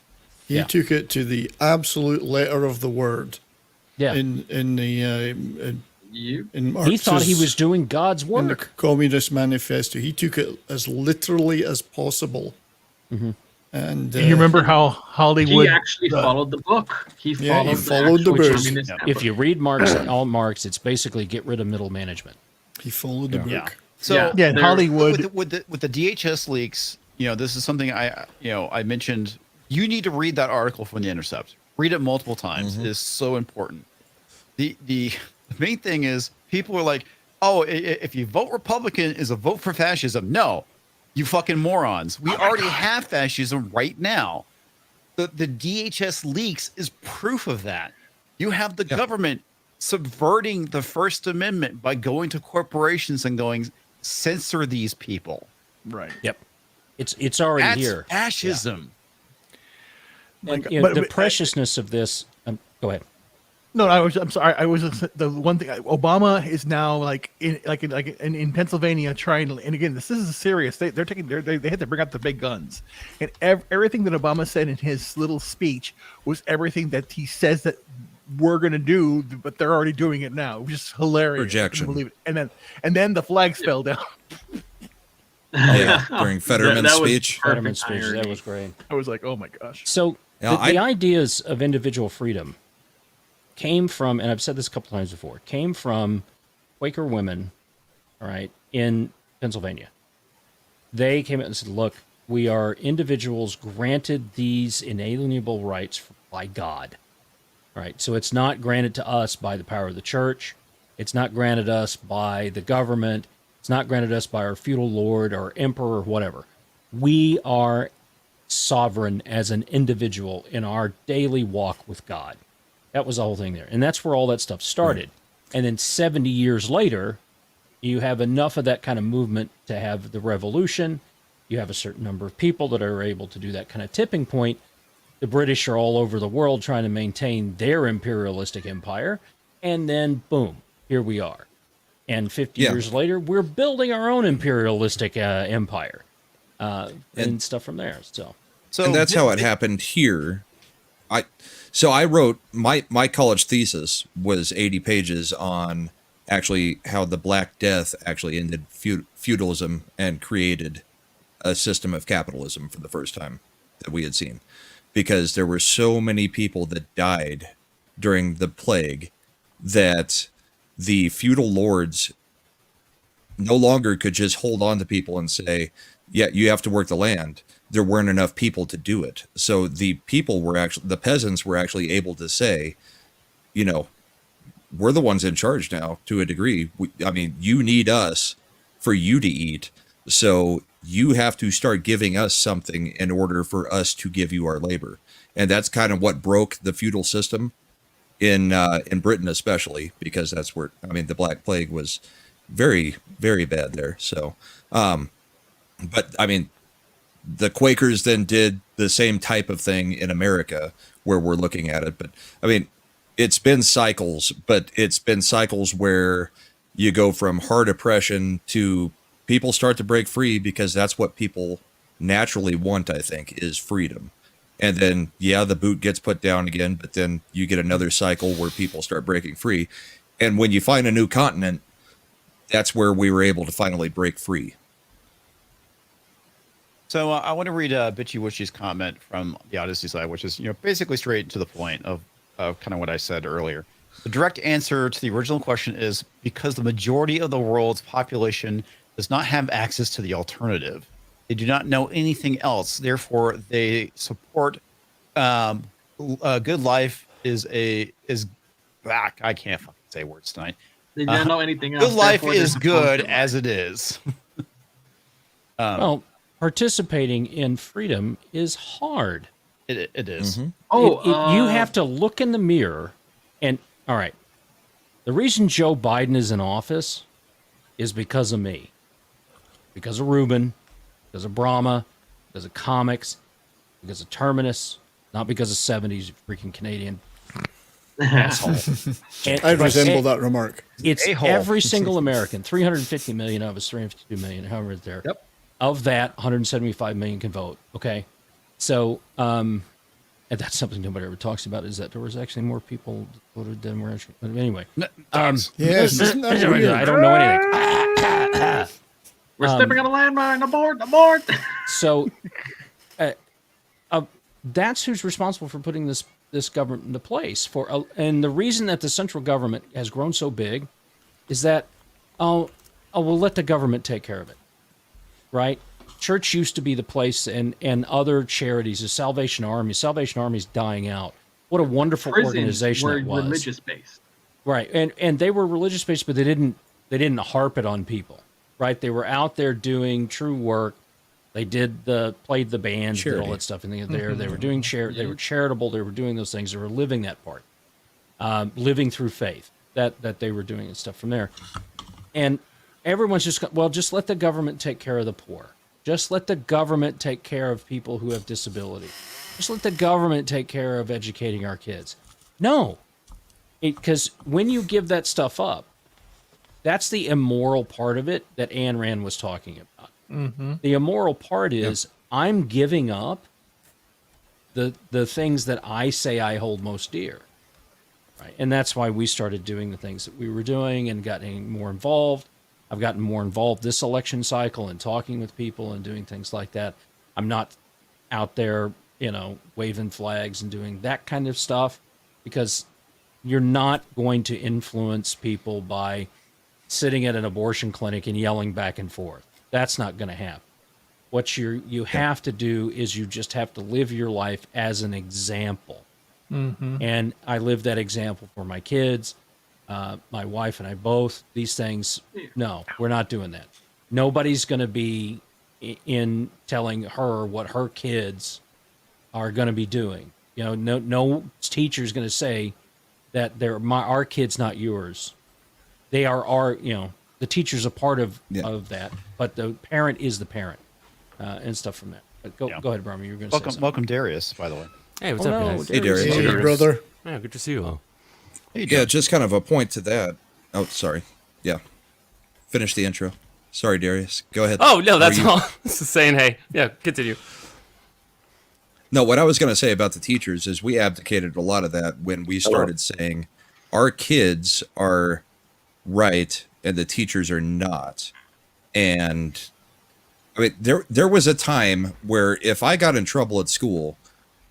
He took it to the absolute letter of the word. Yeah. In Marx's, he thought he was doing God's in the work. Communist Manifesto. He took it as literally as possible. Mm-hmm. And you remember how Hollywood? He actually followed the book. He followed the book. If you read all Marx, it's basically get rid of middle management. He followed the book. Yeah. So in Hollywood with the DHS leaks, this is something I mentioned. You need to read that article from The Intercept. Read it multiple times. It is so important. The main thing is people are like, oh, if you vote Republican, is a vote for fascism. No, you fucking morons. We already have fascism right now. The DHS leaks is proof of that. You have the government subverting the First Amendment by going to corporations and going, censor these people. Right. Yep. It's already That's here. fascism. And, Like, you know, but- the but- preciousness of this. Go ahead. No, I'm sorry. I was the one thing. Obama is now like in Pennsylvania trying to. And again, this is serious. They had to bring out the big guns, and everything that Obama said in his little speech was everything that he says that we're going to do, but they're already doing it now. It was just hilarious. Projection. I couldn't believe it. And then the flags fell down. Yeah, during Fetterman's that was speech. Fetterman's speech. irony. That was great. I was like, oh my gosh. So Now, the ideas of individual freedom came from, and I've said this a couple times before, came from Quaker women, all right, in Pennsylvania. They came out and said, look, we are individuals granted these inalienable rights by God. All right, so it's not granted to us by the power of the church. It's not granted us by the government. It's not granted us by our feudal lord or emperor or whatever. We are sovereign as an individual in our daily walk with God. That was the whole thing there. And that's where all that stuff started. Right. And then 70 years later, you have enough of that kind of movement to have the revolution. You have a certain number of people that are able to do that kind of tipping point. The British are all over the world trying to maintain their imperialistic empire. And then, boom, here we are. And 50 years later, we're building our own imperialistic empire and stuff from there. So and that's how it happened here. So I wrote my college thesis was 80 pages on actually how the Black Death actually ended feudalism and created a system of capitalism for the first time that we had seen, because there were so many people that died during the plague that the feudal lords no longer could just hold on to people and say, yeah, you have to work the land. There weren't enough people to do it. So the peasants were actually able to say, you know, we're the ones in charge now to a degree. I mean, you need us for you to eat. So you have to start giving us something in order for us to give you our labor. And that's kind of what broke the feudal system in Britain, especially because that's where, I mean, the Black Plague was very, very bad there. So, but I mean, the Quakers then did the same type of thing in America where we're looking at it. But I mean, it's been cycles, but it's been cycles where you go from hard oppression to people start to break free, because that's what people naturally want, I think, is freedom. And then, yeah, the boot gets put down again, but then you get another cycle where people start breaking free. And when you find a new continent, that's where we were able to finally break free. So I want to read Bitchy Wishy's comment from the Odyssey side, which is, you know, basically straight to the point of kind of what I said earlier. The direct answer to the original question is because the majority of the world's population does not have access to the alternative. They do not know anything else. Therefore, they support a good life I can't fucking say words tonight. They don't know anything else. Good life is good as it is. Well, participating in freedom is hard. It is. Mm-hmm. You have to look in the mirror and, all right, the reason Joe Biden is in office is because of me, because of Reuben, because of Brahma, because of Comix, because of Terminus, not because of 70s freaking Canadian asshole. I resemble that remark. It's every single American, 350 million of us, 352 million, however it's there. Yep. Of that, 175 million can vote. Okay. So, and that's something nobody ever talks about, is that there was actually more people voted than were actually. But anyway. Yes, isn't that weird? I don't know anything. We're stepping on a landmine. Abort. So, that's who's responsible for putting this government into place. And the reason that the central government has grown so big is that, we'll let the government take care of it, right? Church used to be the place, and other charities, the Salvation Army. Salvation Army's dying out. What a wonderful organization it was. Religious based, right? And they were religious based, but they didn't harp it on people, right? They were out there doing true work. They played the bands, did all that stuff, and they were doing they were charitable. They were doing those things. They were living that part, living through faith. that they were doing and stuff from there. And everyone's just let the government take care of the poor. Just let the government take care of people who have disability. Just let the government take care of educating our kids. No, because when you give that stuff up, that's the immoral part of it that Ayn Rand was talking about. Mm-hmm. The immoral part is I'm giving up the things that I say I hold most dear. Right? And that's why we started doing the things that we were doing and getting more involved. I've gotten more involved this election cycle and talking with people and doing things like that. I'm not out there, waving flags and doing that kind of stuff because you're not going to influence people by sitting at an abortion clinic and yelling back and forth. That's not going to happen. What you have to do is you just have to live your life as an example. Mm-hmm. And I live that example for my kids, my wife and I both. These things, no, we're not doing that. Nobody's going to be in telling her what her kids are going to be doing. No teacher's going to say that our kids, not yours. They are our, the teacher's a part of that, but the parent is the parent, and stuff from that. But go ahead, Brahma. You were going to say something. Welcome, Darius, by the way. Hey, what's up, guys? Hey, Darius. Hey, brother. Yeah, good to see you all. Yeah, just kind of a point to that. Oh, sorry. Yeah. Finish the intro. Sorry, Darius. Go ahead. Oh, no, that's all. Just saying, hey. Yeah, continue. No, what I was going to say about the teachers is we abdicated a lot of that when we started saying our kids are right and the teachers are not. And I mean, there was a time where if I got in trouble at school,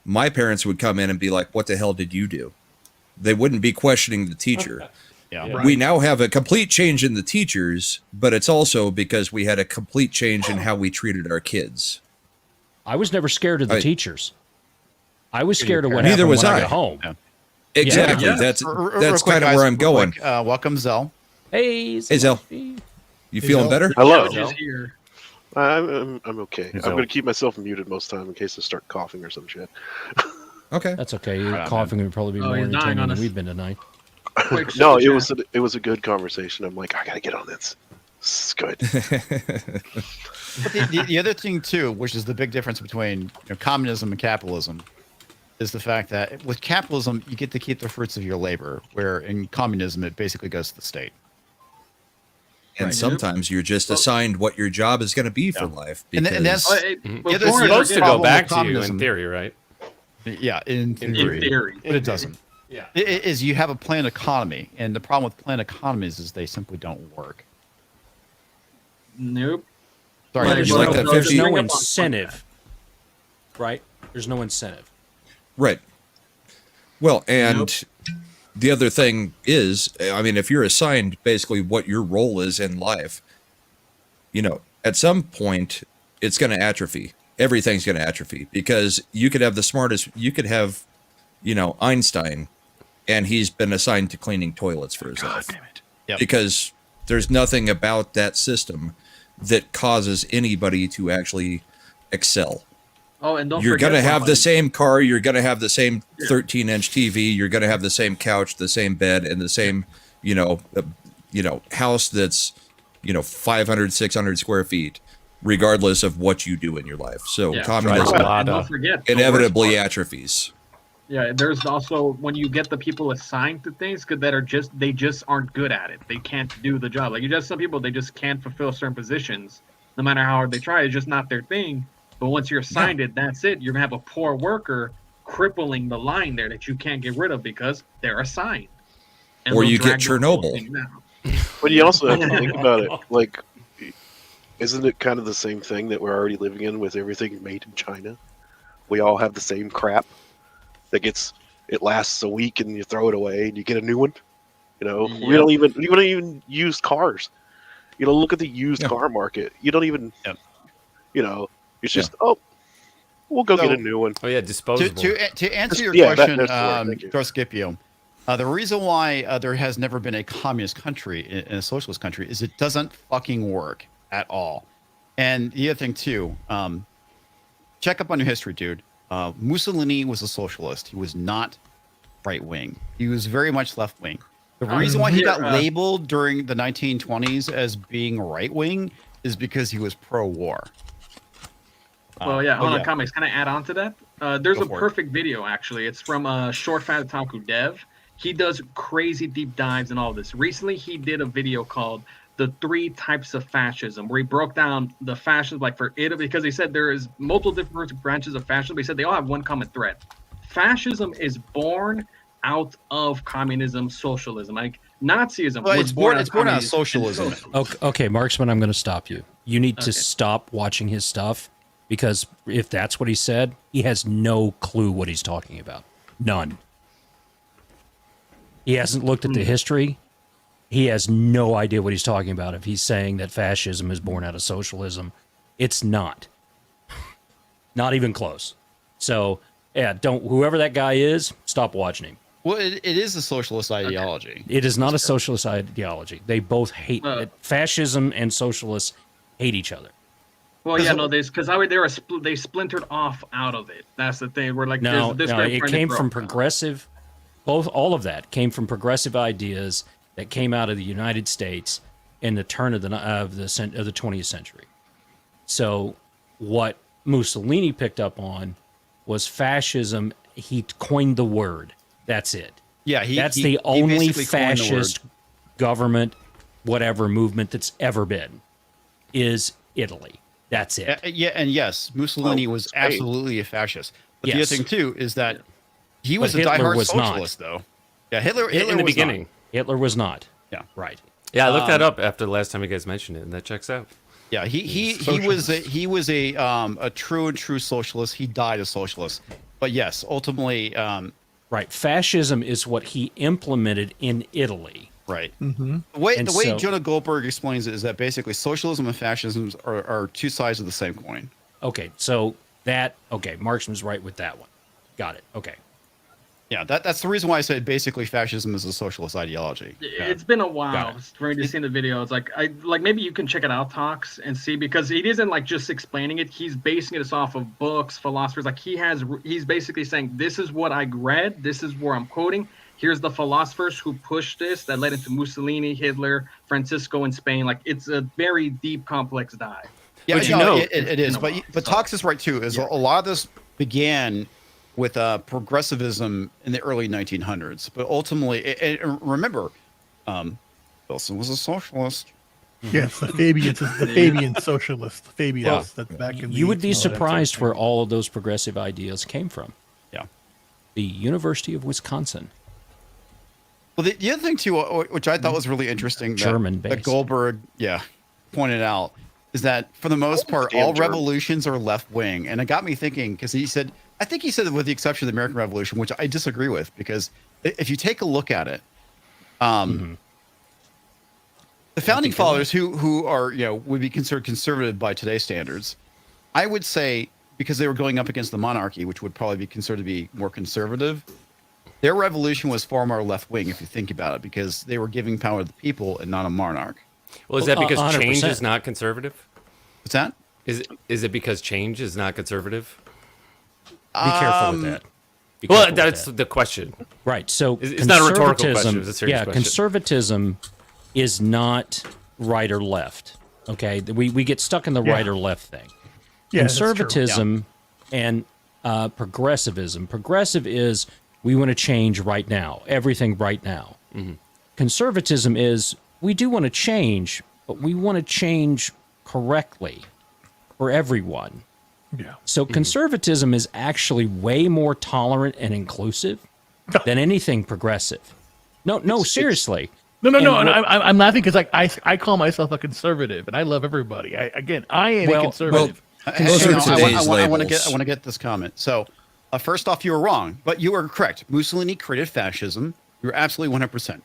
my parents would come in and be like, what the hell did you do? They wouldn't be questioning the teacher. Yeah. We now have a complete change in the teachers, but it's also because we had a complete change in how we treated our kids. I was never scared of the teachers. I was scared of what Neither happened was when I got home. Yeah. Exactly. Yeah. That's Real quick, kind of guys, where I'm real going. quick, welcome, Zell. Hey, Zell. You feeling better? Hello. Here. I'm okay. He's I'm out. going to keep myself muted most time in case I start coughing or some shit. Okay. That's okay. Your coughing would probably be more he's dying entertaining on than us. we've been tonight. No, it was a good conversation. I'm like, I got to get on this. This is good. But the other thing too, which is the big difference between communism and capitalism, is the fact that with capitalism you get to keep the fruits of your labor, where in communism it basically goes to the state. And sometimes you're just assigned what your job is going to be for life. And Because It's supposed to go back to you in theory, right? Yeah, in theory. But it doesn't. Yeah. It is you have a planned economy, and the problem with planned economies is they simply don't work. Nope. Sorry, There's you like that 50? no incentive, right? There's no incentive. Right. Well, and the other thing is, I mean, if you're assigned basically what your role is in life, at some point it's going to atrophy. Everything's going to atrophy because you could have Einstein, and he's been assigned to cleaning toilets for his life. Damn it. Yep. Because there's nothing about that system that causes anybody to actually excel. Oh, and You're going to have the same car, you're going to have the same 13-inch TV, you're going to have the same couch, the same bed, and the same, house that's, 500, 600 square feet, regardless of what you do in your life. So communism and don't forget, inevitably atrophies. Yeah, there's also when you get the people assigned to things that are they just aren't good at it. They can't do the job. Like you just some people they just can't fulfill certain positions, no matter how hard they try. It's just not their thing. But once you're assigned it, that's it. You're gonna have a poor worker crippling the line there that you can't get rid of because they're assigned. And Or they'll you get drag the whole Chernobyl. thing down. But you also have to think about it. Like, isn't it kind of the same thing that we're already living in with everything made in China? We all have the same crap it lasts a week and you throw it away and you get a new one. We don't even use cars. Look at the used car market. You don't even, it's just, we'll go get a new one. Oh yeah, disposable. To answer your Yeah, question, that's the word, thank you. Scipio, the reason why there has never been a communist country in a socialist country is it doesn't fucking work at all. And the other thing too, check up on your history, dude. Mussolini was a socialist. He was not right wing. He was very much left wing. The reason why he here, got labeled during the 1920s as being right-wing is because he was pro-war. Well, yeah, hold on, Comics. Can I add on to that? There's Go a for it. perfect video, actually. It's from Short Fat Otaku Dev. He does crazy deep dives and all this. Recently, he did a video called The 3 Types of Fascism, where he broke down the fascism, like for Italy, because he said there is multiple different branches of fascism, but he said they all have one common thread. Fascism is born out of communism, socialism. Like Nazism was born out of socialism. Okay, Marksman, I'm going to stop you. You need to stop watching his stuff, because if that's what he said, he has no clue what he's talking about. None. He hasn't looked at the history. He has no idea what he's talking about if he's saying that fascism is born out of socialism. It's not. Not even close. So, yeah, whoever that guy is, stop watching him. Well, it is a socialist ideology. It is not a socialist ideology. They both hate fascism and socialists hate each other. Well, yeah, no, because they splintered off out of it. That's the thing. We're like, no, it came from progressive. All of that came from progressive ideas that came out of the United States in the turn of the 20th century. So, what Mussolini picked up on was fascism. He coined the word. That's it. Yeah, that's the only fascist government, whatever movement that's ever been, is Italy. That's it. Yeah, and yes, Mussolini was absolutely a fascist. But the other thing too is that he was a diehard socialist, though. Yeah, Hitler in the beginning. Hitler was not. Yeah, right. Yeah, I looked that up after the last time you guys mentioned it, and that checks out. Yeah, he was a true socialist. He died a socialist. But yes, ultimately, right. Fascism is what he implemented in Italy. Right. Mm-hmm. The way Jonah Goldberg explains it is that basically socialism and fascism are two sides of the same coin. Okay, so Marksman's right with that one. Got it. Okay. Yeah, that's the reason why I said basically fascism is a socialist ideology. It's been a while for me to see the video. It's like maybe you can check it out, Talks, and see, because he isn't like just explaining it. He's basing it off of books, philosophers. Like he's basically saying, this is what I read. This is where I'm quoting. Here's the philosophers who pushed this that led into Mussolini, Hitler, Francisco in Spain. Like it's a very deep, complex dive. Yeah, it is. But Talks is right too. Is a lot of this began with progressivism in the early 1900s, but ultimately, and remember, Wilson was a socialist. Yes, the Fabian socialist. Fabians. That's back in. You would be surprised where all of those progressive ideas came from. Yeah, the University of Wisconsin. Well, the other thing too, which I thought was really interesting, that Goldberg, pointed out, is that for the most part, all revolutions are left wing, and it got me thinking because he said, I think he said, with the exception of the American Revolution, which I disagree with, because if you take a look at it, the founding fathers who are would be considered conservative by today's standards, I would say, because they were going up against the monarchy, which would probably be considered to be more conservative. Their revolution was far more left-wing, if you think about it, because they were giving power to the people and not a monarch. Well, is that because 100%. Change is not conservative? What's that? Is it because change is not conservative? Be careful with that. Well, that's the question. Right. So it's not a rhetorical question. It's a serious question. Conservatism is not right or left. Okay, we get stuck in the right or left thing. Yeah, conservatism and progressivism. Progressive is we want to change right now, everything right now. Mm-hmm. Conservatism is we do want to change, but we want to change correctly for everyone. Yeah. So conservatism is actually way more tolerant and inclusive than anything progressive. No, seriously. No. I'm laughing because I call myself a conservative and I love everybody. I am a conservative. I want to get this comment. So, first off, you were wrong, but you were correct. Mussolini created fascism. You were absolutely 100%.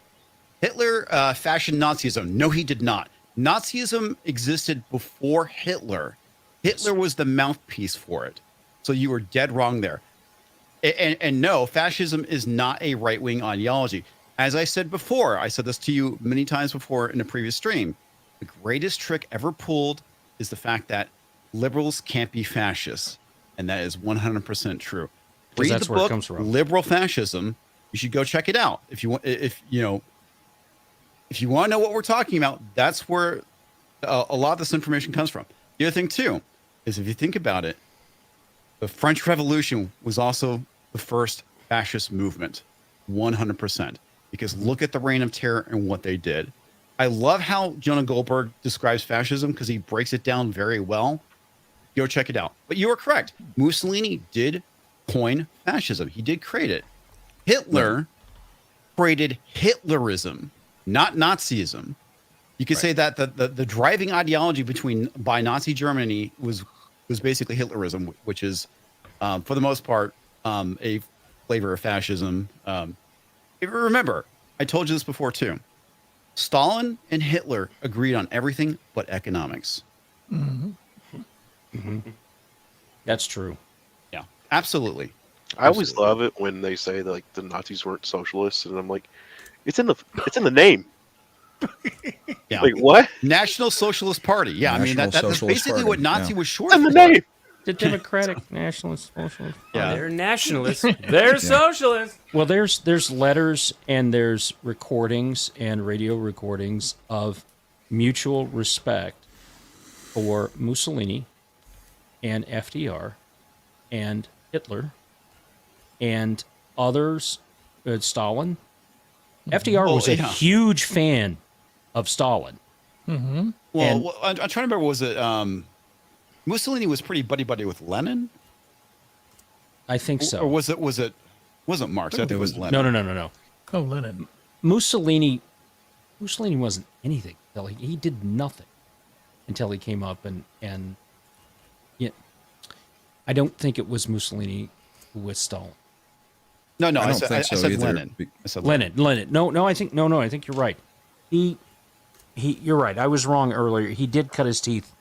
Hitler fashioned Nazism. No, he did not. Nazism existed before Hitler. Hitler was the mouthpiece for it. So you were dead wrong there. And no, fascism is not a right-wing ideology. As I said before, I said this to you many times before in a previous stream, the greatest trick ever pulled is the fact that liberals can't be fascists. And that is 100% true. Read the book, Liberal Fascism. You should go check it out. If you want, if you want to know what we're talking about, that's where a lot of this information comes from. The other thing, too, is if you think about it, the French Revolution was also the first fascist movement, 100%. Because look at the Reign of Terror and what they did. I love how Jonah Goldberg describes fascism because he breaks it down very well. Go check it out. But you are correct. Mussolini did coin fascism. He did create it. Hitler created Hitlerism, not Nazism. You could say that the driving ideology by Nazi Germany was basically Hitlerism, which is, for the most part, a flavor of fascism. Remember, I told you this before too. Stalin and Hitler agreed on everything but economics. Mm-hmm. Mm-hmm. That's true. Yeah, absolutely. I always love it when they say that, like, the Nazis weren't socialists, and I'm like, it's in the name. Yeah. Like, what? National Socialist Party. Yeah, I mean that's basically what Nazi was short in the for. name. The Democratic Nationalist Socialist. Yeah, they're nationalists. They're socialists. Well, there's letters and there's recordings and radio recordings of mutual respect for Mussolini and FDR and Hitler and others. Stalin. FDR was a huge fan of Stalin. Mm-hmm. Well, I'm trying to remember. Was it Mussolini was pretty buddy with Lenin? I think so. Or wasn't Marx? I think it was Lenin. No. Oh, Lenin. Mussolini wasn't anything. He did nothing until he came up and yeah. I don't think it was Mussolini with Stalin. No, I I said Lenin. Lenin. No, I think you're right. You're right. I was wrong earlier. He did cut his teeth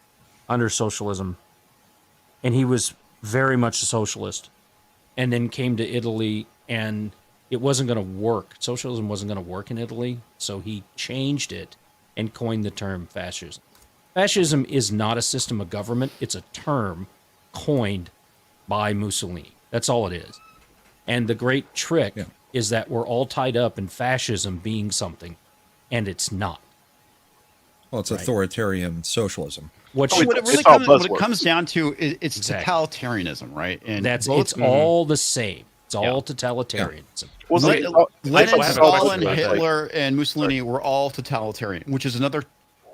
under socialism, and he was very much a socialist, and then came to Italy, and it wasn't going to work. Socialism wasn't going to work in Italy, so he changed it and coined the term fascism. Fascism is not a system of government. It's a term coined by Mussolini. That's all it is. And the great trick is that we're all tied up in fascism being something, and it's not. Well, it's authoritarian socialism. What it comes down to is it's totalitarianism, right? And it's all the same. It's all totalitarianism. Well, Lenin, Stalin, Hitler, and Mussolini were all totalitarian, which is another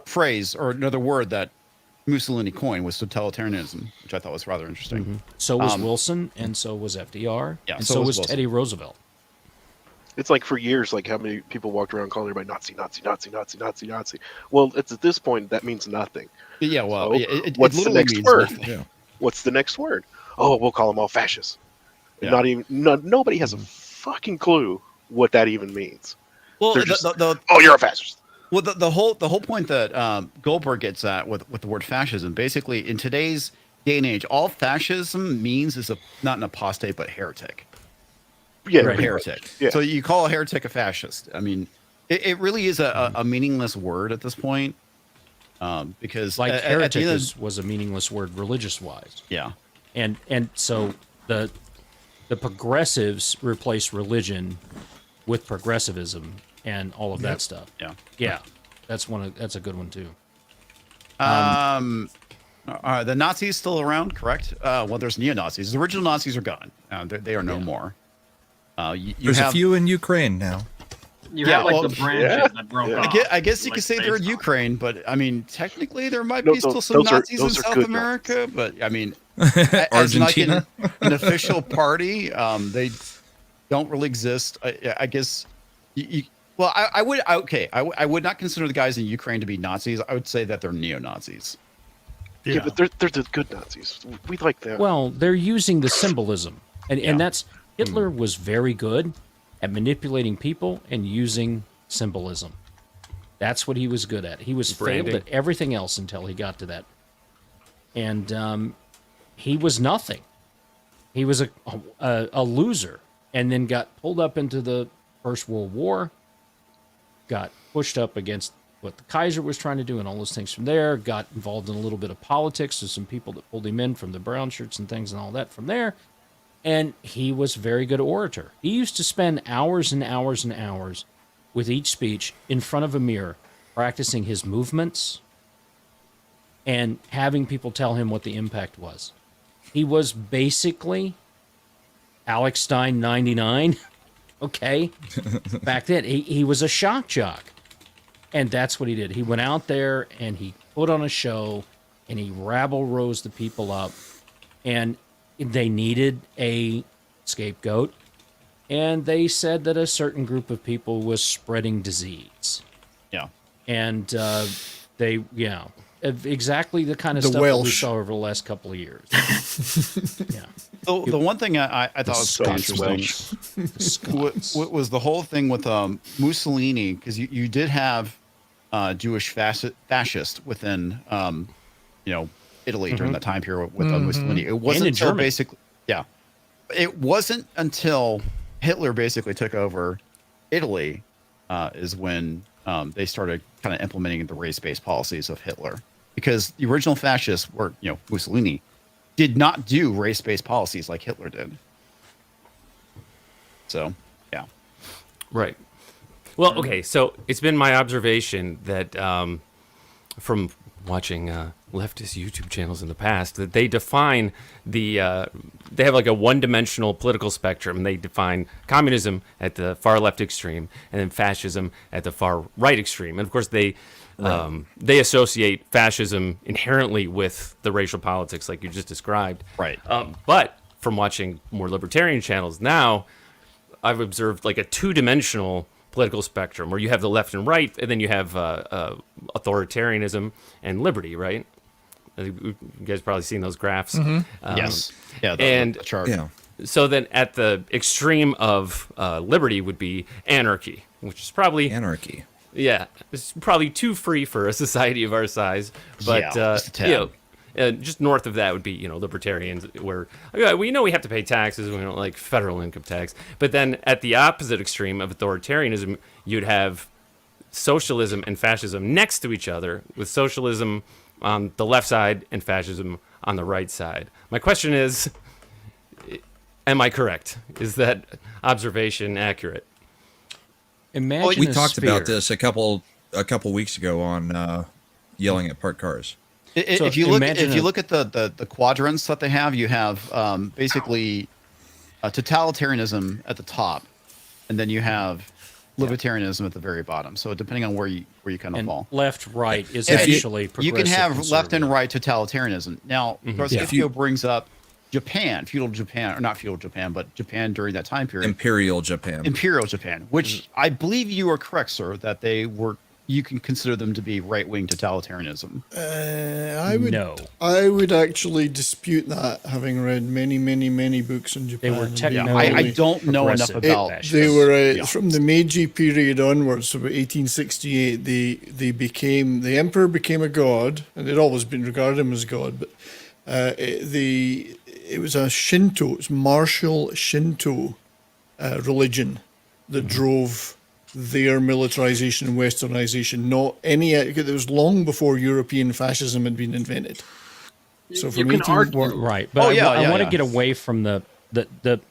phrase or another word that Mussolini coined was totalitarianism, which I thought was rather interesting. Mm-hmm. So was Wilson, and so was FDR, and so was Teddy Roosevelt. It's like for years, like how many people walked around calling everybody Nazi, Nazi, Nazi, Nazi, Nazi, Nazi. Well, it's at this point that means nothing. Yeah, well, so what's the next word? Yeah. What's the next word? Oh, we'll call them all fascists. Yeah. Nobody has a fucking clue what that even means. Well, you're a fascist. Well, the whole point that Goldberg gets at with the word fascism, basically in today's day and age, all fascism means is not an apostate but heretic. Yeah, a heretic. Yeah. So you call a heretic a fascist. I mean, it really is a meaningless word at this point. Because heretic was a meaningless word religious wise. Yeah. And so the progressives replace religion with progressivism and all of that stuff. Yeah. Yeah. That's a good one too. The Nazis still around, correct? Well, there's neo-Nazis. The original Nazis are gone. They are no more. There's a few in Ukraine now. You have the branches that broke off. I guess you could say they're in Ukraine, but I mean, technically there might be still some Nazis in South America. But I mean, as like an official party, they don't really exist. I guess. I would not consider the guys in Ukraine to be Nazis. I would say that they're neo-Nazis. Yeah, but they're the good Nazis. We like them. Well, they're using the symbolism, and that's Hitler was very good at manipulating people and using symbolism. That's what he was good at. He was failed at everything else until he got to that. And he was nothing. He was a loser, and then got pulled up into the First World War, got pushed up against what the Kaiser was trying to do and all those things from there, got involved in a little bit of politics with some people that pulled him in from the brown shirts and things and all that from there. And he was a very good orator. He used to spend hours and hours and hours with each speech in front of a mirror, practicing his movements and having people tell him what the impact was. He was basically Alex Stein 99. Okay. Back then, he was a shock jock. And that's what he did. He went out there and he put on a show and he rabble-roused the people up. And they needed a scapegoat. And they said that a certain group of people was spreading disease. Yeah. And exactly the kind of stuff that we saw over the last couple of years. Yeah. The one thing I thought was So interesting was the whole thing with Mussolini, because you did have Jewish fascists within Italy during that time period with Mussolini. It wasn't until basically it wasn't until Hitler basically took over Italy is when they started kind of implementing the race-based policies of Hitler, because the original fascists were Mussolini did not do race-based policies like Hitler did. So, yeah. Right. Well, okay, so it's been my observation that from watching leftist YouTube channels in the past, that they define they have like a one-dimensional political spectrum. They define communism at the far left extreme and then fascism at the far right extreme. And of course, they associate fascism inherently with the racial politics like you just described. Right. But from watching more libertarian channels now, I've observed like a two-dimensional political spectrum where you have the left and right, and then you have authoritarianism and liberty, right? You guys probably seen those graphs. Yes. Yeah. The chart. Yeah. So then at the extreme of liberty would be anarchy, which is probably... Anarchy. Yeah. It's probably too free for a society of our size. But, just north of that would be, libertarians, where we know we have to pay taxes. We don't like federal income tax. But then at the opposite extreme of authoritarianism, you'd have socialism and fascism next to each other, with socialism on the left side and fascism on the right side. My question is, am I correct? Is that observation accurate? Imagine we talked about this a couple weeks ago on yelling at parked cars. If you look at the quadrants that they have, you have basically totalitarianism at the top, and then you have libertarianism at the very bottom. So depending on where you kind of fall, left right is actually progressive. You can have left and right totalitarianism. Now, of course, Ifio brings up Japan, feudal Japan, or not feudal Japan, but Japan during that time period. Imperial Japan, which I believe you are correct, sir, that they were. You can consider them to be right-wing totalitarianism. I would actually dispute that, having read many books on Japan. They were technically I don't know enough about. They were from the Meiji period onwards, about 1868. The emperor became a god, and they'd always been regarded as god. But it was a Shinto, it's martial Shinto religion that drove their militarization and westernization, not any. It was long before European fascism had been invented. So from you can argue, right? But I want to get away from the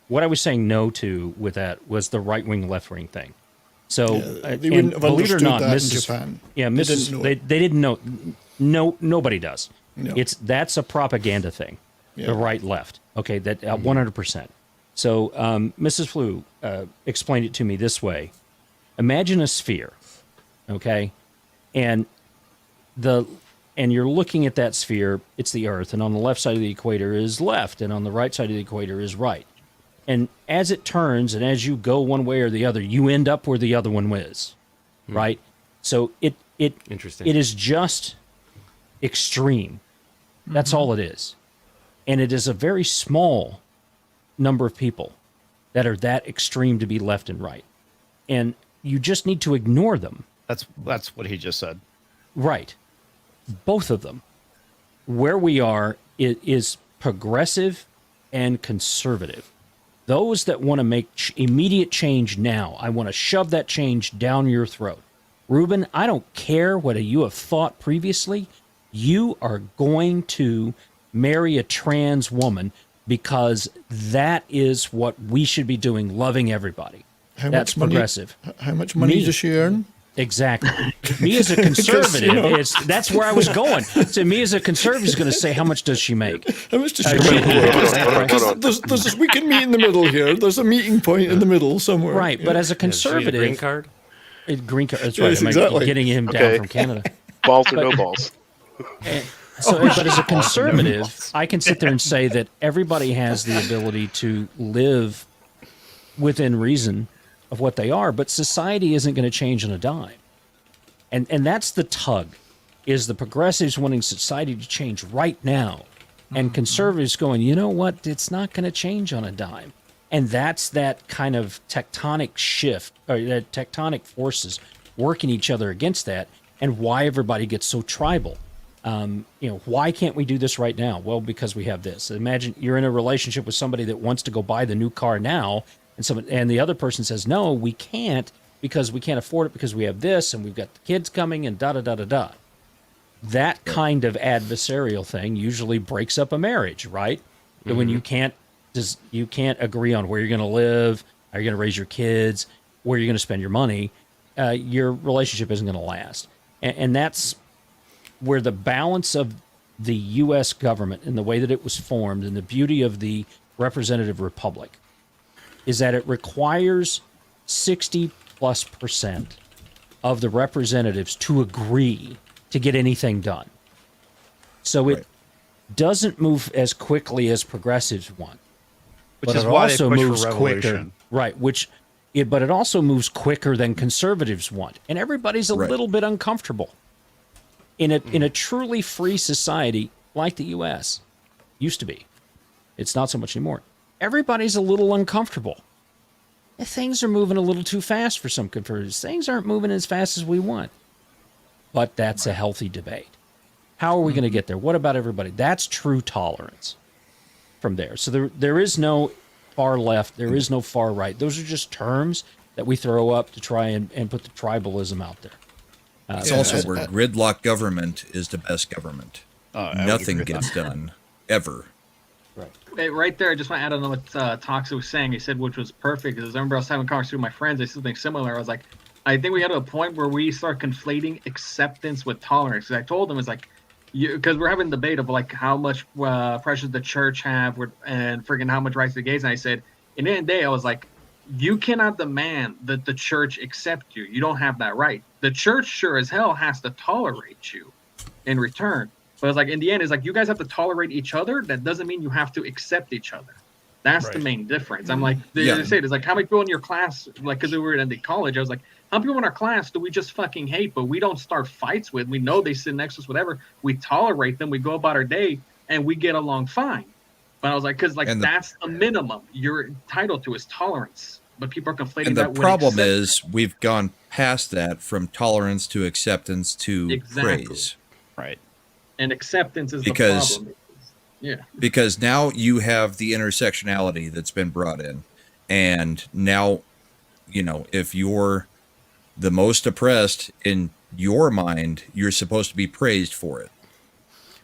what I was saying no to with that was the right wing left wing thing. So they wouldn't have understood that in Japan. They didn't know. No, nobody does. No. That's a propaganda thing. Yeah. The right left. Okay, that 100%. So Mrs. Flew explained it to me this way. Imagine a sphere, okay, and you're looking at that sphere. It's the Earth, and on the left side of the equator is left, and on the right side of the equator is right. And as it turns, and as you go one way or the other, you end up where the other one is, right? So it is just extreme. That's all it is, and it is a very small number of people that are that extreme to be left and right, and you just need to ignore them. That's what he just said. Right. Both of them. Where we are is progressive and conservative. Those that want to make immediate change now, I want to shove that change down your throat. Reuben, I don't care what you have thought previously. You are going to marry a trans woman because that is what we should be doing, loving everybody. That's progressive. How much money does she earn? Exactly. Me as a conservative, that's where I was going. So me as a conservative is going to say, how much does she make? How much does she make? There's this, we can meet in the middle here. There's a meeting point in the middle somewhere. Right, but as a conservative, green card. Green card. That's right. Yes, exactly. Getting him down from Canada. Balls or no balls. But as a conservative, I can sit there and say that everybody has the ability to live within reason of what they are, but society isn't going to change on a dime. And that's the tug, is the progressives wanting society to change right now, and conservatives going, you know what, it's not going to change on a dime. And that's that kind of tectonic shift, or that tectonic forces working each other against that, and why everybody gets so tribal. Why can't we do this right now? Well, because we have this. Imagine you're in a relationship with somebody that wants to go buy the new car now, and the other person says, no, we can't, because we can't afford it, because we have this, and we've got the kids coming, and da-da-da-da-da. That kind of adversarial thing usually breaks up a marriage, right? Mm-hmm. When you can't agree on where you're going to live, how you're going to raise your kids, where you're going to spend your money, your relationship isn't going to last. And that's where the balance of the U.S. government and the way that it was formed and the beauty of the representative republic is that it requires 60+% of the representatives to agree to get anything done. So it doesn't move as quickly as progressives want. Which is why they push for revolution. Right, but it also moves quicker than conservatives want. And everybody's a little bit uncomfortable. In a truly free society like the U.S. used to be, it's not so much anymore. Everybody's a little uncomfortable. Things are moving a little too fast for some conservatives. Things aren't moving as fast as we want. But that's a healthy debate. How are we going to get there? What about everybody? That's true tolerance from there. So there is no far left. There is no far right. Those are just terms that we throw up to try and put the tribalism out there. It's also where gridlock government is the best government. Nothing gets done, ever. Right there, I just want to add on what Toxic was saying. He said, which was perfect, because I remember I was having a conversation with my friends. They said something similar. I was like, I think we got to a point where we start conflating acceptance with tolerance. Because I told them, it's like, because we're having a debate of like how much pressure the church have and freaking how much rights the gays. And I said, in the end of the day, I was like, you cannot demand that the church accept you. You don't have that right. The church sure as hell has to tolerate you in return. But it's like, in the end, it's like, you guys have to tolerate each other. That doesn't mean you have to accept each other. That's the main difference. I'm like, they say it's like, how many people in your class, like, because we were in the college, I was like, how many people in our class do we just fucking hate, but we don't start fights with? We know they sit next to us, whatever. We tolerate them. We go about our day, and we get along fine. But I was like, because like that's the minimum you're entitled to is tolerance. But people are conflating that with And the problem is we've gone past that from tolerance to acceptance to praise. Right. And acceptance is the problem. Yeah. Because now you have the intersectionality that's been brought in. And now, if you're the most oppressed in your mind, you're supposed to be praised for it.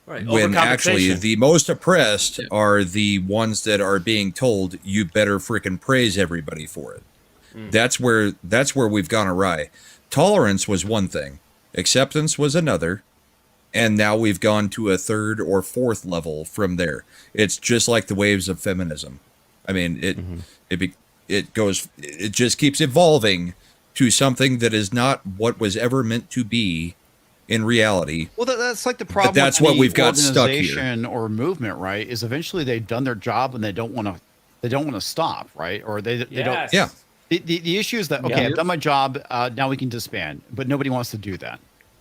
Right. When actually the most oppressed are the ones that are being told you better freaking praise everybody for it. That's where we've gone awry. Tolerance was one thing, acceptance was another, and now we've gone to a third or fourth level from there. It's just like the waves of feminism. I mean, it just keeps evolving to something that is not what was ever meant to be in reality. Well, that's like the problem. But that's with what we've got stuck here. Organization or movement, right? Is eventually they've done their job and they don't want to stop, right? Or they don't. Yeah. The issue is that I've done my job. Now we can disband, but nobody wants to do that,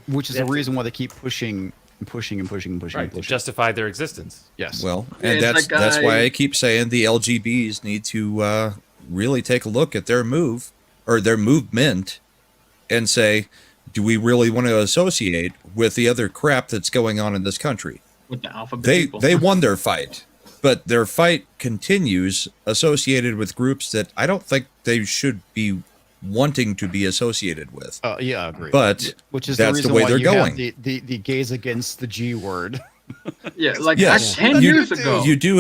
which is the reason why they keep pushing and pushing and pushing and pushing. Right, to justify their existence. Yes. Well, and that's why I keep saying the LGBs need to really take a look at their move or their movement and say, do we really want to associate with the other crap that's going on in this country? With the alphabet people. They won their fight, but their fight continues associated with groups that I don't think they should be wanting to be associated with. Yeah, I agree. But which is that's the, the way why they're you going. Have the gays against the G word. Yeah, like yes. 10 years ago. You do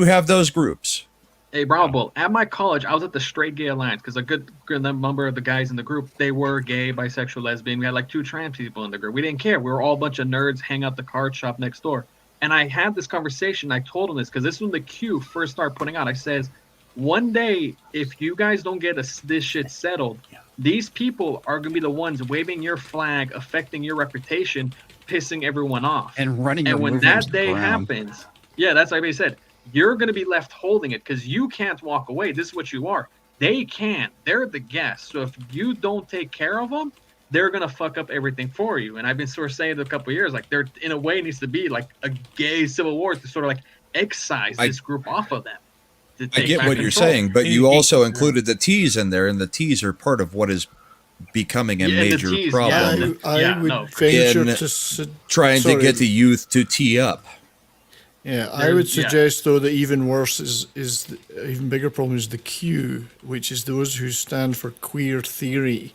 have those groups. Hey, Brahmabull, at my college, I was at the Straight Gay Alliance because a good number of the guys in the group, they were gay, bisexual, lesbian. We had like 2 trans people in the group. We didn't care. We were all a bunch of nerds hang out the card shop next door. And I had this conversation. I told them this because this was when the Q first started putting out. I says, one day, if you guys don't get this shit settled, these people are going to be the ones waving your flag, affecting your reputation, pissing everyone off. And running your And when movement that day around. happens, yeah, that's like I said. You're going to be left holding it because you can't walk away. This is what you are. They can. They're the guests. So if you don't take care of them, they're going to fuck up everything for you. And I've been sort of saying it a couple of years, like there, in a way, needs to be like a gay civil war to sort of like excise this group off of them. I get what you're saying, but you also included the T's in there, and the T's are part of what is becoming a major problem. I would venture in to trying to get the youth to tee up. Yeah, I would suggest though that even worse is the even bigger problem is the Q, which is those who stand for queer theory,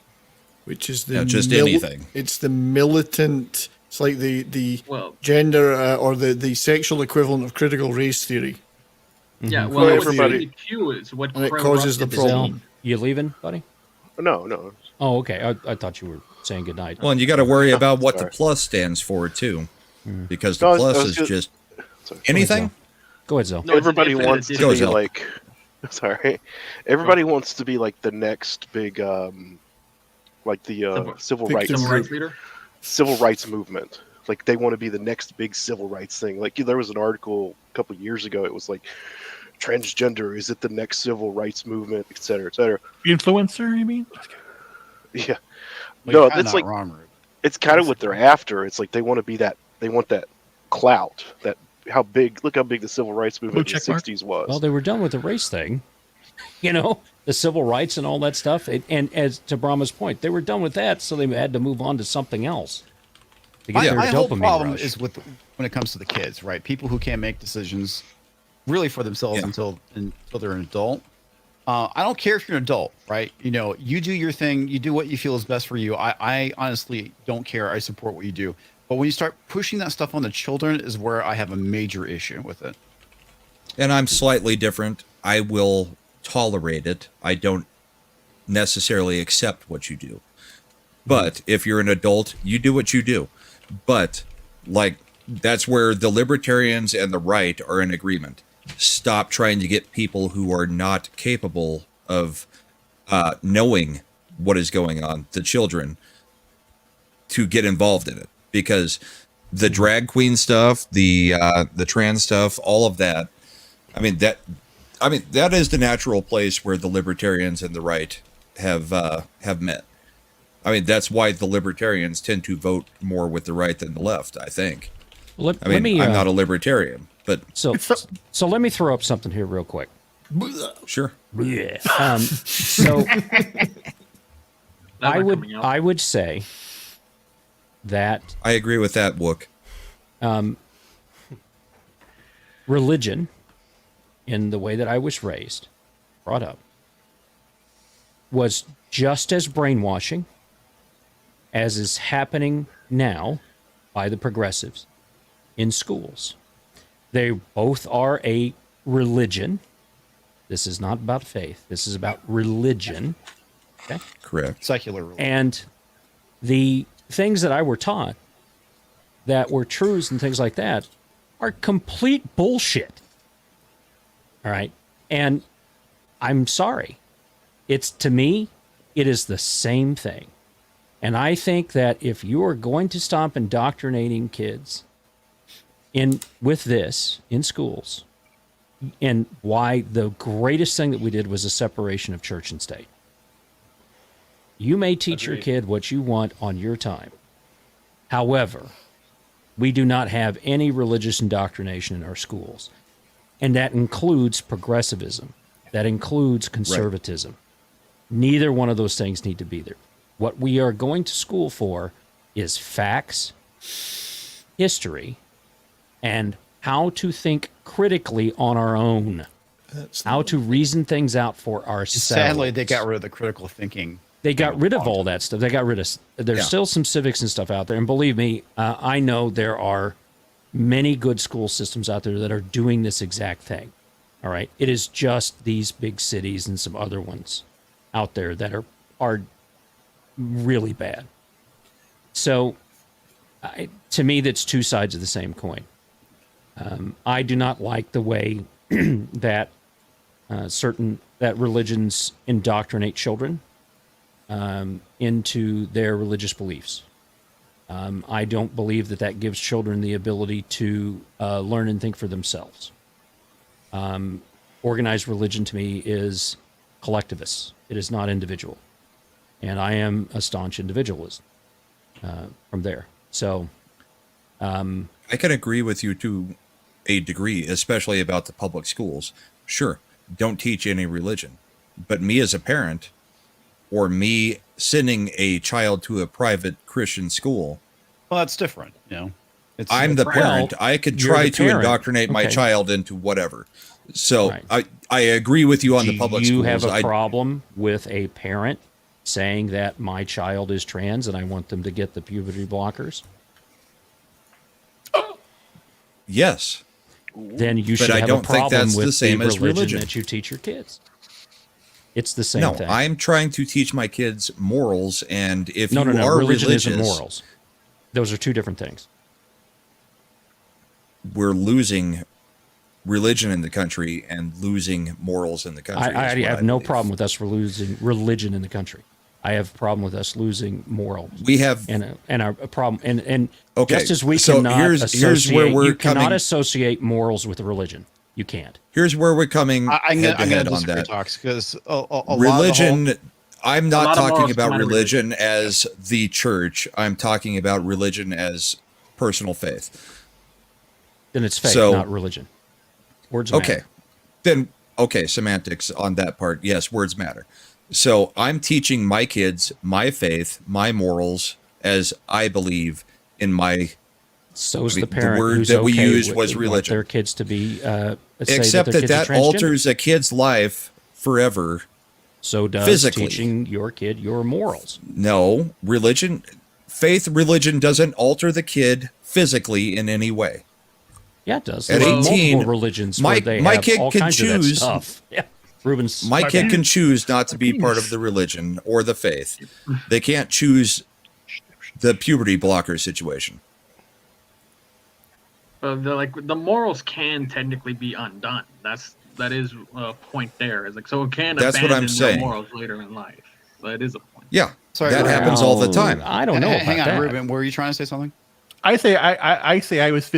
which is the just anything. It's the militant. It's like the gender or the sexual equivalent of critical race theory. Yeah, well, everybody. Q is what and it causes the problem. You leaving, buddy? No. Oh, okay. I thought you were saying goodnight. Well, and you got to worry about what the plus stands for too, because the plus is just anything. Go ahead, Zell. No, everybody wants to be like. Sorry, everybody wants to be like the next big, like the civil rights leader, civil rights movement. Like they want to be the next big civil rights thing. Like there was an article a couple of years ago. It was like, transgender, is it the next civil rights movement, et cetera, et cetera. Influencer, you mean? Yeah. Well, no, that's like it's kind of what they're after. It's like they want to be that. They want that clout. That how big? Look how big the civil rights movement in the '60s was. Well, they were done with the race thing. You know, the civil rights and all that stuff. And as to Brahma's point, they were done with that, so they had to move on to something else. My whole problem is when it comes to the kids, right? People who can't make decisions really for themselves until they're an adult. I don't care if you're an adult, right? You know, you do your thing, you do what you feel is best for you. I honestly don't care. I support what you do. But when you start pushing that stuff on the children is where I have a major issue with it. And I'm slightly different. I will tolerate it. I don't necessarily accept what you do. But if you're an adult, you do what you do. But like that's where the libertarians and the right are in agreement. Stop trying to get people who are not capable of knowing what is going on, the children, to get involved in it. Because the drag queen stuff, the trans stuff, all of that, I mean that is the natural place where the libertarians and the right have met. I mean, that's why the libertarians tend to vote more with the right than the left, I think. Let I'm me, not a libertarian, but... So let me throw up something here real quick. Sure. Yeah. So I would say that... I agree with that, Wook. Religion, in the way that I was raised, brought up, was just as brainwashing as is happening now by the progressives in schools. They both are a religion. This is not about faith. This is about religion. Okay? Correct. Secular religion. And the things that I were taught that were truths and things like that are complete bullshit. All right? And I'm sorry. To me, it is the same thing. And I think that if you are going to stop indoctrinating kids with this in schools, and why the greatest thing that we did was a separation of church and state. You may teach your kid what you want on your time. However, we do not have any religious indoctrination in our schools. And that includes progressivism. That includes conservatism. Right. Neither one of those things need to be there. What we are going to school for is facts, history, and how to think critically on our own. How to reason things out for ourselves. Sadly, they got rid of the critical thinking. They got rid of all that stuff. They got rid of... There's still some civics and stuff out there. And believe me, I know there are many good school systems out there that are doing this exact thing. All right. It is just these big cities and some other ones out there that are really bad. So to me, that's two sides of the same coin. I do not like the way that that religions indoctrinate children into their religious beliefs. I don't believe that gives children the ability to learn and think for themselves. Organized religion to me is collectivist. It is not individual. And I am a staunch individualist from there. So I can agree with you to a degree, especially about the public schools. Sure, don't teach any religion. But me as a parent, or me sending a child to a private Christian school. Well, that's different, you know. I'm the parent. I could try to indoctrinate my Okay. child into whatever. So I agree with you on the public schools. Do you have a problem with a parent saying that my child is trans and I want them to get the puberty blockers? Yes. Then you But should I have don't a think problem that's with the same as religion religion. that you teach your kids. It's the same No, thing. I'm trying to teach my kids morals, and if no, you no. are Religion religious, isn't morals. Those are two different things. we're losing religion in the country and losing morals in the country. I is what have no problem with us losing religion in the country. I have a problem with us losing morals. We have and a problem and Okay, just as we so cannot here's associate, where we're you cannot coming- associate morals with religion. You can't. Here's where we're coming I'm head to going head to on disagree, that. Talks, because a lot of the Religion. whole- I'm A not lot of talking morals about come out of religion as the church. I'm talking about religion as personal faith. Then it's faith, So- not religion. Words Okay. matter. Then, okay, semantics on that part. Yes, words matter. So I'm teaching my kids my faith, my morals, as I believe in my. So's I the mean, parent word who's that we okay used with- was want religion. their kids to be say Except their that kids are that transgender. alters a kid's life forever. So does physically. teaching your kid your morals. No, religion, religion doesn't alter the kid physically in any way. Yeah, it does. At There's 18, multiple religions my where they my have kid all can kinds of that choose. stuff. Yeah, Reuben's My kid bad. can choose not to be part of the religion or the faith. They can't choose the puberty blocker situation. The morals can technically be undone. That is a point there. It's like, so it can That's what abandon I'm their saying. morals later in life. That is a point. Yeah, Sorry, that Reuben. happens all the time. I don't know Hang about on, that. Reuben. Were you trying to say something? I say I was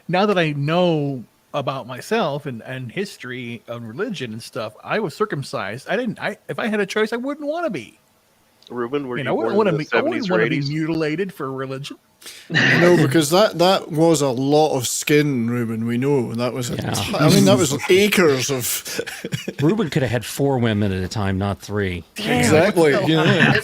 now that I know about myself and history and religion and stuff, I was circumcised. If I had a choice, I wouldn't want to be. Reuben, were you I born wouldn't in want the to be. I 70s wouldn't or want to be 80s? mutilated for religion. No, because that was a lot of skin, Reuben. We know that was. Yeah. I mean, that was acres of. Reuben could have had 4 women at a time, not 3. Exactly. Yeah.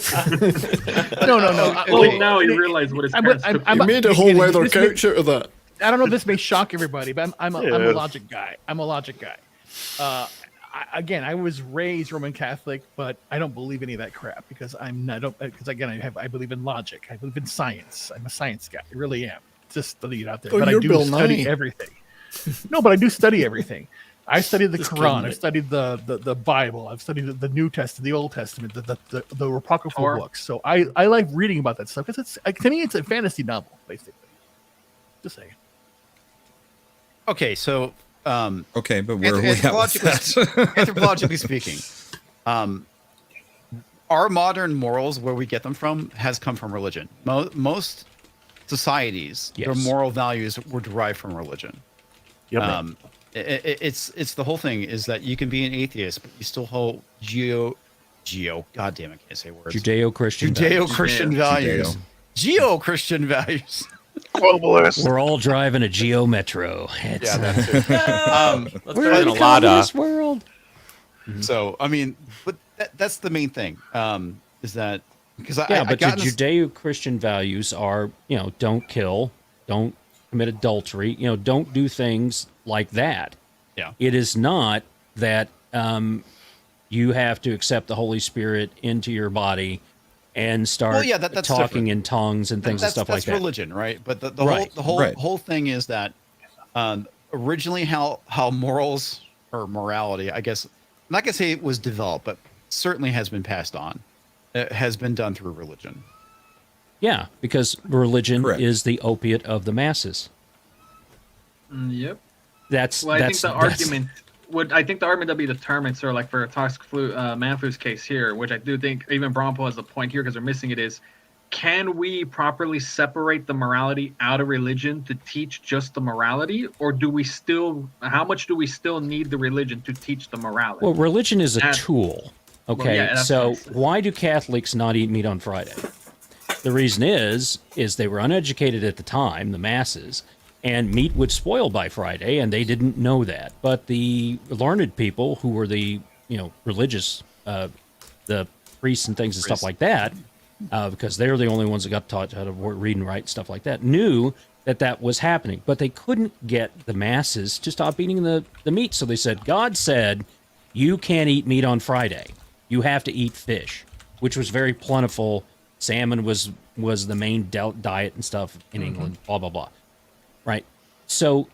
No. Well, now you realize what his parents took You to. made a whole leather this couch out of that. I don't know if this may shock everybody, but I'm a Yeah. logic guy. I'm a logic guy. I was raised Roman Catholic, but I don't believe any of that crap because I believe in logic. I believe in science. I'm a science guy. I really am. Just study it out there. Oh, but I you're do Bill study Nye. everything. No, but I do study everything. I studied the Just Quran. kidding. I've studied the Bible. I've studied the New Testament, the Old Testament, the apocryphal Or- books. So I like reading about that stuff because to me it's a fantasy novel, basically. Just saying. Okay, so Okay, but where are we at with that? anthropologically speaking, our modern morals, where we get them from, has come from religion. Most societies, their Yes. moral values were derived from religion. Yep. It's the whole thing is that you can be an atheist, but you still hold God damn it, I can't say words. Judeo-Christian Judeo-Christian values. Geo-Christian values. Globalist. We're all driving a Geo Metro. It's, Yeah, that's it. Let's we're drive in an a Alada. communist world. So, I mean, but that's the main thing, is that because Yeah, I but got the Judeo-Christian values are, don't kill, don't commit adultery, don't do things like that. Yeah. It is not that you have to accept the Holy Spirit into your body and start that's talking different. in tongues and things and stuff like that's that. religion, right? But the Right. whole Right. whole thing is that originally how morals or morality, I guess, I'm not gonna say it was developed, but certainly has been passed on. It has been done through religion. Yeah, because religion Correct. is the opiate of the masses. Yep. That's Well, I think the argument would be determined, sort of like for Toxic Manflu's case here, which I do think even Brahmabull has a point here because they're missing it, is can we properly separate the morality out of religion to teach just the morality, or do we still? How much do we still need the religion to teach the morality? Well, religion is a tool. Okay, Well, yeah, that's so what I'm why do Catholics not eat meat on Friday? The reason is they were uneducated at the time, the masses, and meat would spoil by Friday, and they didn't know that. But the learned people who were the religious, the priests and things and stuff like that, because they're the only ones that got taught how to read and write, stuff like that, knew that was happening. But they couldn't get the masses to stop eating the meat. So they said, God said, you can't eat meat on Friday. You have to eat fish, which was very plentiful. Salmon was the main diet and stuff in England, blah, blah, blah. Right? So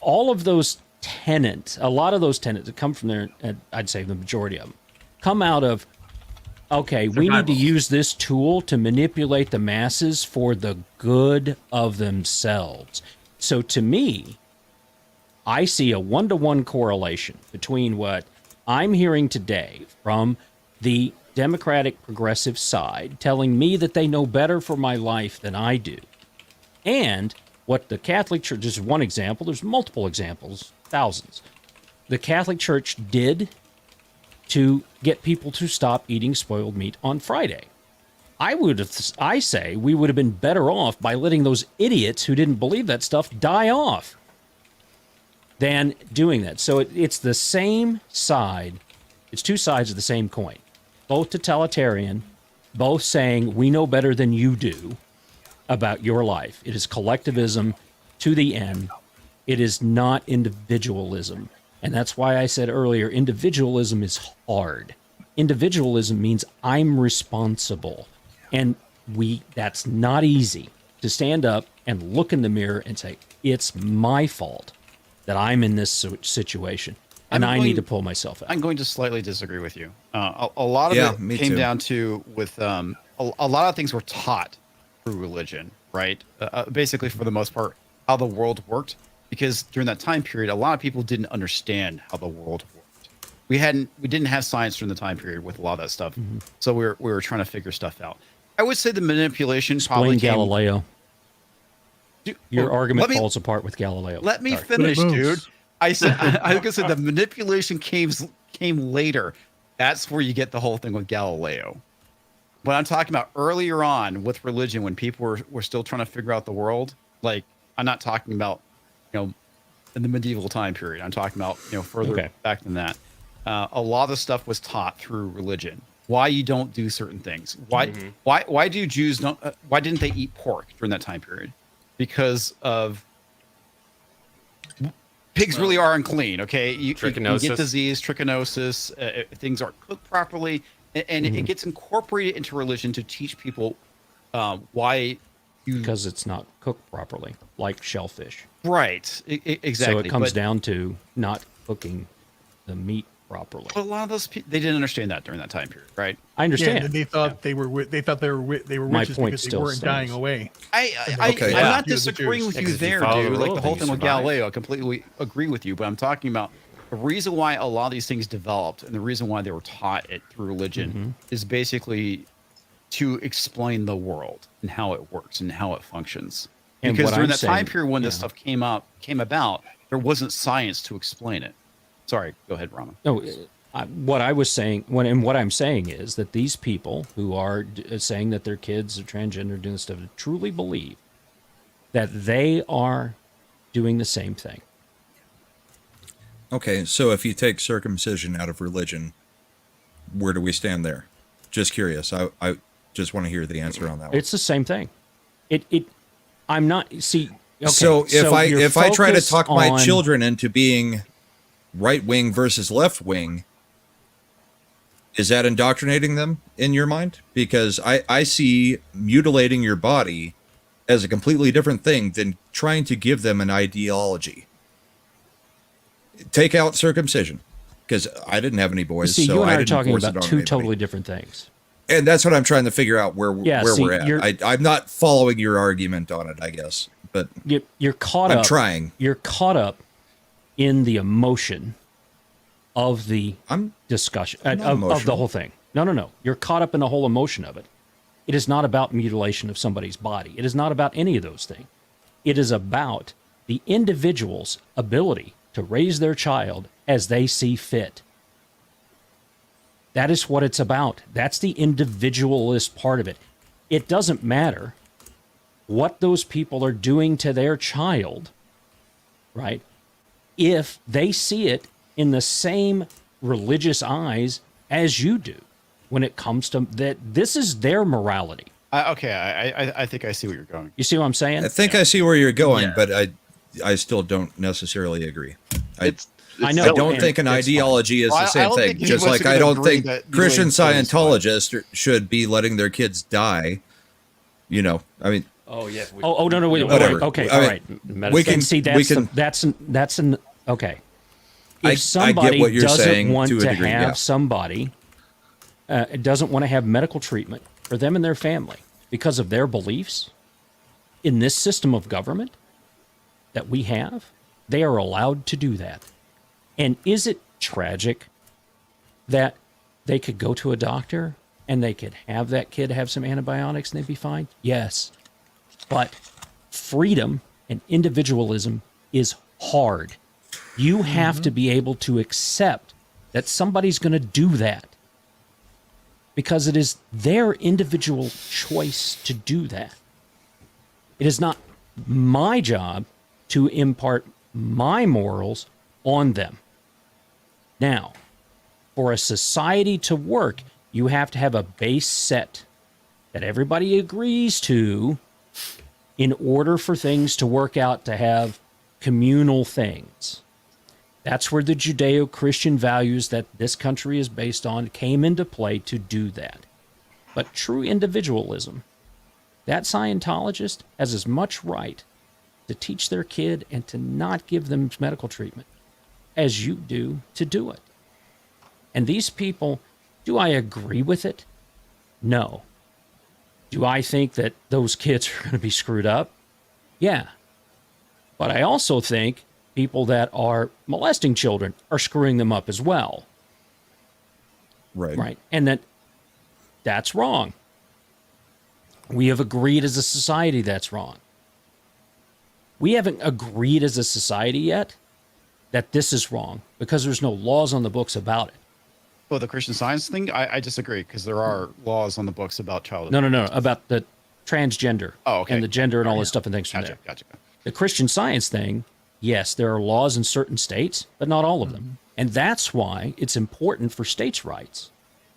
all of those tenets, a lot of those tenets that come from there, I'd say the majority of them, come out of, okay, we need to use this tool to manipulate the masses for the good of themselves. So to me, I see a one-to-one correlation between what I'm hearing today from the Democratic progressive side telling me that they know better for my life than I do, and what the Catholic Church, just one example, there's multiple examples, thousands, the Catholic Church did to get people to stop eating spoiled meat on Friday. I say we would have been better off by letting those idiots who didn't believe that stuff die off than doing that. So it's the same side. It's two sides of the same coin. Both totalitarian, both saying we know better than you do about your life. It is collectivism to the end. It is not individualism. And that's why I said earlier, individualism is hard. Individualism means I'm responsible. And that's not easy to stand up and look in the mirror and say, it's my fault that I'm in this situation. And I need to pull myself out. I'm going to slightly disagree with you. A lot of it came down to with a lot of things were taught through religion, right? Basically, for the most part, how the world worked. Because during that time period, a lot of people didn't understand how the world worked. We didn't have science during the time period with a lot of that stuff. Mm-hmm. So we were trying to figure stuff out. I would say the manipulation probably came... Galileo. Your argument falls apart with Galileo. Let me finish, dude. I said I was gonna say the manipulation came later. That's where you get the whole thing with Galileo. But I'm talking about earlier on with religion, when people were still trying to figure out the world. Like, I'm not talking about in the medieval time period. I'm talking about further back than that. A lot of the stuff was taught through religion. Why you don't do certain things? Why do Jews don't? Why didn't they eat pork during that time period? Because of pigs really are unclean. Okay, you get disease, trichinosis. Things aren't cooked properly, and it gets incorporated into religion to teach people why. Because it's not cooked properly, like shellfish. Right, exactly. So it comes down to not cooking the meat properly. But a lot of those people, they didn't understand that during that time period, right? I understand. Yeah, and they thought they were witches because they weren't dying away. I'm not disagreeing with you there, dude. Like the whole thing with Galileo, I completely agree with you. But I'm talking about the reason why a lot of these things developed and the reason why they were taught it through religion is basically to explain the world and how it works and how it functions. And because during that time period when this stuff came about, there wasn't science to explain it. Sorry, go ahead, Rama. No, what I was saying, what I'm saying is that these people who are saying that their kids are transgender, doing this stuff, truly believe that they are doing the same thing. Okay, so if you take circumcision out of religion, where do we stand there? Just curious. I just want to hear the answer on that one. It's the same thing. I'm not, see, okay, so if I try to talk my children into being right wing versus left wing, is that indoctrinating them in your mind? Because I see mutilating your body as a completely different thing than trying to give them an ideology. Take out circumcision, because I didn't have any boys. See, so you and I are didn't talking force it about on two anybody. totally different things. And that's what I'm trying to figure out where see, we're at. I'm not following your argument on it, I guess. But you're caught I'm up. trying. You're caught up in the emotion of the discussion of the whole thing. No. You're caught up in the whole emotion of it. It is not about mutilation of somebody's body. It is not about any of those things. It is about the individual's ability to raise their child as they see fit. That is what it's about. That's the individualist part of it. It doesn't matter what those people are doing to their child, right? If they see it in the same religious eyes as you do when it comes to that, this is their morality. I think I see where you're going. You see what I'm saying? I think I see where you're going, but I still don't necessarily agree. I don't think an ideology is the same thing. Just like I don't think Christian Scientologists should be letting their kids die. You know, I mean. Oh yeah. No. Wait. Whatever. Okay. I All mean, right. We can see. That's an okay. If somebody I get what you're doesn't saying want to a to degree, have yeah. somebody doesn't want to have medical treatment for them and their family because of their beliefs in this system of government that we have, they are allowed to do that. And is it tragic that they could go to a doctor and they could have that kid have some antibiotics and they'd be fine? Yes. But freedom and individualism is hard. You have to be able to accept that somebody's going to do that because it is their individual choice to do that. It is not my job to impart my morals on them. Now, for a society to work, you have to have a base set that everybody agrees to in order for things to work out to have communal things. That's where the Judeo-Christian values that this country is based on came into play to do that. But true individualism, that Scientologist has as much right to teach their kid and to not give them medical treatment as you do to do it. And these people, do I agree with it? No. Do I think that those kids are going to be screwed up? Yeah. But I also think people that are molesting children are screwing them up as well. Right. And that's wrong. We have agreed as a society that's wrong. We haven't agreed as a society yet that this is wrong because there's no laws on the books about it. Well, the Christian Science thing, I disagree because there are laws on the books about child abuse. No, about the transgender and the gender and all this stuff and things from there. Gotcha. The Christian Science thing, yes, there are laws in certain states, but not all of them. And that's why it's important for states' rights,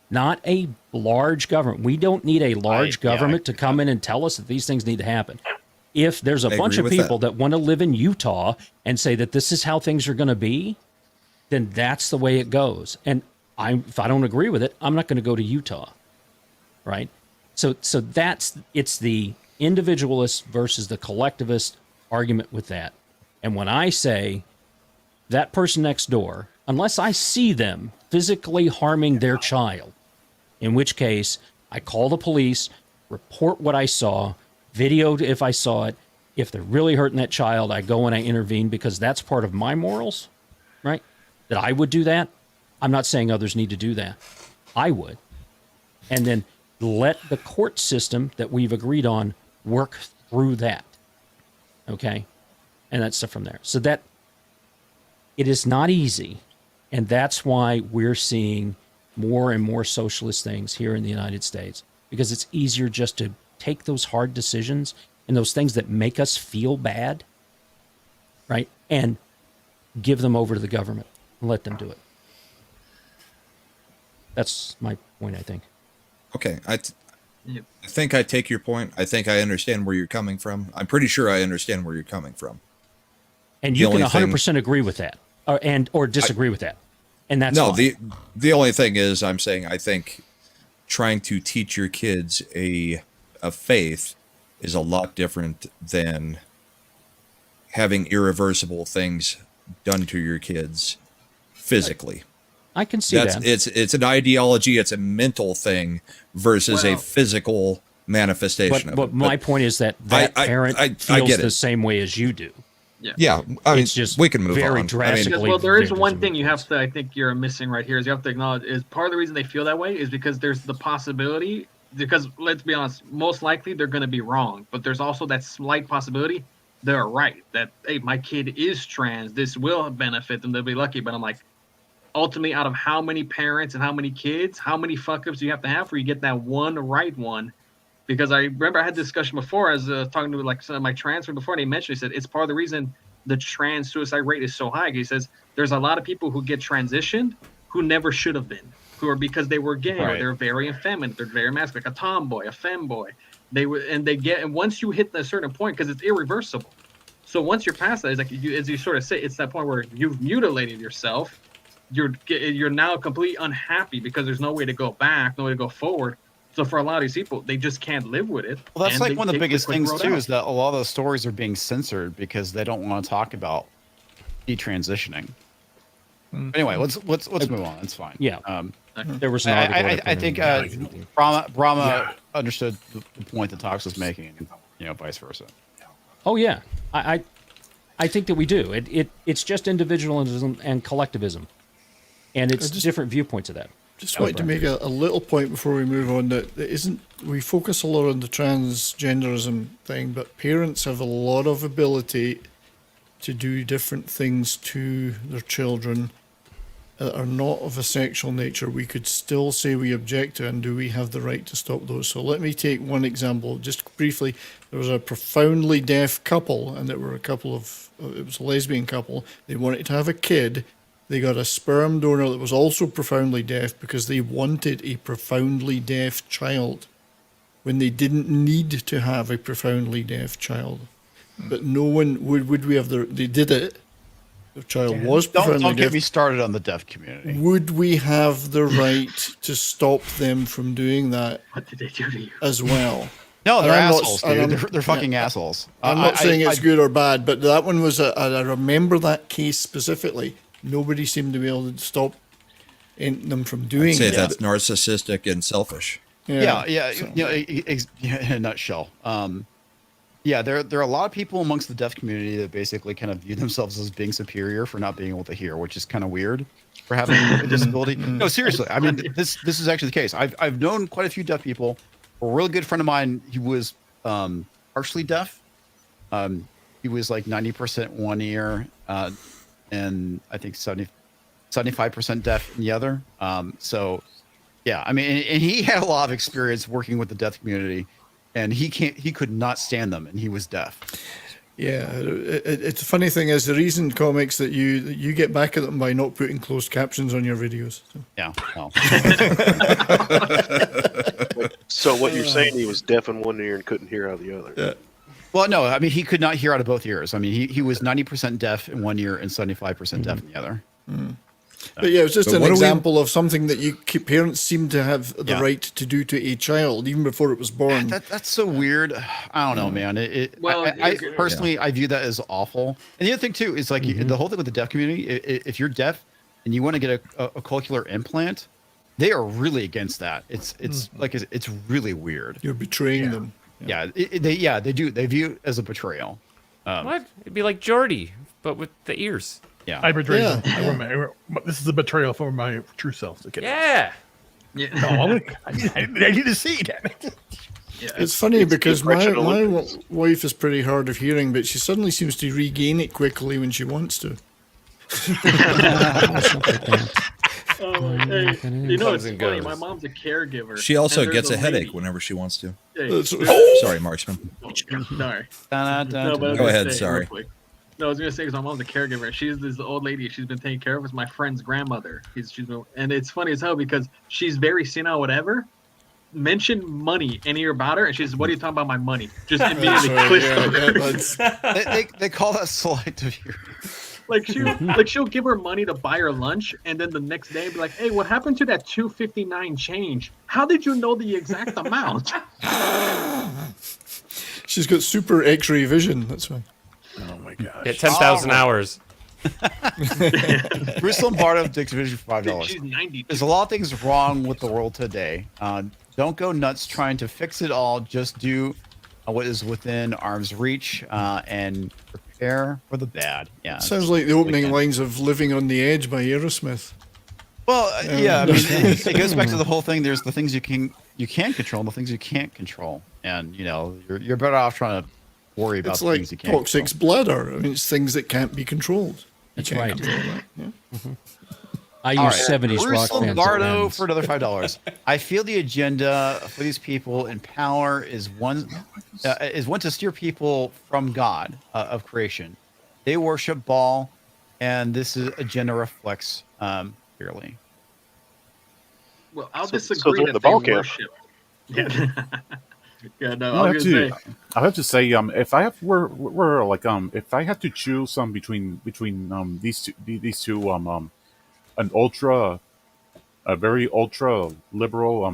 not a large government. We don't need a large government to come in and tell us that these things need to happen. If there's a bunch of people that want to live in Utah and say that this is how things are going to be, then that's the way it goes. And if I don't agree with it, I'm not going to go to Utah, right? So it's the individualist versus the collectivist argument with that. And when I say that person next door, unless I see them physically harming their child, in which case I call the police, report what I saw, video if I saw it. If they're really hurting that child, I go and I intervene because that's part of my morals, right? That I would do that. I'm not saying others need to do that. I would. And then let the court system that we've agreed on work through that. Okay? And that's stuff from there. So that it is not easy. And that's why we're seeing more and more socialist things here in the United States. Because it's easier just to take those hard decisions and those things that make us feel bad, right? And give them over to the government and let them do it. That's my point, I think. Okay. I think I take your point. I think I understand where you're coming from. I'm pretty sure I understand where you're coming from. And you can 100% agree with that or disagree with that. And that's fine. The only thing is I'm saying I think trying to teach your kids a faith is a lot different than having irreversible things done to your kids physically. I can see that. It's an ideology, it's a mental thing versus a physical manifestation of it. But my point is that parent feels the same way as you do. Yeah, I mean, it's just we can move very on. drastically. Well, there is one thing you have to, I think you're missing right here, is you have to acknowledge is part of the reason they feel that way is because there's the possibility, because let's be honest, most likely they're going to be wrong, but there's also that slight possibility they're right, that, hey, my kid is trans, this will benefit them, they'll be lucky. But I'm like, ultimately, out of how many parents and how many kids, how many fuck-ups do you have to have for you get that one right one? Because I remember I had this discussion before, I was talking to like some of my trans friends before, and he mentioned, he said, it's part of the reason the trans suicide rate is so high. He says, there's a lot of people who get transitioned who never should have been, who are because they were gay, or they're very effeminate, they're very masculine, like a tomboy, a femboy. And once you hit a certain point, because it's irreversible. So once you're past that, it's like, as you sort of say, it's that point where you've mutilated yourself. You're now completely unhappy because there's no way to go back, no way to go forward. So for a lot of these people, they just can't live with it. Well, that's like one of the biggest things too, is that a lot of those stories are being censored because they don't want to talk about detransitioning. Anyway, let's move on. It's fine. Yeah. There was an article. I think Brahma understood the point that Tox was making, and vice versa. Oh yeah, I think that we do. It's just individualism and collectivism, and it's different viewpoints of that. Just wanted to make a little point before we move on that it isn't. We focus a lot on the transgenderism thing, but parents have a lot of ability to do different things to their children that are not of a sexual nature. We could still say we object to, and do we have the right to stop those? So let me take one example, just briefly. There was a profoundly deaf couple, and it was a lesbian couple. They wanted to have a kid. They got a sperm donor that was also profoundly deaf because they wanted a profoundly deaf child when they didn't need to have a profoundly deaf child. But no one would we have they did it. The child was profoundly don't deaf. get me started on the deaf community. Would we have the right to stop them from doing that? What did they do to you? As well? No, they're assholes, dude. They're fucking assholes. I'm not saying it's good or bad, but that one was I remember that case specifically. Nobody seemed to be able to stop them from doing I'd say that. that's narcissistic and selfish. Yeah. In a nutshell. Yeah, there are a lot of people amongst the deaf community that basically kind of view themselves as being superior for not being able to hear, which is kind of weird for having a disability. No, seriously. I mean, this is actually the case. I've known quite a few deaf people. A really good friend of mine, he was partially deaf. He was like 90% one ear, and I think 75% deaf in the other. So, yeah, I mean, and he had a lot of experience working with the deaf community. And he could not stand them, and he was deaf. Yeah, it's a funny thing is the reason comics that you get back at them by not putting closed captions on your videos. So. Yeah. Well. So what you're saying, he was deaf in one ear and couldn't hear out of the other. Yeah. Well, no, I mean he could not hear out of both ears. I mean he was 90% deaf in one ear and 75% deaf in the other. Mm. But yeah, it was just an example of something that parents seem to have the right to do to a child even before it was born. That's so weird. I don't know, man. I personally I view that as awful. And the other thing too is like the whole thing with the deaf community. If you're deaf and you want to get a cochlear implant, they are really against that. It's like it's really weird. You're betraying them. Yeah, they do. They view it as a betrayal. What? It'd be like Jordy, but with the ears. Yeah, I betrayed them. This is a betrayal for my true self. Okay. Yeah. No, I need to see that. Yeah, it's funny because my wife is pretty hard of hearing, but she suddenly seems to regain it quickly when she wants to. Hey, it's funny. My mom's a caregiver. She also gets a headache whenever she wants to. Hey, sorry, Marksman. Sorry. Go ahead. Sorry. No, I was gonna say because my mom's a caregiver. She's this old lady. She's been taking care of. It's my friend's grandmother. And it's funny as hell because she's very senile. Whatever. Mention money any about her, and she says, "What are you talking about? My money?" Just immediately they call that selective hearing. Like she'll give her money to buy her lunch, and then the next day be like, "Hey, what happened to that $2.59 change? How did you know the exact amount?" She's got super X-ray vision. That's why. Oh my gosh! Yeah, 10,000 hours. Bruce Lombardo, Dixivision for $5. She's 90. There's a lot of things wrong with the world today. Don't go nuts trying to fix it all. Just do what is within arm's reach and prepare for the bad. Yeah, Sounds like the opening lines of "Living on the Edge" by Aerosmith. Well, yeah, I mean, it goes back to the whole thing. There's the things you can control, and the things you can't control, and you're better off trying to worry about the things you can't. It's like toxic bladder. I mean, it's things that can't be controlled. That's right. That, yeah? I use 70s Bruce rock bands. Lombardo for another $5. I feel the agenda for these people in power is one to steer people from God of creation. They worship Baal, and this agenda reflects clearly. Well, I'll So disagree they're that the they ball camp. worship. Yeah. Yeah, no, I was gonna say. I have to say, if I have if I had to choose between these two a very ultra liberal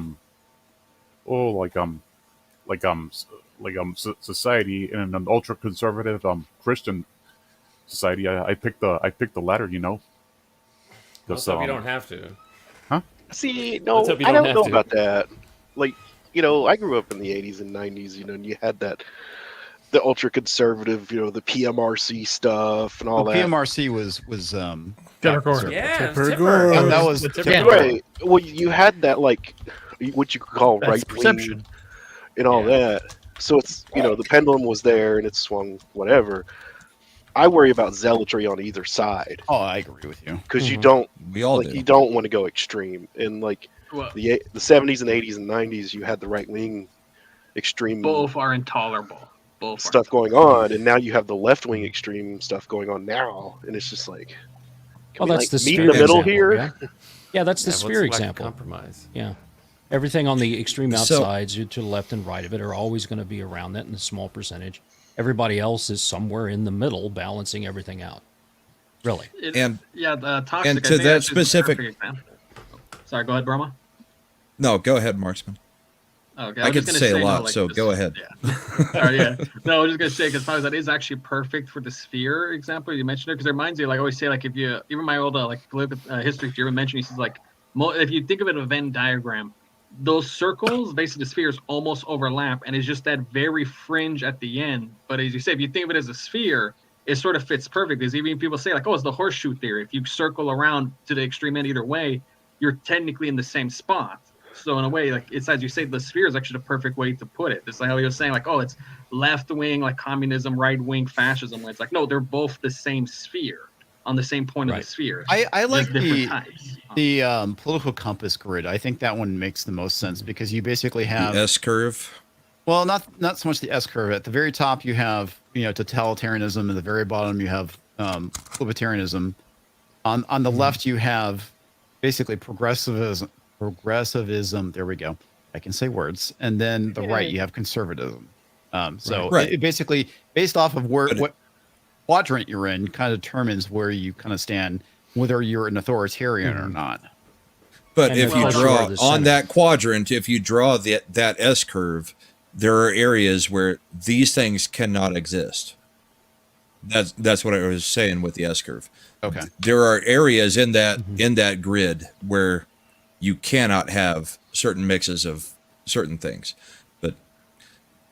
society and an ultra conservative Christian society, I picked the latter. What's up? You don't have to. Huh? See, no, Let's hope you I don't don't have know to. about that. Like, I grew up in the 80s and 90s, and you had the ultra conservative, the PMRC stuff and all that. PMRC was Tipper Yeah, Tipper. and that was Tipper. Right. Well, you had that, like, what you could call That's right perception. wing and all that. So it's, the pendulum was there and it swung whatever. I worry about zealotry on either side. Oh, I agree with you. Because you don't, We all do. you don't want to go extreme. And, like, Well, the 70s and 80s and 90s, you had the right wing extreme both are intolerable. Both stuff going on, and now you have the left wing extreme stuff going on now, and it's just like, Well, we, that's the meet sphere in the middle example, here. Yeah, yeah that's the Yeah, sphere what's the lack of example. compromise? Yeah. Everything on the extreme So- outsides to the left and right of it are always going to be around that in a small percentage. Everybody else is somewhere in the middle, balancing everything out. Really. And the toxic. and I to think that that's the specific- perfect example. Sorry, go ahead, Brahma. No, go ahead, Marksman. Okay, I was could just say gonna a lot, no, like, so this- go ahead. Yeah. Sorry, yeah. No, I was just gonna say because that is actually perfect for the sphere example you mentioned it because it reminds you, like I always say, like if you even my old political history, if you ever mention, he says like if you think of it a Venn diagram, those circles, basically the spheres almost overlap, and it's just that very fringe at the end. But as you say, if you think of it as a sphere, it sort of fits perfect. Because even people say like, oh, it's the horseshoe theory. If you circle around to the extreme end either way, you're technically in the same spot. So in a way, like it's as you say, the sphere is actually the perfect way to put it. It's like how you're saying, like, oh, it's left wing, like communism, right wing, fascism. It's like no, they're both the same sphere on the same point of the sphere. I like Just different types. the political compass grid. I think that one makes the most sense because you basically have The S curve. well, not so much the S curve. At the very top, you have totalitarianism, and at the very bottom, you have libertarianism. On the left, you have basically progressivism. There we go. I can say words. And then the right, you have conservatism. So Right. it basically, based off of what quadrant you're in, kind of determines where you kind of stand, whether you're an authoritarian or not. But And if the you culture draw of the on Senate. that quadrant, if you draw that S curve, there are areas where these things cannot exist. That's what I was saying with the S curve. Okay. There are areas in that grid where you cannot have certain mixes of certain things. But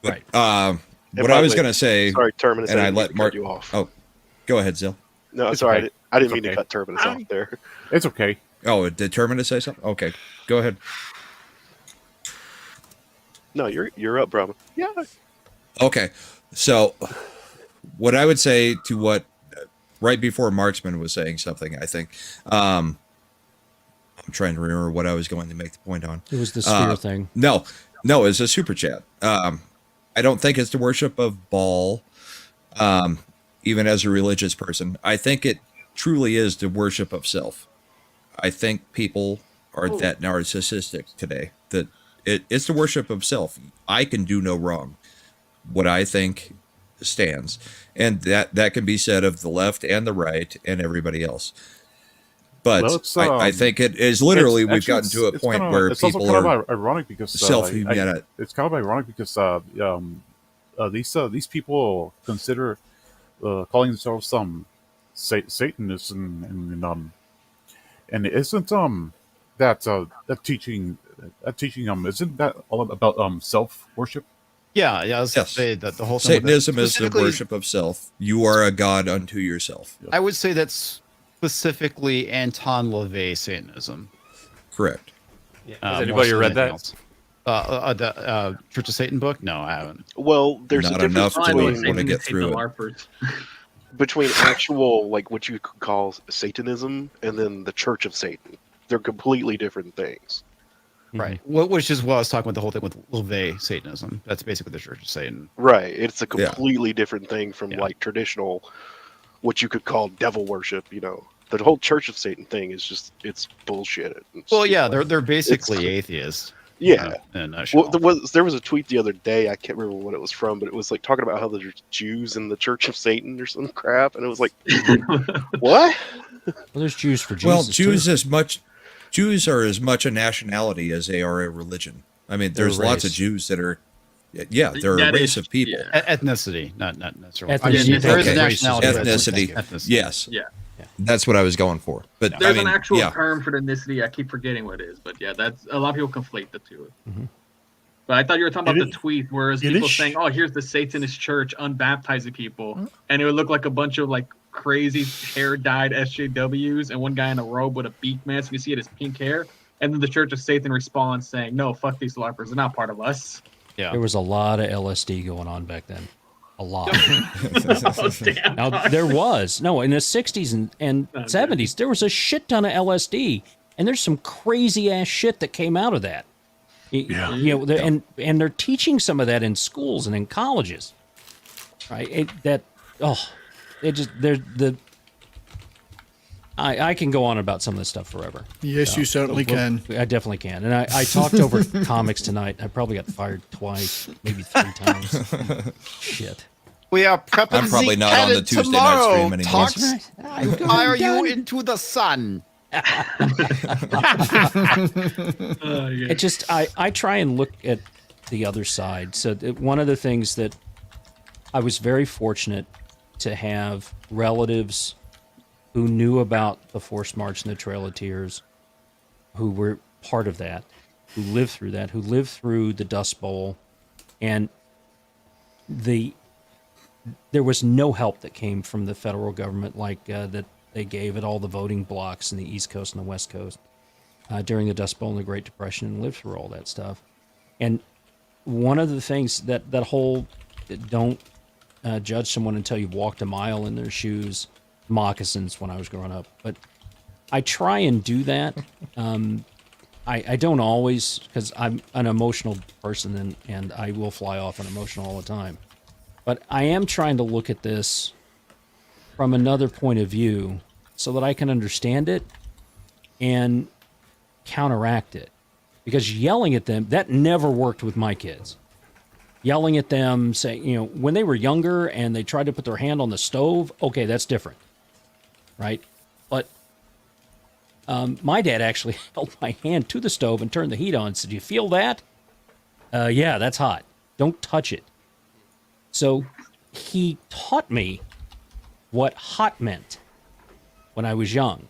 what I was going to say, sorry, Terminus, and I I didn't let mean to Mark. cut you off. Oh, go ahead, Zill. No, It's sorry, okay. I didn't It's mean to okay. cut Terminus off there. It's okay. Oh, did Terminus say something? Okay, go ahead. No, you're up, Brahma. Yeah. Okay, so what I would say to what right before Marksman was saying something, I think I'm trying to remember what I was going to make the point on. It was the sphere thing. No, it's a super chat. I don't think it's the worship of Baal, even as a religious person. I think it truly is the worship of self. I think people are that narcissistic today that it's the worship of self. I can do no wrong. What I think stands, and that can be said of the left and the right and everybody else. But Well, I think it is literally we've actually, gotten to a it's point kinda- where it's also people kind are of ironic because it's kind of ironic because these people consider calling themselves Satanists and isn't that teaching isn't that all about self worship? Yeah, I was gonna Yes. say that the whole thing with Satanism that- is the worship of self. You are a god unto yourself. I would say that's specifically Anton LaVey Satanism. Correct. Has anybody read that? The Church of Satan book? No, I haven't. Well, there's Not a difference enough to between, want to get through it. between actual, like what you could call Satanism, and then the Church of Satan. They're completely different things. Right. Which is what I was talking about the whole thing with LaVey Satanism. That's basically the Church of Satan. Right. It's a completely different thing from like traditional, what you could call devil worship. You know, the whole Church of Satan thing is just it's bullshit. Well, yeah, they're basically atheists. Yeah. In a nutshell. Well, there was a tweet the other day. I can't remember what it was from, but it was like talking about how there's Jews in the Church of Satan or some crap, and it was like, what? Well, there's Jews for Jesus. Well, Jews are as much a nationality as they are a religion. I mean, They're there's a lots of race. Jews that are, they're a race of people. Ethnicity, not necessarily. Ethnicity. There is a Okay. nationality. Ethnicity. Yes. Yeah. That's what I was going for. But There's I mean, an actual yeah. term for the ethnicity. I keep forgetting what it is, but yeah, that's a lot of people conflate the two. But I thought you were talking about the tweet, whereas people saying, "Oh, here's the Satanist church unbaptizing people," and it would look like a bunch of like crazy hair-dyed SJWs and one guy in a robe with a beak mask. You see it as pink hair, and then the Church of Satan responds saying, "No, fuck these LARPers. They're not part of us." Yeah. There was a lot of LSD going on back then. A lot. Oh, damn, Now, there was. No, in the 60s and 70s, there was a shit ton of LSD. And there's some crazy-ass shit that came out of that. Yeah. You know, and they're teaching some of that in schools and in colleges. Right? I can go on about some of this stuff forever. Yes, you certainly can. I definitely can. And I talked over comics tonight. I probably got fired twice, maybe 3 times. Shit. We are prepping. I'm probably not on the Tuesday night stream anymore. Talks, are you into the sun? It just I try and look at the other side. So one of the things that I was very fortunate to have relatives who knew about the Forced March and the Trail of Tears, who were part of that, who lived through that, who lived through the Dust Bowl, and there was no help that came from the federal government like that they gave at all the voting blocks in the East Coast and the West Coast during the Dust Bowl and the Great Depression, and lived through all that stuff. And one of the things that whole don't judge someone until you've walked a mile in their shoes, moccasins when I was growing up. But I try and do that. I don't always, because I'm an emotional person and I will fly off and emotional all the time. But I am trying to look at this from another point of view so that I can understand it and counteract it. Because yelling at them, that never worked with my kids. Yelling at them, saying, you know, when they were younger and they tried to put their hand on the stove, okay, that's different. Right? But my dad actually held my hand to the stove and turned the heat on and said, "You feel that? Yeah, that's hot. Don't touch it." So he taught me what hot meant when I was young.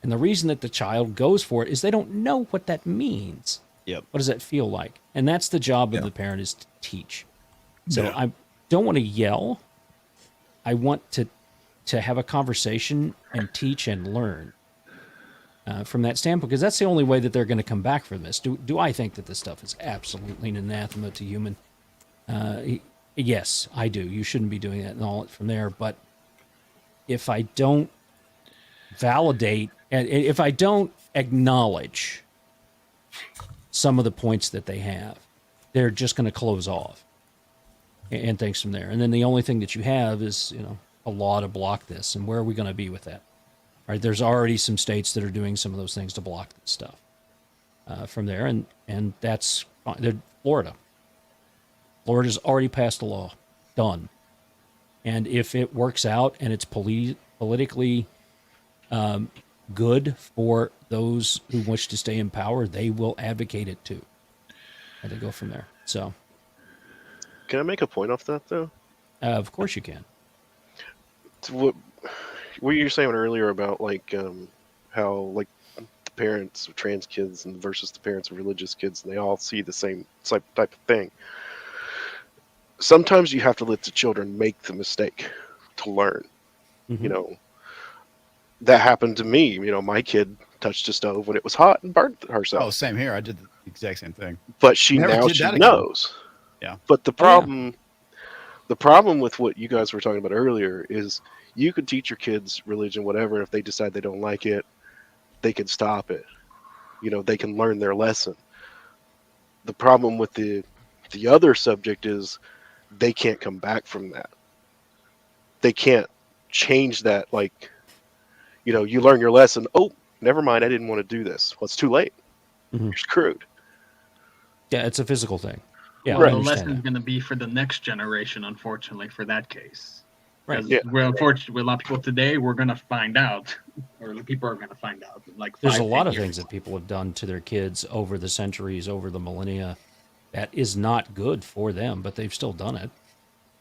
And the reason that the child goes for it is they don't know what that means. Yep. What does that feel like? And that's the job of the parent, is to teach. So I don't want to yell. I want to have a conversation and teach and learn from that standpoint, because that's the only way that they're going to come back from this. Do I think that this stuff is absolutely an anathema to human? Yes, I do. You shouldn't be doing that and all from there. But if I don't validate, and if I don't acknowledge some of the points that they have, they're just going to close off and things from there. And then the only thing that you have is, you know, a law to block this. And where are we going to be with that? Right? There's already some states that are doing some of those things to block this stuff from there. And that's fine. Florida. Florida's already passed a law. Done. And if it works out and it's politically good for those who wish to stay in power, they will advocate it too. And they go from there. So, can I make a point off that though? Of course you can. What what you were saying earlier about like how like the parents of trans kids and versus the parents of religious kids, and they all see the same type of thing. Sometimes you have to let the children make the mistake to learn. Mm-hmm. You know, that happened to me. You know, my kid touched a stove when it was hot and burnt herself. Oh, same here. I did the exact same thing. But she knows. Yeah. But the problem with what you guys were talking about earlier is you could teach your kids religion, whatever, and if they decide they don't like it, they can stop it. You know, they can learn their lesson. The problem with the other subject is they can't come back from that. They can't change that. Like, you know, you learn your lesson. Oh, never mind. I didn't want to do this. Well, it's too late. Mm-hmm. You're screwed. Yeah, it's a physical thing. Yeah, Well, the lesson's going to be for the next generation, unfortunately, for that case. Right. Yeah. Well, unfortunately, with a lot of people today, we're going to find out, or people are going to find out. Like, there's a lot of things that people have done to their kids over the centuries, over the millennia, that is not good for them, but they've still done it.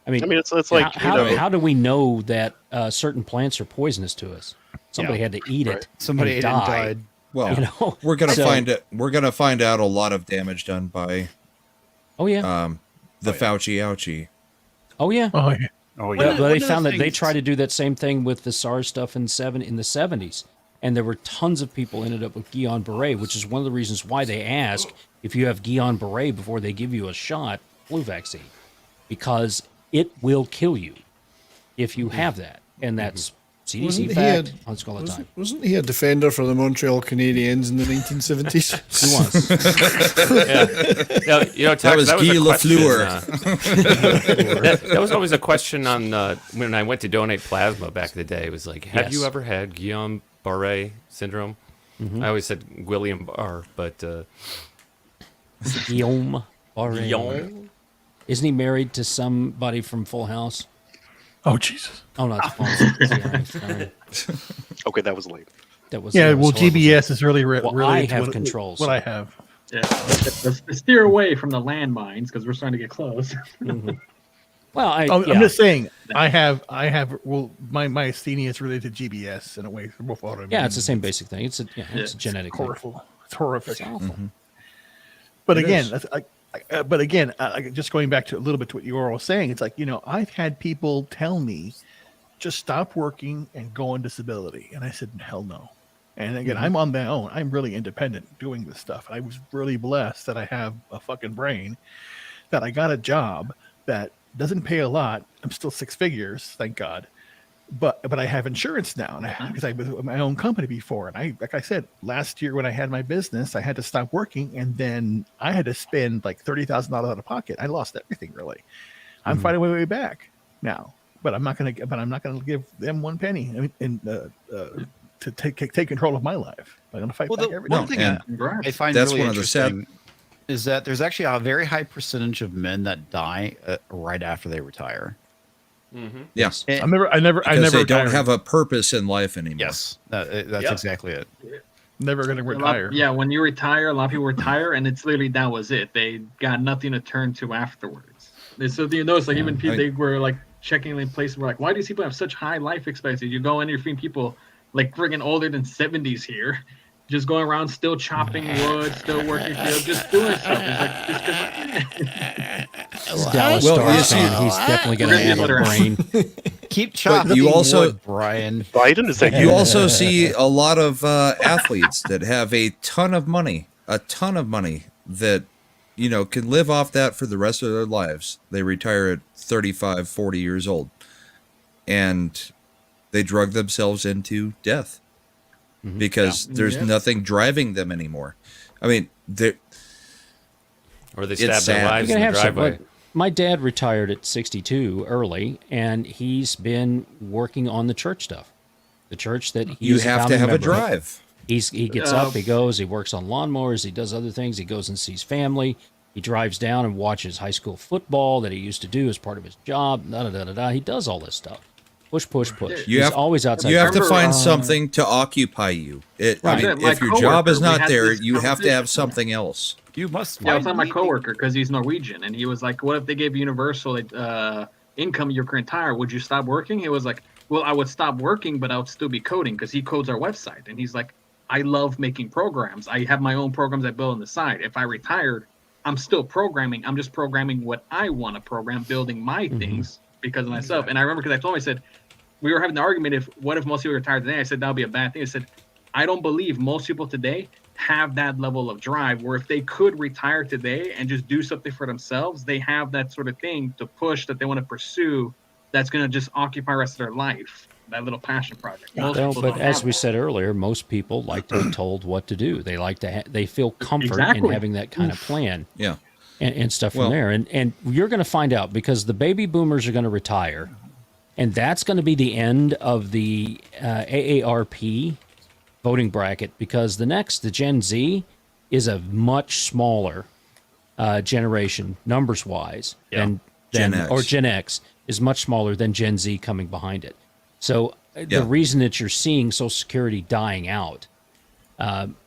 I mean, it's like how do we know that certain plants are poisonous to us? Somebody had to eat it. Somebody ate it and died. Well, you know? we're gonna find it. We're gonna find out a lot of damage done by. Oh yeah. The Fauci ouchie. Oh yeah. Oh yeah. Oh yeah. But they found that they tried to do that same thing with the SARS stuff in the 70s, and there were tons of people ended up with Guillain-Barré, which is one of the reasons why they ask if you have Guillain-Barré before they give you a shot flu vaccine, because it will kill you if you have that, and that's CDC fact. Let's call it time. Wasn't he a defender for the Montreal Canadiens in the 1970s? He was. Yeah. You know, that was Guy Lafleur. That was always a question on when I went to donate plasma back in the day. It was like, have you ever had Guillain-Barré syndrome? Mm-hmm. I always said William Barr, but Guillain-Barré. Guillain? Isn't he married to somebody from Full House? Oh Jesus! Oh no, it's okay, that was late. That was GBS is really I have controls. What I have. Yeah, let's steer away from the landmines because we're starting to get close. Mm-hmm. Well, I'm just saying, I have. Well, my myasthenia is related to GBS in a way. For both autoimmune. Yeah, it's the same basic thing. It's a genetic thing. It's horrific. It's awful. Mm-hmm. But again, just going back to a little bit to what you were all saying, it's like, you know, I've had people tell me, just stop working and go on disability. And I said, hell no. And again, I'm on my own. I'm really independent doing this stuff. I was really blessed that I have a fucking brain, that I got a job that doesn't pay a lot. I'm still 6 figures, thank God. But I have insurance now, because I was with my own company before. And like I said, last year when I had my business, I had to stop working, and then I had to spend like $30,000 out of pocket. I lost everything, really. I'm finding my way back now, but I'm not going to give them one penny. I mean, to take control of my life. I'm going to fight back every day. One thing I find that's really one of the interesting is that there's actually a very high percentage of men that die right after they retire. Mm-hmm. Yes, I never they don't have a purpose in life anymore. Yes, that's exactly it. Never going to retire. When you retire, a lot of people retire, and it's literally that was it. They got nothing to turn to afterwards. So you notice, like even people, they were like checking in places where like, why do these people have such high life expectancy? You go in, you're seeing people like friggin' older than 70s here, just going around still chopping wood, still working field, just doing stuff. It's like just Dallas Stars fan. He's definitely going to have a brain. Keep chopping. You also, wood, Brian. Biden is that you also see a lot of athletes that have a ton of money that, you know, can live off that for the rest of their lives. They retire at 35, 40 years old, and they drug themselves into death because there's nothing driving them anymore. I mean, or they stab their lives in the driveway. My dad retired at 62 early, and he's been working on the church stuff. The church that he you have to have a drive. He gets up, he goes, he works on lawnmowers, he does other things, he goes and sees family. He drives down and watches high school football that he used to do as part of his job. He does all this stuff. Push. He's always outside. You have to find something to occupy you. I mean, if your job is not there, you have to have something else. You must. Yeah, I was on my coworker because he's Norwegian, and he was like, "What if they gave universal income your career entire? Would you stop working?" He was like, well, I would stop working, but I would still be coding because he codes our website. And he's like, I love making programs. I have my own programs I build on the side. If I retired, I'm still programming. I'm just programming what I want to program, building my things because of myself. And I remember because I told him, I said, we were having an argument what if most people retired today? I said, that would be a bad thing. I said, I don't believe most people today have that level of drive where if they could retire today and just do something for themselves, they have that sort of thing to push that they want to pursue that's going to just occupy the rest of their life, that little passion project. But as we said earlier, most people like to be told what to do. They like to they feel comfort in having that kind of plan. Yeah. And stuff from there. And you're going to find out because the baby boomers are going to retire. And that's going to be the end of the AARP voting bracket because the Gen Z is a much smaller generation, numbers-wise, than Gen X. or Gen X is much smaller than Gen Z coming behind it. So the reason that you're seeing Social Security dying out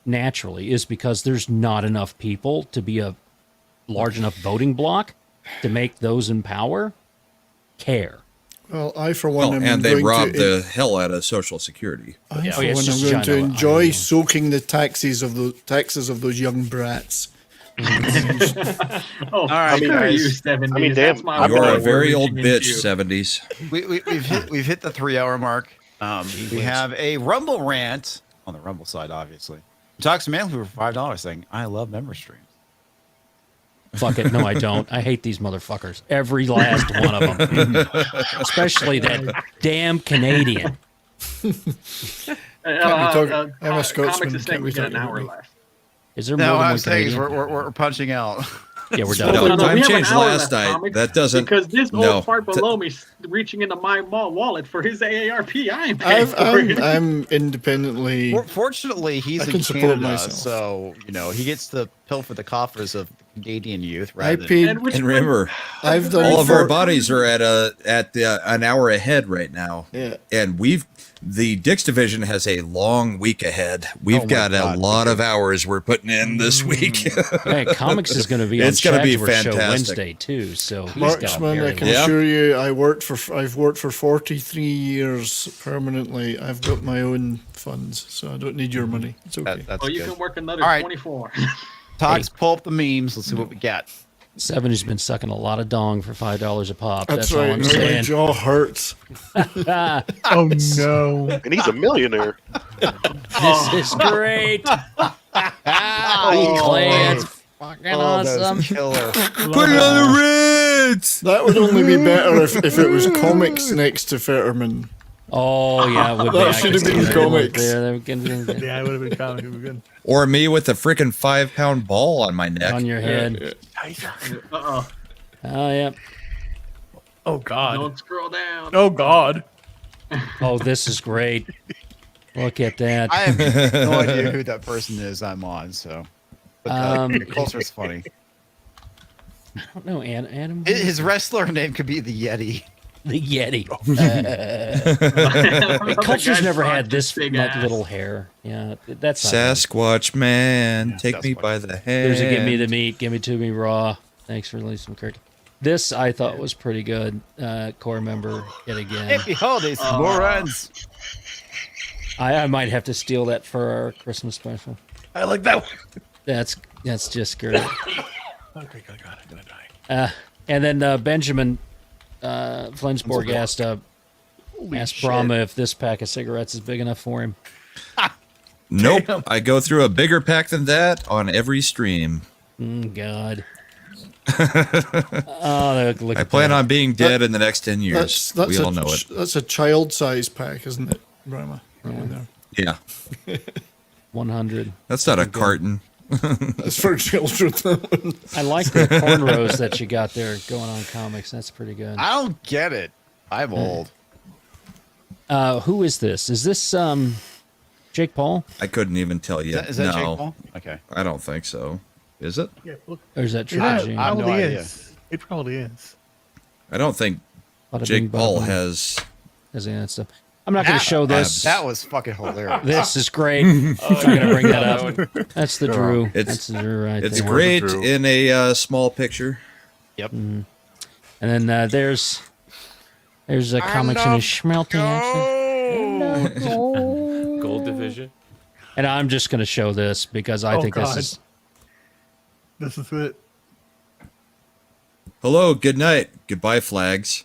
naturally is because there's not enough people to be a large enough voting block to make those in power care. Well, I, for one, and they rob the hell out of Social Security. I'm going to enjoy soaking the taxes of those young brats. All right, guys. I mean, damn, you're a very old bitch, 70s. We've hit the 3-hour mark. We have a Rumble rant on the Rumble side, obviously. Talks man for $5 saying, "I love member streams." Fuck it. No, I don't. I hate these motherfuckers. Every last one of them. Especially that damn Canadian. Comix is saying we got an hour left. Is there more than one Canadian? We're punching out. Yeah, we're done. No, time changed last night. That doesn't. Because this old fart below me reaching into my wallet for his AARP. I'm independently. Fortunately, he's in Canada, so he gets to pilfer the coffers of Canadian youth. And remember, all of our bodies are at an hour ahead right now. Yeah, and the Dix Division has a long week ahead. We've got a lot of hours we're putting in this week. Hey, Comix is going to be on Shag's show Wednesday too. So Marksman, I can assure you, I've worked for 43 years permanently. I've got my own funds, so I don't need your money. It's okay. You can work another 24. Talks, pull up the memes. Let's see what we got. 70's been sucking a lot of dong for $5 a pop. That's right. all I'm saying. My jaw hurts. Oh no! And he's a millionaire. This is great. Clan's fucking awesome. Killer. Put it on the Reds. That would only be better if it was Comix next to Fetterman. Oh yeah, it would that should have been Comix. Yeah, it would have been Comix. It would have been. Or me with a freaking 5-pound ball on my neck. On your head. Uh-oh. Oh, yep. Oh, God. Don't scroll down. Oh, God. Oh, this is great. Look at that. I have no idea who that person is I'm on, so. But Coulter's funny. I don't know, Adam. His wrestler name could be the Yeti. The Yeti. Culture's never had this much little hair. Yeah, that's not Sasquatch man, take me by the hand. There's a give me the meat, give me to me raw. Thanks for releasing Kirk. This I thought was pretty good. Core member yet again. Happy holidays, morons. I might have to steal that for our Christmas special. I like that one. That's just great. Okay, God, I'm gonna die. And then Benjamin Flensborg asked Brahma if this pack of cigarettes is big enough for him. Nope. I go through a bigger pack than that on every stream. God. Oh, look I plan on being dead in the next 10 years. We all know it. That's a child-sized pack, isn't it, Brahma? Yeah. 100. That's not a carton. That's for children. I like the cornrows that you got there going on Comix. That's pretty good. I don't get it. I'm old. Who is this? Is this Jake Paul? I couldn't even tell you. Is that Jake Paul? Okay. I don't think so. Is it? Yeah, look. Or is that true? I have no idea. It probably is. I don't think Jake Paul has any of that stuff. I'm not going to show this. That was fucking hilarious. This is great. I'm going to bring that up. That's the Drew. That's the Drew right It's there. great in a small picture. Yep. And then there's There's a comics in a schmelting accent. Gold Division. And I'm just going to show this because I think God. this is This is it. Hello, good night, goodbye, flags.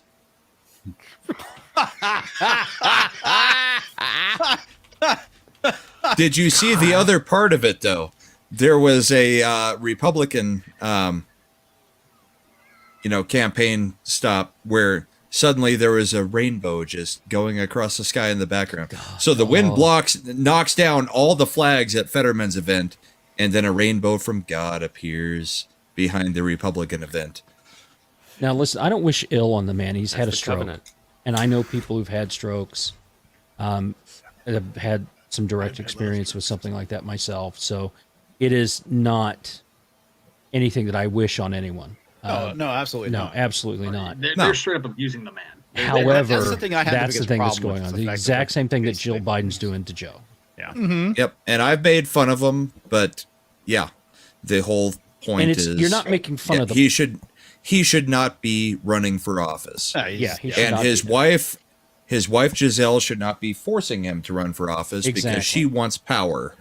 Did you see the other part of it, though? There was a Republican, campaign stop where suddenly there was a rainbow just going across the sky in the background. So the wind knocks down all the flags at Fetterman's event, and then a rainbow from God appears behind the Republican event. Now, listen, I don't wish ill on the man. He's had a the stroke. covenant. And I know people who've had strokes. I've had some direct experience with something like that myself. So it is not anything that I wish on anyone. No, absolutely no, not. absolutely not. They're straight up abusing the man. However, that's the thing I have the that's the biggest thing that's problem going with, on. the The fact exact that same thing that Jill Biden's doing to Joe. Yeah. Yep. And I've made fun of him, but yeah, the whole point And is you're not making fun of the. he should not be running for office. He should and not his be. wife Giselle should not be forcing him to run for office because Exactly. she wants power.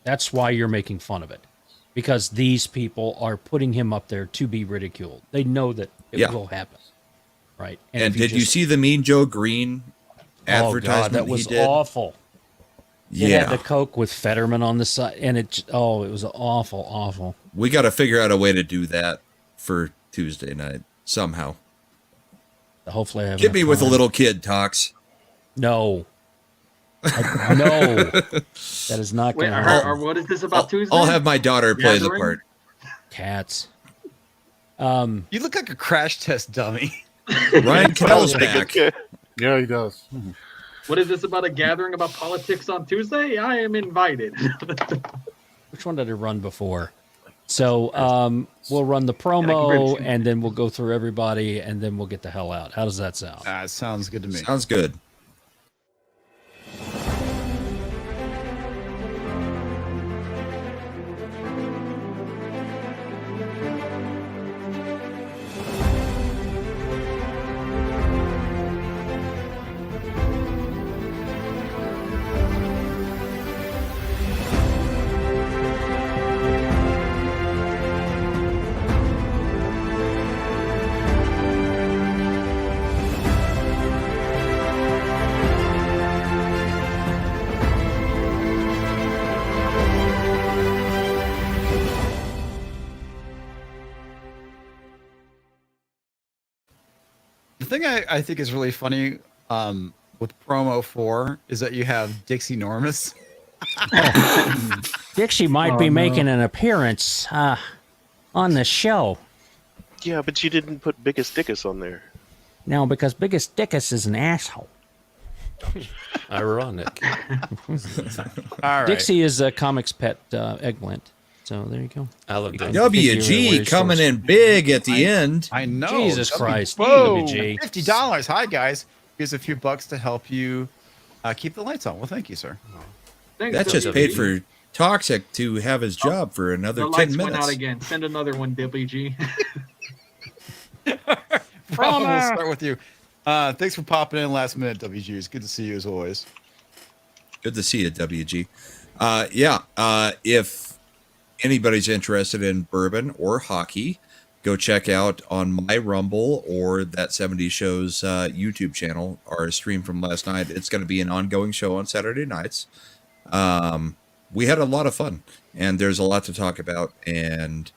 That's why you're making fun of it, because these people are putting him up there to be ridiculed. They know that it will happen, right? And if did you see the Mean Joe Green advertisement? Oh God, that was he did? awful. It Yeah, had the Coke with Fetterman on the side, and it was awful. we got to figure out a way to do that for Tuesday night somehow. Hopefully, I have Get me enough with a time. little kid talks. No. No, that is not Wait, going to happen. what is this about Tuesday? I'll have my daughter play the Gathering? part. Cats. You look like a crash test dummy. Ryan Cannell's back. Yeah, he does. What is this about a gathering about politics on Tuesday? I am invited. Which one did I run before? So we'll run the promo, and then we'll go through everybody, and then we'll get the hell out. How does that sound? Sounds good to me. Sounds good. The thing I think is really funny with promo 4 is that you have Dixie Normus. Dixie might be making an appearance on the show. Yeah, but you didn't put Biggest Dickus on there. No, because Biggest Dickus is an asshole. Ironic. All right. Dixie is a comics pet eggplant. So there you go. I love that. WG coming in big at the end. I know. Jesus Christ. Whoa, WG. $50. Hi, guys. Here's a few bucks to help you keep the lights on. Well, thank you, sir. Thanks, That just WG. paid for Toxic to have his job for another The 10 lights went minutes. out again. Send another one, WG. Problem, we'll start with you. Thanks for popping in last minute, WG. It's good to see you as always. Good to see you, WG. If anybody's interested in bourbon or hockey, go check out on my Rumble or That 70s Show's YouTube channel, our stream from last night. It's going to be an ongoing show on Saturday nights. We had a lot of fun, and there's a lot to talk about, and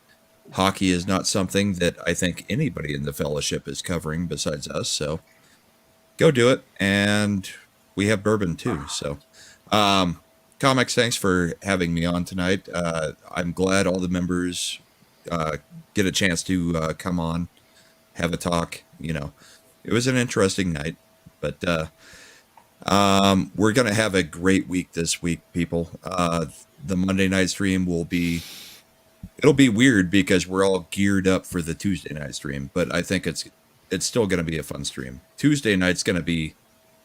hockey is not something that I think anybody in the fellowship is covering besides us, so go do it. And we have bourbon too, so Comix, thanks for having me on tonight. I'm glad all the members get a chance to come on, have a talk. You know, it was an interesting night, but we're going to have a great week this week, people. The Monday night stream it'll be weird because we're all geared up for the Tuesday night stream, but I think it's still going to be a fun stream. Tuesday night's going to be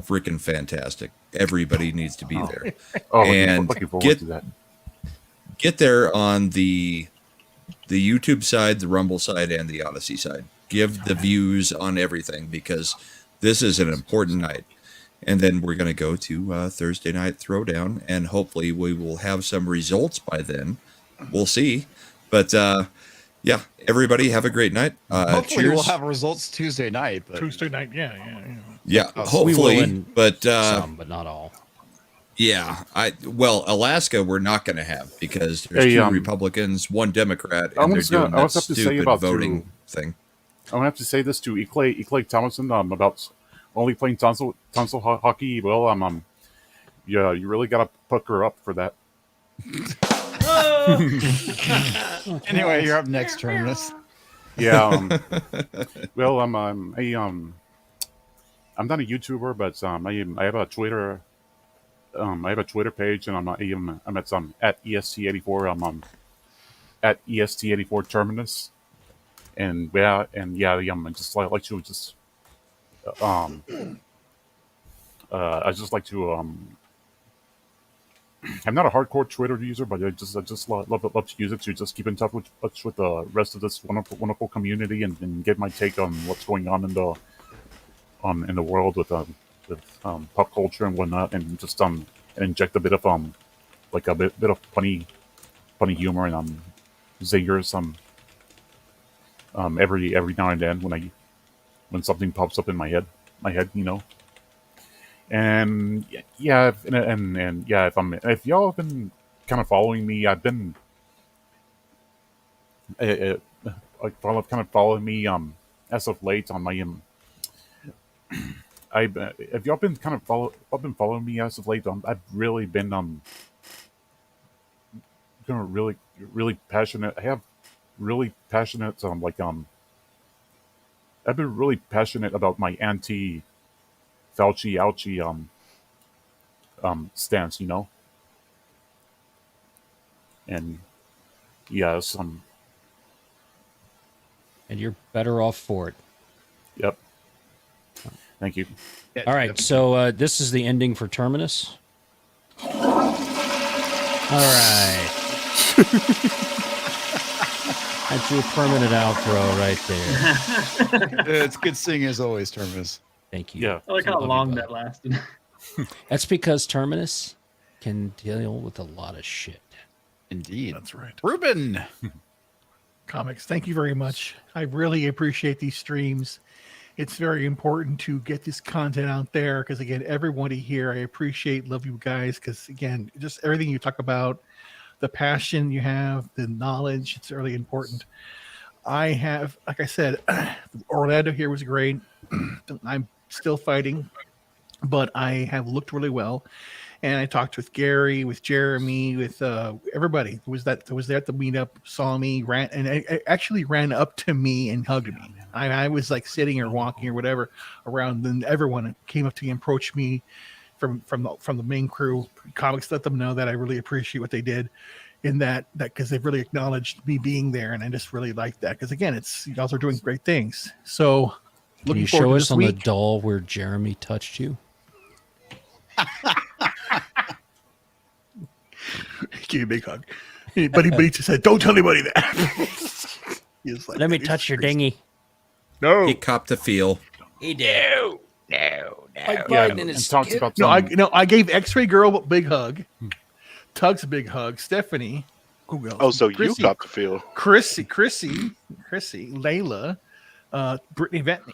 freaking fantastic. Everybody needs to be there. And looking forward to that. Get there on the YouTube side, the Rumble side, and the Odyssey side. Give the views on everything, because this is an important night. And then we're going to go to Thursday Night Throwdown, and hopefully we will have some results by then. We'll see. But yeah, everybody have a great night. Hopefully cheers. we'll have results Tuesday night. But Tuesday night, yeah. Yeah, We hopefully, will in but some, but not all. Yeah, Alaska we're not going to have because there's Hey, two Republicans, one Democrat, and they're doing that stupid voting thing. I'm gonna have to say this to Eclay Thomason about only playing tonsil hockey. Well, yeah, you really gotta puck her up for that. Anyway, you're up next, Terminus. Yeah. Well, I'm not a YouTuber, but I have a Twitter. I have a Twitter page, and I'm at EST84. I'm at EST84 Terminus, and yeah, I just like to just I just like to I'm not a hardcore Twitter user, but I just love to use it to just keep in touch with the rest of this wonderful community and get my take on what's going on in the world with pop culture and whatnot, and just inject a bit of like a bit of funny humor and zingers every now and then when something pops up in my head, you know. And yeah, and yeah, if y'all have been kind of following me, I've been kind of following me as of late on my if y'all been kind of following me as of late, I've really been really passionate. I have really passionate I've been really passionate about my anti Fauci ouchie stance, you know. And yes, and you're better off for it. Yep. Thank you. All right, so this is the ending for Terminus. All right. That's your permanent outro right there. It's good seeing you as always, Terminus. Thank you. Yeah. I like how long that lasted. That's because Terminus can deal with a lot of shit. Indeed. That's right. Reuben. Comics, thank you very much. I really appreciate these streams. It's very important to get this content out there because, again, everybody here, I appreciate, love you guys because, again, just everything you talk about, the passion you have, the knowledge, it's really important. I have, like I said, Orlando here was great. I'm still fighting, but I have looked really well. And I talked with Gary, with Jeremy, with everybody who was there at the meetup, saw me, ran, and I actually ran up to me and hugged me. I was like sitting or walking or whatever around, and everyone came up to me and approached me from the main crew. Comics let them know that I really appreciate what they did in that because they've really acknowledged me being there, and I just really like that because again, it's you guys are doing great things. So, can you show us on the doll where Jeremy touched you? Give you a big hug. But he just said, "Don't tell anybody that." Like, let me touch your dinghy. No, he copped the feel. He do. No. I gave X-Ray Girl a big hug. Tug's a big hug. Stephanie. Who else? Oh, so Chrissy, you copped the feel. Chrissy, Layla, Brittany Ventney.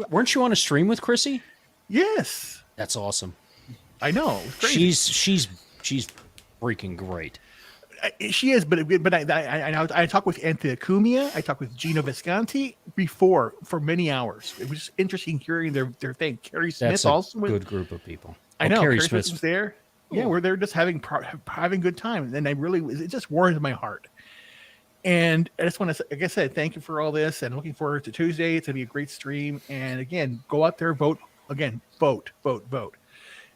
Weren't you on a stream with Chrissy? Yes. That's awesome. I know. She's freaking great. She is, but I talked with Anthea Cumia. I talked with Gino Visconti before for many hours. It was interesting hearing their thing. Carrie Smith That's also a good group of people. I know Carrie Smith was there. Yeah, we're there just having good time, and it just warmed my heart. And I just want to, like I said, thank you for all this, and looking forward to Tuesday. It's gonna be a great stream. And again, go out there, vote. Again, vote.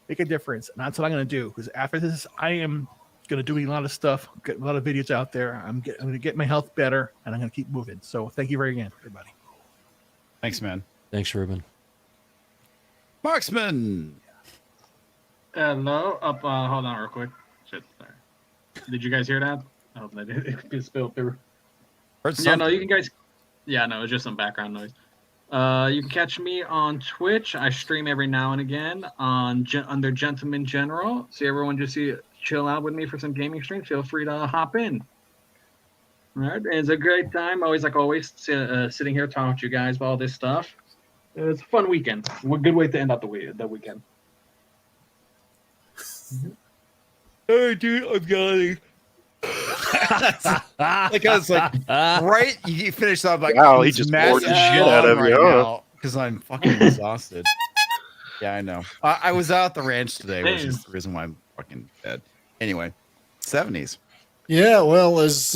Make a difference. And that's what I'm going to do. Because after this, I am going to do a lot of stuff, get a lot of videos out there. I'm going to get my health better, and I'm going to keep moving. So thank you very much, everybody. Thanks, man. Thanks, Reuben. Marksman. Hello. Hold on real quick. Shit. Sorry. Did you guys hear that? I hope that it spilled through. Heard yeah, no, you can guys. Yeah, no, it's just some background noise. You can catch me on Twitch. I stream every now and again under Gentleman General. So everyone just chill out with me for some gaming streams. Feel free to hop in. All right, it's a great time. Always sitting here talking to you guys about all this stuff. It's a fun weekend. A good way to end out the weekend. Hey, dude, I'm yawning. Like I was like, right? You finished off like, wow, he just bored the shit out of you, huh? Because I'm fucking exhausted. Yeah, I know. I was out at the ranch today, which is the reason why I'm fucking dead. Anyway, 70s. Yeah, well, as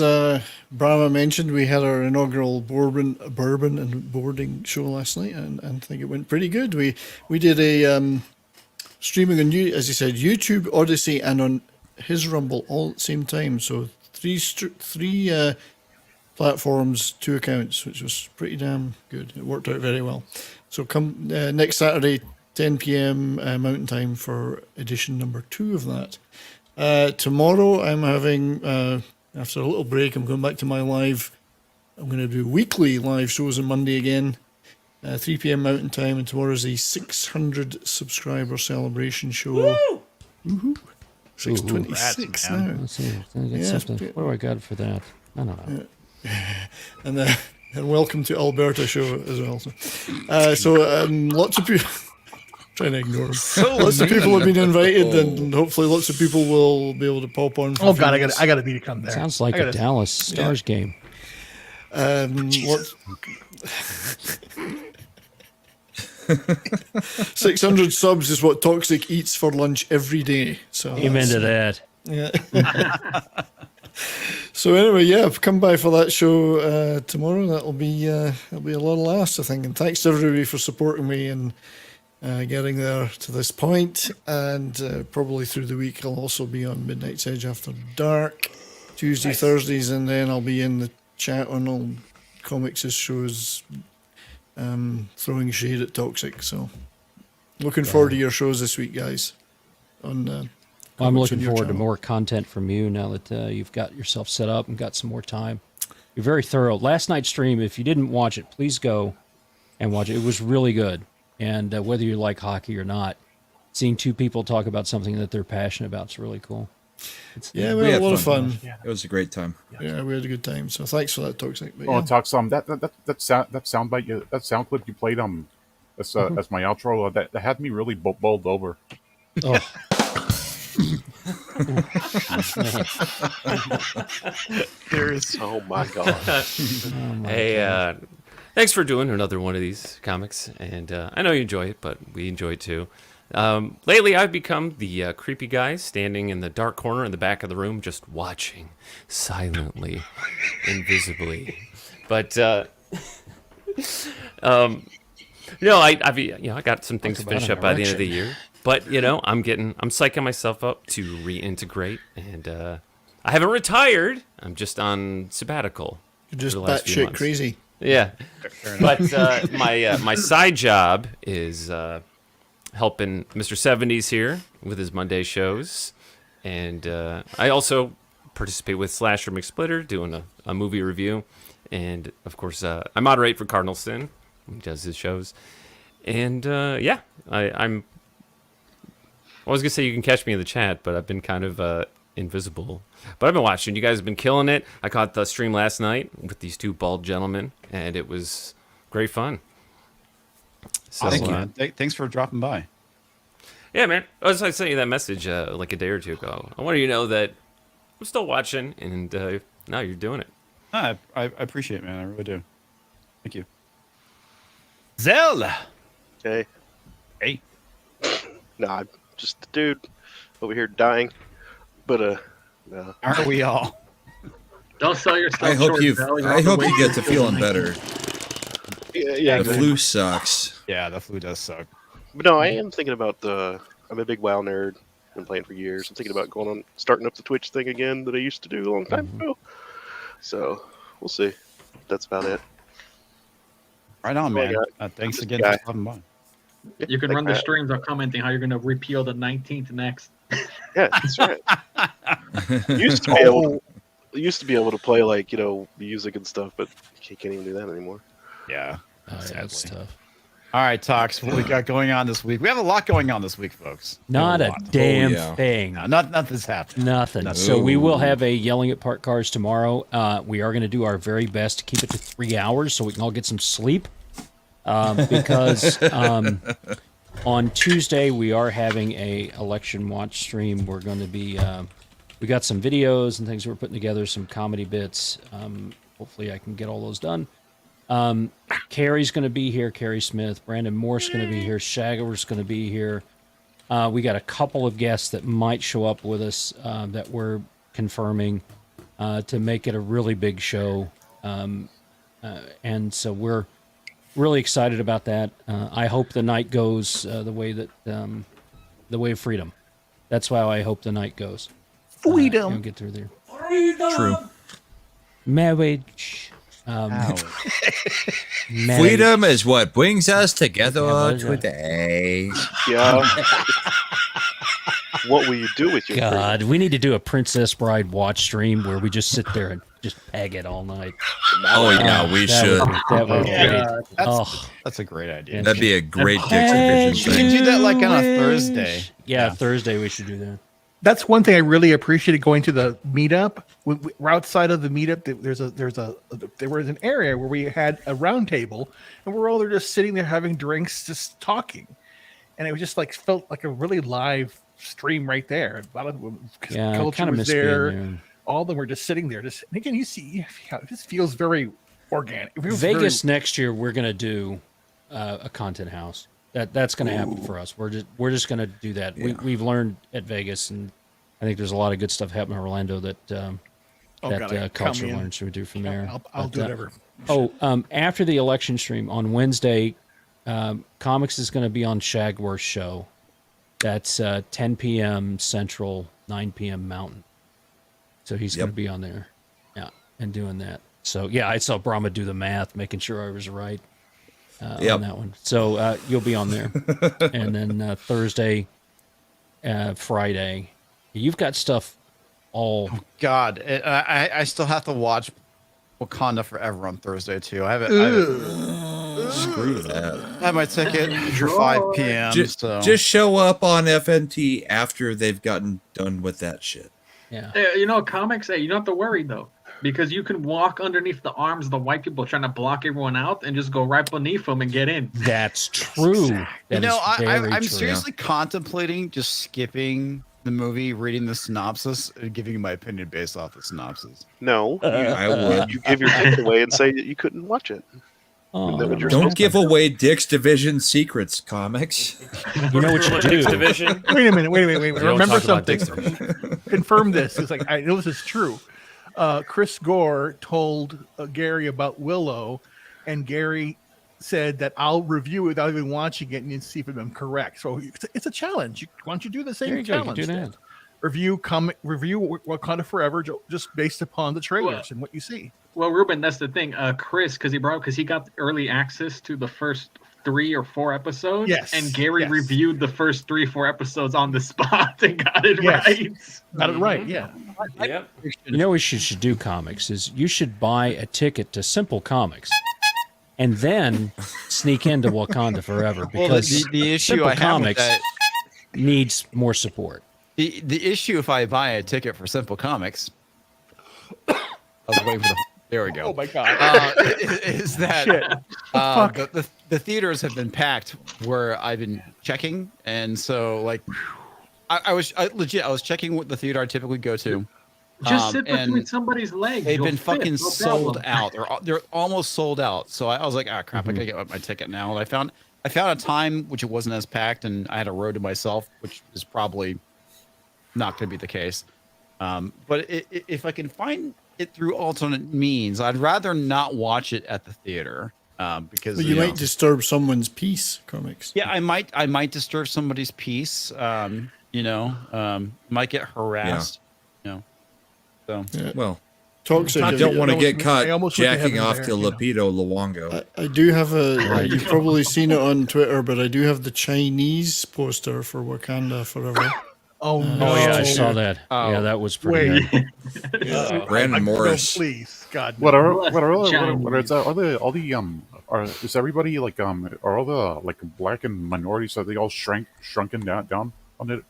Brahma mentioned, we had our inaugural bourbon and boarding show last night, and I think it went pretty good. We did a streaming on, as you said, YouTube, Oydsee, and on his Rumble all at the same time. So three platforms, 2 accounts, which was pretty damn good. It worked out very well. So come next Saturday, 10 p.m. Mountain Time for edition number 2 of that. Tomorrow I'm having, after a little break, I'm going back to my live. I'm going to do weekly live shows on Monday again, 3 p.m. Mountain Time, and tomorrow's the 600 subscriber celebration show. Woo! Woohoo! 626 now. Let's see. What do I got for that? I don't know. And welcome to Alberta show as well. So lots of people. Trying to ignore them. Lots of people have been invited, and hopefully lots of people will be able to pop on. Oh God, I got to be to come there. Sounds like a Dallas Stars game. 600 subs is what Toxic eats for lunch every day. So amen to that. Yeah. So anyway, yeah, come by for that show tomorrow. That'll be a lot of laughs, I think. And thanks to everybody for supporting me and getting there to this point. And probably through the week, I'll also be on Midnight's Edge After Dark, Tuesday, Thursdays, and then I'll be in the chat on all Comix' shows, throwing shade at Toxic. So looking forward to your shows this week, guys. I'm looking forward to more content from you now that you've got yourself set up and got some more time. You're very thorough. Last night's stream, if you didn't watch it, please go and watch it. It was really good. And whether you like hockey or not, seeing 2 people talk about something that they're passionate about is really cool. We had a lot of fun. Yeah. It was a great time. Yeah, we had a good time. So thanks for that, Toxic. But, Oh, Tox, that sound clip you played as my outro, that had me really bowled over. Oh. Oh my god. Hey, thanks for doing another one of these comics, and I know you enjoy it, but we enjoy it too. Lately, I've become the creepy guy standing in the dark corner in the back of the room, just watching silently, invisibly. But I got some things to finish up by the end of the year. But I'm psyching myself up to reintegrate, and I haven't retired. I'm just on sabbatical. You're just batshit crazy. Yeah, but my side job is helping Mr. 70s here with his Monday shows, and I also participate with Slasher McSplitter doing a movie review, and of course I moderate for Cardinal Sin, who does his shows, and I'm. I was gonna say you can catch me in the chat, but I've been kind of invisible. But I've been watching. You guys have been killing it. I caught the stream last night with these 2 bald gentlemen, and it was great fun. So, thank you. Thanks for dropping by. Yeah, man. I sent you that message like a day or 2 ago. I wanted you to know that I'm still watching, and now you're doing it. I appreciate it, man. I really do. Thank you. Zell. Hey. Hey. Nah, I'm just a dude over here dying. But no. Aren't we all? Don't sell yourself I hope short, you get to feeling better. better. Yeah, the flu sucks. Yeah, the flu does suck. But no, I am thinking about I'm a big WoW nerd. Been playing for years. I'm thinking about starting up the Twitch thing again that I used to do a long time ago. So we'll see. That's about it. Right on, man. Thanks again for stopping by. You can run the streams of commenting how you're going to repeal the 19th next. Yeah, that's right. used to be able to play music and stuff, but you can't even do that anymore. Yeah. Yeah, it's tough. All right, Tox, what we got going on this week? We have a lot going on this week, folks. Not a damn thing. No, nothing's happening. Nothing. So we will have a Yelling at Park Cars tomorrow. We are going to do our very best to keep it to 3 hours so we can all get some sleep. Because on Tuesday we are having a election watch stream. We're going to be we got some videos and things we're putting together, some comedy bits. Hopefully I can get all those done. Carrie's going to be here, Carrie Smith. Brandon Morse going to be here. Shagger's going to be here. We got a couple of guests that might show up with us that we're confirming to make it a really big show. And so we're really excited about that. I hope the night goes the way of freedom. That's why I hope the night goes. Freedom. Get through there. Freedom. True. Marriage. Freedom is what brings us together today. Yeah. What will you do with your God, we need to do a Princess Bride watch stream where we just sit there and just peg it all night. Oh, yeah, we should. That would be great. That's a great idea. That'd be a great Dexidivision We can do that like on a Thursday. Yeah, Thursday we should do that. That's one thing I really appreciated going to the meetup. We're outside of the meetup. There was an area where we had a round table, and we're all there just sitting there having drinks, just talking, and it was just like felt like a really live stream right there. A lot of culture was there. All of them were just sitting there. Just and again, you see, it just feels very organic. It feels Vegas next year, we're gonna do a content house. That's going to happen for us. We're just going to do that. Yeah. We've learned at Vegas, and I think there's a lot of good stuff happening in Orlando that culture learns to do from there. I'll do whatever. After the election stream on Wednesday, Comix is going to be on Shagworth's show. That's 10 p.m. Central, 9 p.m. Mountain. So he's going to be on there, and doing that. So I saw Brahma do the math, making sure I was right. On that one. So you'll be on there. And then Thursday, Friday, you've got stuff all... Oh, God. I still have to watch Wakanda Forever on Thursday, too. I have Screw that. I have my ticket for 5 p.m. Just show up on FNT after they've gotten done with that shit. Yeah. Comics, you don't have to worry, though. Because you can walk underneath the arms of the white people trying to block everyone out and just go right beneath them and get in. That's true. I'm seriously contemplating just skipping the movie, reading the synopsis, and giving you my opinion based off the synopsis. No, I would. You give your ticket away and say that you couldn't watch it. Don't give away Dexidivision secrets, Comics. You know what you do. Division. Wait a minute. Remember something. Confirm this. It's like I know this is true. Chris Gore told Gary about Willow, and Gary said that I'll review it without even watching it and see if I'm correct. So it's a challenge. Why don't you do the same challenge? Do that. Review Wakanda Forever just based upon the trailers and what you see. Well, Reuben, that's the thing. Chris, because he got early access to the first 3 or 4 episodes. Yes. And Gary reviewed the first 3 or 4 episodes on the spot and got it right. Got it right, yeah. Yep. You know what you should do, Comics, is you should buy a ticket to Simple Comics and then sneak into Wakanda Forever, because the issue Simple I have Comics with that needs more support. The issue if I buy a ticket for Simple Comics, I was waiting for there we go. Oh my God! Is that the theaters have been packed where I've been checking, and so like I was checking what the theater I typically go to. Just sit between somebody's legs. They've been fucking sold out. They're almost sold out. So I was like, crap, I gotta get my ticket now. And I found a time which it wasn't as packed, and I had a row to myself, which is probably not going to be the case. But if I can find it through alternate means, I'd rather not watch it at the theater because you might disturb someone's peace. Comics. Yeah, I might disturb somebody's peace. Might get harassed. So well, toxic. I don't want to get caught jacking off to Lapido Luongo. I do have you've probably seen it on Twitter, but I do have the Chinese poster for Wakanda Forever. Oh no! Yeah, I saw that. Yeah, that was pretty good. Brandon Morris. Please, God. What are all the is everybody like are all the like black and minorities, are they all shrunken down on it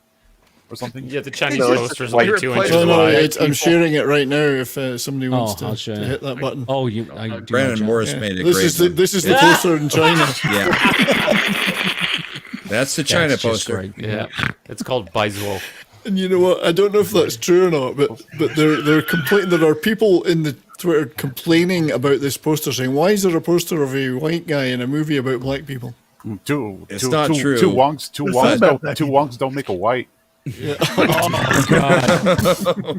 or something? Yeah, the Chinese No, it's posters white like 2 people. inches No, wide. I'm sharing it right now. If somebody Oh, wants I'll to show you. hit that button. Oh, you. I do Brandon know, Morris Yeah. made a This great is one. this is the poster in China. Yeah. That's the China That's just poster. great. Yeah, it's called Baizwo. And you know what? I don't know if that's true or not, but they're complaining. There are people in the Twitter complaining about this poster, saying, "Why is there a poster of a white guy in a movie about black people?" Not Two true. wongs don't make a white. Yeah.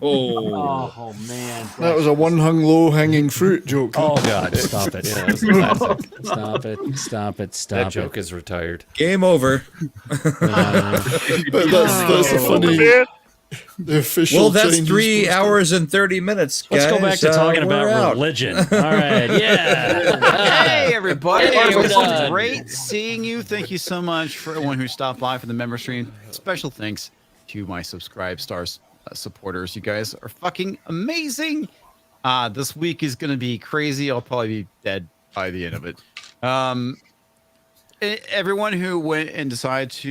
Oh man. That was a one hung low hanging fruit joke. Oh God! Stop it! Yeah, that's classic. Stop it! Stop it! That Stop joke it! is retired. Game over. But that's a funny. The official. Well, that's Chinese 3 poster. hours and 30 minutes, guys. Let's go back to talking we're about out. religion. All right, yeah. Hey, everybody. Hey, It we're was done. great seeing you. Thank you so much for everyone who stopped by for the member stream. Special thanks to my Subscribe Stars supporters. You guys are fucking amazing. This week is going to be crazy. I'll probably be dead by the end of it. Everyone who went and decided to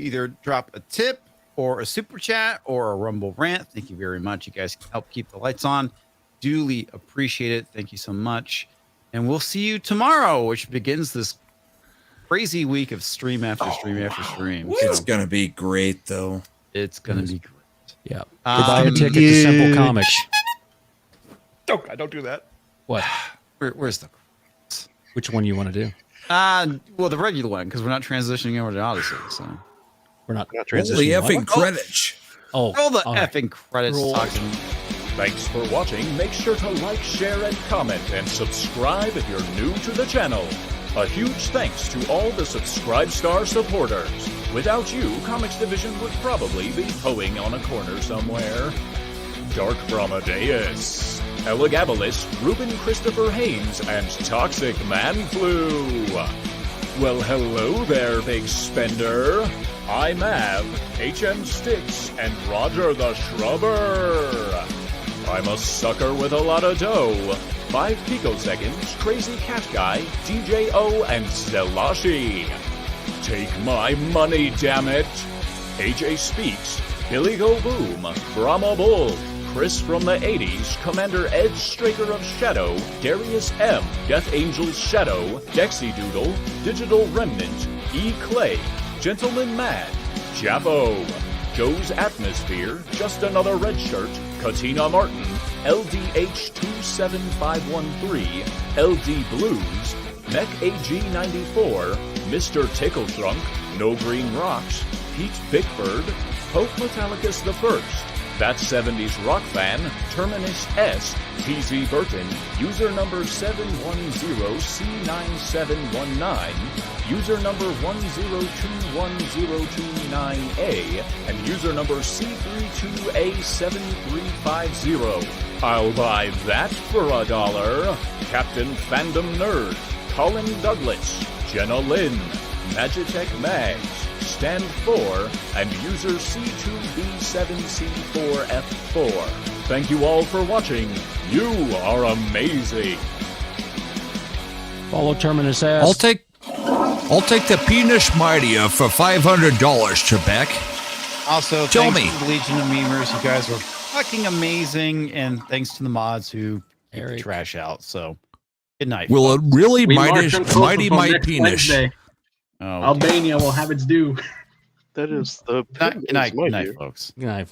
either drop a tip or a super chat or a Rumble rant, thank you very much. You guys help keep the lights on. Duly appreciate it. Thank you so much. And we'll see you tomorrow, which begins this crazy week of stream after stream after stream. It's So going to be great, though. it's going to be great. Yeah. Buy a ticket to Simple Comics. Oh, God, don't do that. What? Where's the... Which one you want to do? Well, the regular one, because we're not transitioning over to Odyssey, so... We're not Holy transitioning. effing what? credits. Oh, Roll the all right. effing credits. Roll. Talking. Thanks for watching. Make sure to like, share, and comment, and subscribe if you're new to the channel. A huge thanks to all the Subscribe Star supporters. Without you, Comix Division would probably be hoeing on a corner somewhere. Dark Brahmadeus, Elagabalus, Reuben Christopher Haynes, and Toxic Man Flu. Well, hello there, big spender. iMav, HMStix, and Roger the Shrubber. I'm a sucker with a lot of dough. 5 picoseconds, Crazy Catguy, J.A.F.O, and Zelashi. Take my money, damn it. AJ Speaks, Billy Go Boom, Brahmabull, Chris from the 80s, Commander Ed STRAKER of Shadow, DariusM, Dethangels Shadow, Dexidoodle, Digital Remnant, E. Clay, gentlemanmad, J.A.F.O, JoesAtmosfere, Just Another Redshirt, Katina Martin, LDH27513, LDBlues, Mech AG94, MrTickleTrunk, nogreenrocks, Pete Bickford, Pope Metallicus I, That 70s Rock Fan, Terminus S, TZ Burton, user number 710C9719, user number 1021029A, and user number C32A7350. I'll buy that for $1. Captain Fandom Nerd, Colin Douglas, Jenna Lynn, Magitech Mags, Stand 4, and user C2B7C4F4. Thank you all for watching. You are amazing. Follow Terminus S. I'll take the penis mightier for $500, Trebek. Also, Tell thanks me. to the Legion of Memers. You guys were fucking amazing, and thanks to the mods who kicked the trash out. So, good night. Will it really We mighty march on mighty Kosovo my next penis? Wednesday. Oh, Albania will have its due. That is the Good night, folks. Good night.